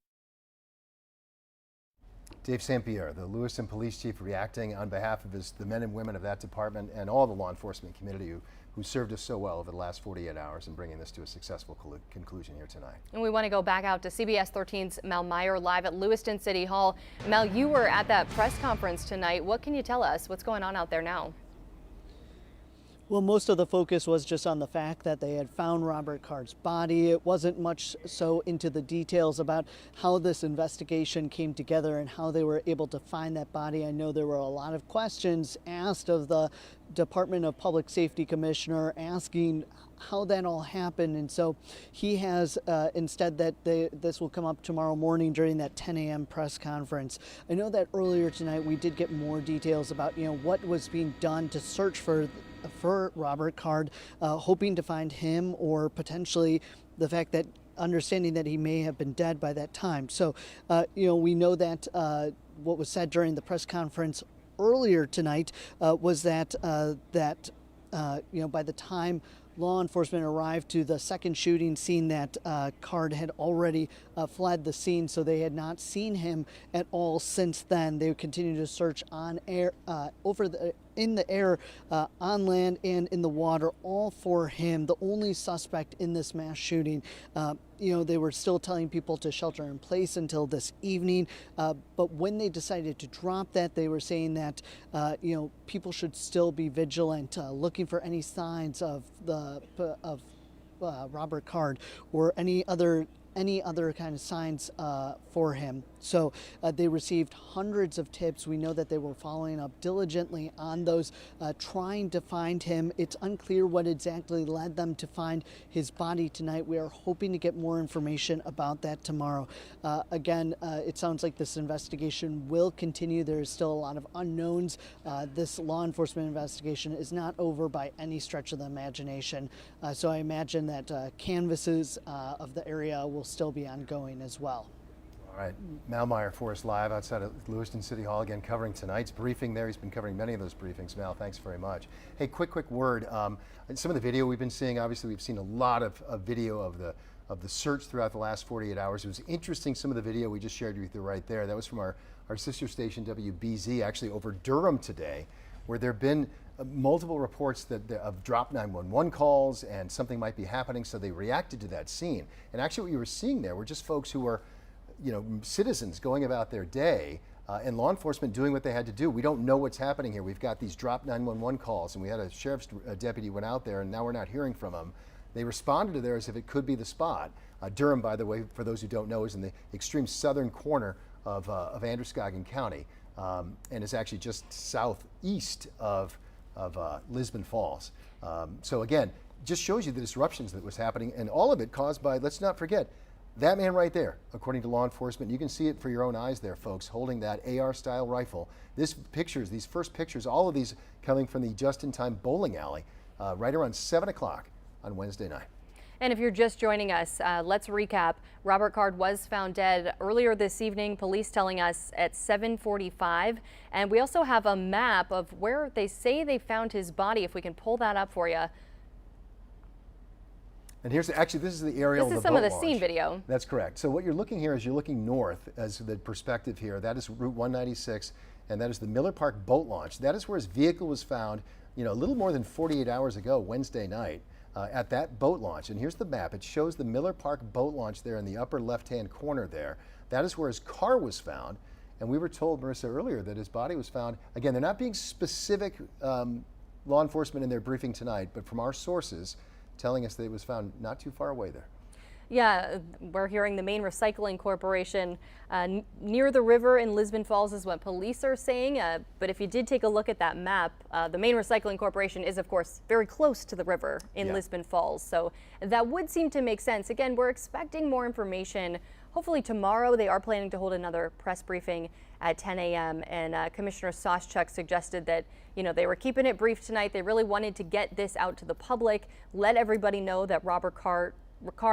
Speaker 1: Dave St. Pierre, the Lewiston Police Chief, reacting on behalf of the men and women of that department and all the law enforcement community who served us so well over the last 48 hours and bringing this to a successful conclusion here tonight. And
Speaker 2: we want to go back out to CBS 13's Mel Meyer live at Lewiston City Hall. Mel, you were at that press conference tonight. What can you tell us? What's going on out there now?
Speaker 4: Well, most of the focus was just on the fact that they had found Robert Card's body. It wasn't much so into the details about how this investigation came together and how they were able to find that body. I know there were a lot of questions asked of the Department of Public Safety Commissioner asking how that all happened, and so he has instead that this will come up tomorrow morning during that 10 a.m. press conference. I know that earlier tonight we did get more details about what was being done to search for Robert Card, hoping to find him, or potentially the fact that understanding that he may have been dead by that time. So we know that what was said during the press conference earlier tonight was that by the time law enforcement arrived to the second shooting scene, that Card had already fled the scene, so they had not seen him at all since then. They would continue to search on air, in the air, on land, and in the water, all for him, the only suspect in this mass shooting. they were still telling people to shelter in place until this evening. But when they decided to drop that, they were saying that, people should still be vigilant, looking for any signs of Robert Card or any other kind of signs for him. So they received hundreds of tips. We know that they were following up diligently on those, trying to find him. It's unclear what exactly led them to find his body tonight. We are hoping to get more information about that tomorrow. Again, it sounds like this investigation will continue. There is still a lot of unknowns. This law enforcement investigation is not over by any stretch of the imagination. So I imagine that canvases of the area will still be ongoing as well.
Speaker 1: All right, Mal Meyer for us live outside of Lewiston City Hall, again covering tonight's briefing there. He's been covering many of those briefings. Mal, thanks very much. Hey, quick word. Some of the video we've been seeing, obviously we've seen a lot of video of the search throughout the last 48 hours. It was interesting, some of the video we just shared with you right there. That was from our sister station WBZ, actually over Durham today, where there have been multiple reports of dropped 911 calls and something might be happening, so they reacted to that scene. And actually what you were seeing there were just folks who were citizens going about their day and law enforcement doing what they had to do. We don't know what's happening here. We've got these dropped 911 calls, and we had a sheriff's deputy went out there, and now we're not hearing from them. They responded to there as if it could be the spot. Durham, by the way, for those who don't know, is in the extreme southern corner of Androscoggin County, and is actually just southeast of Lisbon Falls. So again, just shows you the disruptions that was happening, and all of it caused by, let's not forget, that man right there, according to law enforcement. You can see it for your own eyes there, folks, holding that AR-style rifle. These first pictures, all of these coming from the just-in-time bowling alley right around 7 o'clock on Wednesday night.
Speaker 2: And if you're just joining us, let's recap. Robert Card was found dead earlier this evening, police telling us at 7:45. And we also have a map of where they say they found his body, if we can pull that up for you.
Speaker 1: And here's actually, this is the aerial of the boat launch.
Speaker 2: This is some of the scene video.
Speaker 1: That's correct. So what you're looking here is you're looking north as the perspective here. That is Route 196, and that is the Miller Park boat launch. That is where his vehicle was found, a little more than 48 hours ago, Wednesday night, at that boat launch. And here's the map. It shows the Miller Park boat launch there in the upper left-hand corner there. That is where his car was found. And we were told, Marissa, earlier that his body was found. Again, they're not being specific, law enforcement in their briefing tonight, but from our sources, telling us that it was found not too far away there.
Speaker 2: Yeah, we're hearing the Maine Recycling Corporation near the river in Lisbon Falls is what police are saying. But if you did take a look at that map, the Maine Recycling Corporation is, of course, very close to the river in Lisbon Falls. So that would seem to make sense. Again, we're expecting more information. Hopefully tomorrow. They are planning to hold another press briefing at 10 a.m. And Commissioner Soschuk suggested that, they were keeping it brief tonight. They really wanted to get this out to the public, let everybody know that Robert Card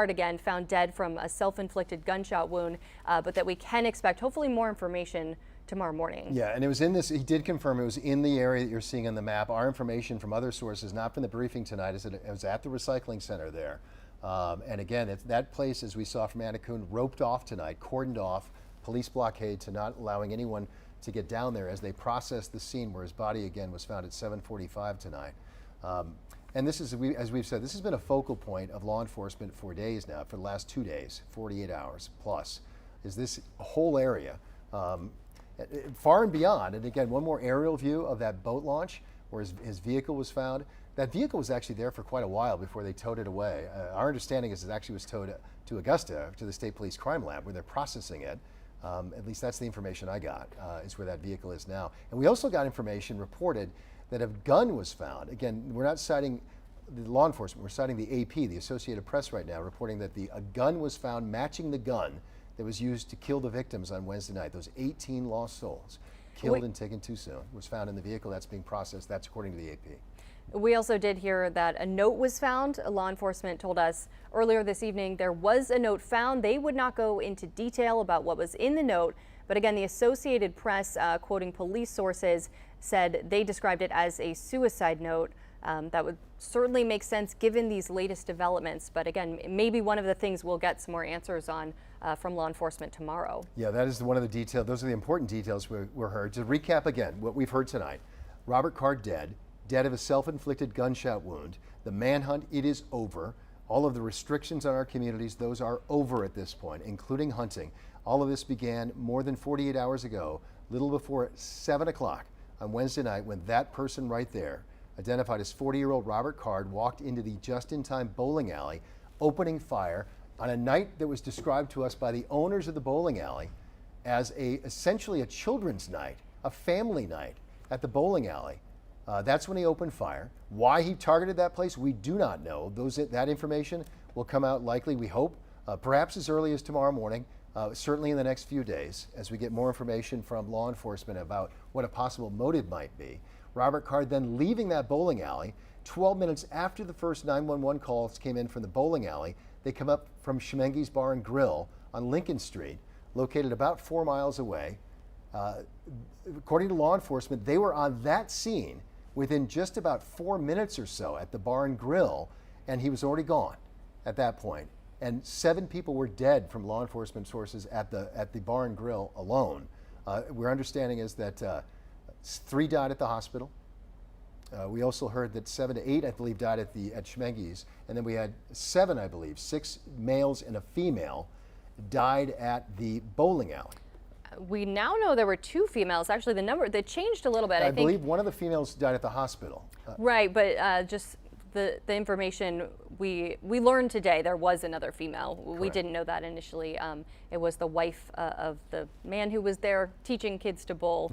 Speaker 2: again found dead from a self-inflicted gunshot wound, but that we can expect hopefully more information tomorrow morning. Yeah, and it was in this, he did confirm it was in the area that you're seeing on the map. Our information from other sources, not from the briefing tonight, is that it was at the recycling center there. And again, that place, as we saw from Anna Kuhn, roped off tonight, cordoned off, police blockade to not allowing anyone to get down there as they processed the scene where his body again was found at 7:45 tonight. And this is, as we've said, this has been a focal point of law enforcement for days now, for the last 2 days, 48 hours plus, is this whole area, far and beyond. And again, one more aerial view of that boat launch where his vehicle was found. That vehicle was actually there for quite a while before they towed it away. Our understanding is it actually was towed to Augusta, to the State Police Crime Lab, where they're processing it. At least that's the information I got, is where that vehicle is now. And we also got information reported that a gun was found. Again, we're not citing the law enforcement, we're citing the AP, the Associated Press right now, reporting that a gun was found matching the gun that was used to kill the victims on Wednesday night. Those 18 lost souls killed and taken too soon was found in the vehicle. That's being processed. That's according to the AP. We also did hear that a note was found. Law enforcement told us earlier this evening there was a note found. They would not go into detail about what was in the note, but again, the Associated Press, quoting police sources, said they described it as a suicide note. That would certainly make sense given these latest developments, but again, maybe one of the things we'll get some more answers on from law enforcement tomorrow. Yeah, that is one of the details. Those are the important details we heard. To recap again, what we've heard tonight: Robert Card dead of a self-inflicted gunshot wound. The manhunt, it is over.
Speaker 1: All of the restrictions on our communities, those are over at this point, including hunting. All of this began more than 48 hours ago, little before 7 o'clock on Wednesday night, when that person right there, identified as 40-year-old Robert Card, walked into the just-in-time bowling alley, opening fire on a night that was described to us by the owners of the bowling alley as essentially a children's night, a family night at the bowling alley. That's when he opened fire. Why he targeted that place, we do not know. That information will come out likely, we hope, perhaps as early as tomorrow morning, certainly in the next few days, as we get more information from law enforcement about what a possible motive might be. Robert Card then leaving that bowling alley 12 minutes after the first 911 calls came in from the bowling alley. They come up from Schemenge's Bar and Grill on Lincoln Street, located about 4 miles away. According to law enforcement, they were on that scene within just about 4 minutes or so at the Bar and Grill, and he was already gone at that point. And 7 people were dead from law enforcement sources at the Bar and Grill alone. Our understanding is that 3 died at the hospital. We also heard that 7 to 8, I believe, died at Schemenge's, and then we had 7, I believe, 6 males and a female died at the bowling alley.
Speaker 2: We now know there were 2 females. Actually, the number, they changed a little bit.
Speaker 1: I believe one of the females died at the hospital.
Speaker 2: Right, but just the information we learned today, there was another female. Correct. We didn't know that initially. It was the wife of the man who was there teaching kids to bowl.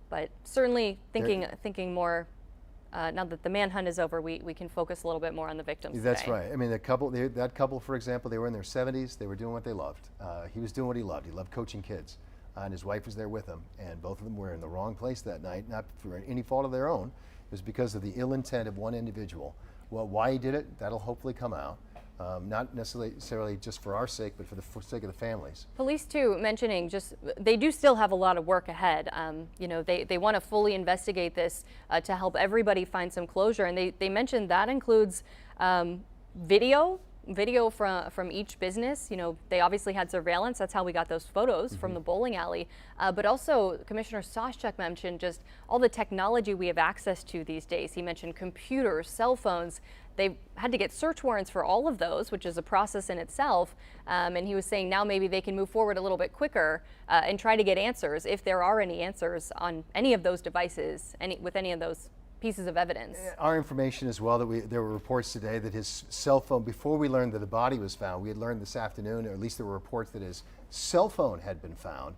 Speaker 2: But certainly thinking more, now that the manhunt is over, we can focus a little bit more on the victims
Speaker 1: That's
Speaker 2: today.
Speaker 1: right. I mean, that couple, for example, they were in their 70s. They were doing what they loved. He was doing what he loved. He loved coaching kids. And his wife was there with him. And both of them were in the wrong place that night, not for any fault of their own. It was because of the ill intent of one individual. Well, why he did it, that'll hopefully come out. Not necessarily just for our sake, but for the sake of the families.
Speaker 2: Police too, mentioning they do still have a lot of work ahead. You know, they want to fully investigate this to help everybody find some closure. And they mentioned that includes video from each business. You know, they obviously had surveillance. That's how we got those photos from the bowling alley. But also, Commissioner Sawchuk mentioned just all the technology we have access to these days. He mentioned computers, cell phones. They've had to get search warrants for all of those, which is a process in itself. And he was saying now maybe they can move forward a little bit quicker and try to get answers, if there are any answers on any of those devices, with any of those pieces of evidence.
Speaker 1: Our information as well, there were reports today that his cell phone, before we learned that the body was found, we had learned this afternoon, or at least there were reports that his cell phone had been found.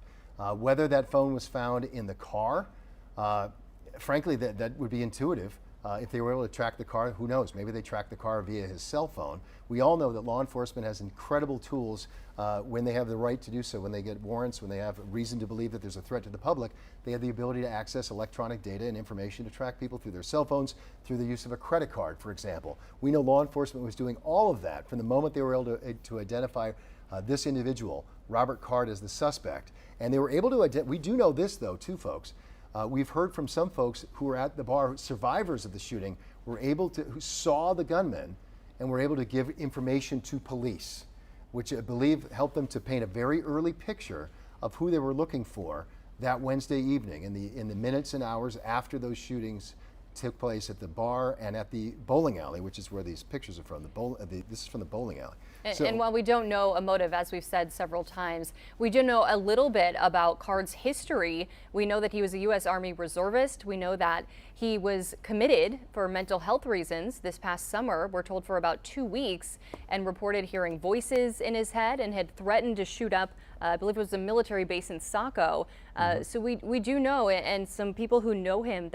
Speaker 1: Whether that phone was found in the car, frankly, that would be intuitive. If they were able to track the car, who knows? Maybe they tracked the car via his cell phone. We all know that law enforcement has incredible tools when they have the right to do so, when they get warrants, when they have reason to believe that there's a threat to the public. They have the ability to access electronic data and information to track people through their cell phones, through the use of a credit card, for example. We know law enforcement was doing all of that from the moment they were able to identify this individual, Robert Card, as the suspect. And they were able to we do know this, though, too, folks. We've heard from some folks who were at the bar, survivors of the shooting, who saw the gunman and were able to give information to police, which I believe helped them to paint a very early picture of who they were looking for that Wednesday evening in the minutes and hours after those shootings took place at the bar and at the bowling alley, which is where these pictures are from. This is from the bowling alley.
Speaker 2: And while we don't know a motive, as we've said several times, we do know a little bit about Card's history. We know that he was a U.S. Army reservist. We know that he was committed for mental health reasons this past summer, we're told for about 2 weeks, and reported hearing voices in his head and had threatened to shoot up, I believe it was a military base in Saco. So we do know, and some people who know him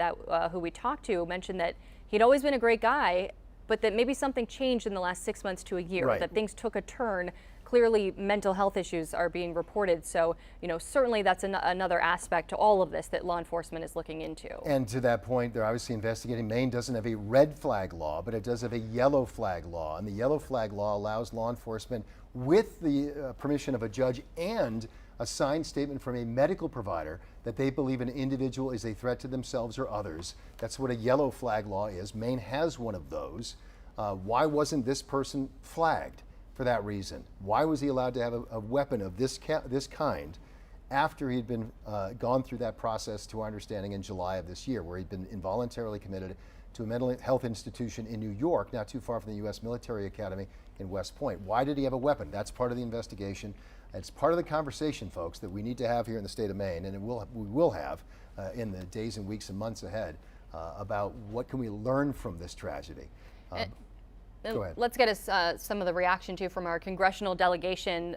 Speaker 2: who we talked to mentioned that he'd always been a great guy, but that maybe something changed in the last 6 months to a year, that things took a turn. Clearly, mental health issues are being reported. So, you know, certainly that's another aspect to all of this that law enforcement is looking into.
Speaker 1: And to that point, they're obviously investigating. Maine doesn't have a red flag law, but it does have a yellow flag law. And the yellow flag law allows law enforcement, with the permission of a judge and a signed statement from a medical provider, that they believe an individual is a threat to themselves or others. That's what a yellow flag law is. Maine has one of those. Why wasn't this person flagged for that reason? Why was he allowed to have a weapon of this kind after he'd been gone through that process, to our understanding, in July of this year, where he'd been involuntarily committed to a mental health institution in New York, not too far from the U.S. Military Academy in West Point. Why did he have a weapon? That's part of the investigation. It's part of the conversation, folks, that we need to have here in the state of Maine, and we will have in the days and weeks and months ahead about what can we learn from this tragedy. Go ahead.
Speaker 2: Let's get us some of the reaction too from our congressional delegation.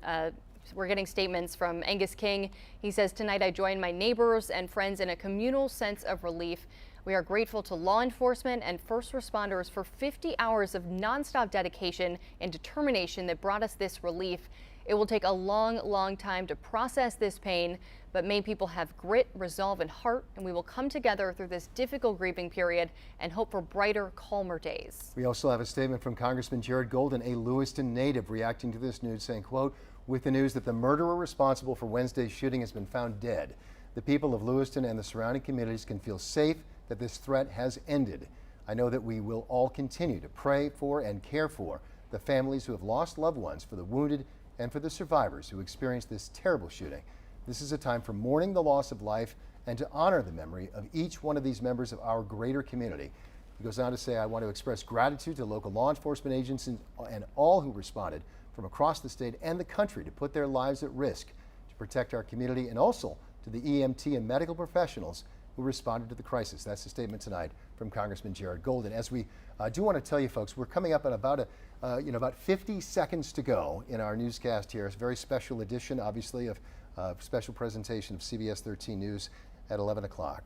Speaker 2: We're getting statements from Angus King. He says, "Tonight I join my neighbors and friends in a communal sense of relief. We are grateful to law enforcement and first responders for 50 hours of nonstop dedication and determination that brought us this relief. It will take a long, long time to process this pain, but Maine people have grit, resolve, and heart, and we will come together through this difficult grieving period and hope for brighter, calmer days."
Speaker 1: We also have a statement from Congressman Jared Golden, a Lewiston native, reacting to this news, saying, quote, "With the news that the murderer responsible for Wednesday's shooting has been found dead, the people of Lewiston and the surrounding communities can feel safe that this threat has ended. I know that we will all continue to pray for and care for the families who have lost loved ones, for the wounded, and for the survivors who experienced this terrible shooting. This is a time for mourning the loss of life and to honor the memory of each one of these members of our greater community." He goes on to say, "I want to express gratitude to local law enforcement agencies and all who responded from across the state and the country to put their lives at risk to protect our community, and also to the EMT and medical professionals who responded to the crisis." That's the statement tonight from Congressman Jared Golden. As we do want to tell you folks, we're coming up on about about 50 seconds to go in our newscast here. It's a very special edition, obviously, of special presentation of CBS 13 News at 11 o'clock.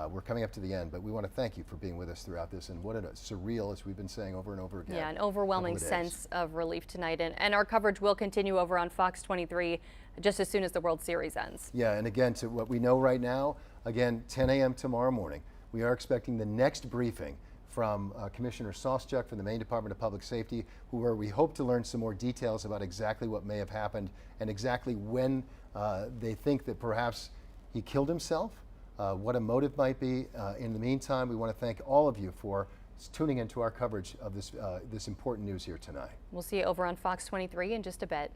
Speaker 1: We're coming up to the end, but we want to thank you for being with us throughout this, and what a surreal, as we've been saying over and over again.
Speaker 2: Yeah, an overwhelming sense of relief tonight, and our coverage will continue over on Fox 23 just as soon as the World Series ends.
Speaker 1: Yeah, and again, to what we know right now, again, 10 a.m. tomorrow morning, we are expecting the next briefing from Commissioner Sawchuk from the Maine Department of Public Safety, where we hope to learn some more details about exactly what may have happened and exactly when they think that perhaps he killed himself, what a motive might be. In the meantime, we want to thank all of you for tuning into our coverage of this important news here tonight.
Speaker 2: We'll see you over on Fox 23 in just a bit.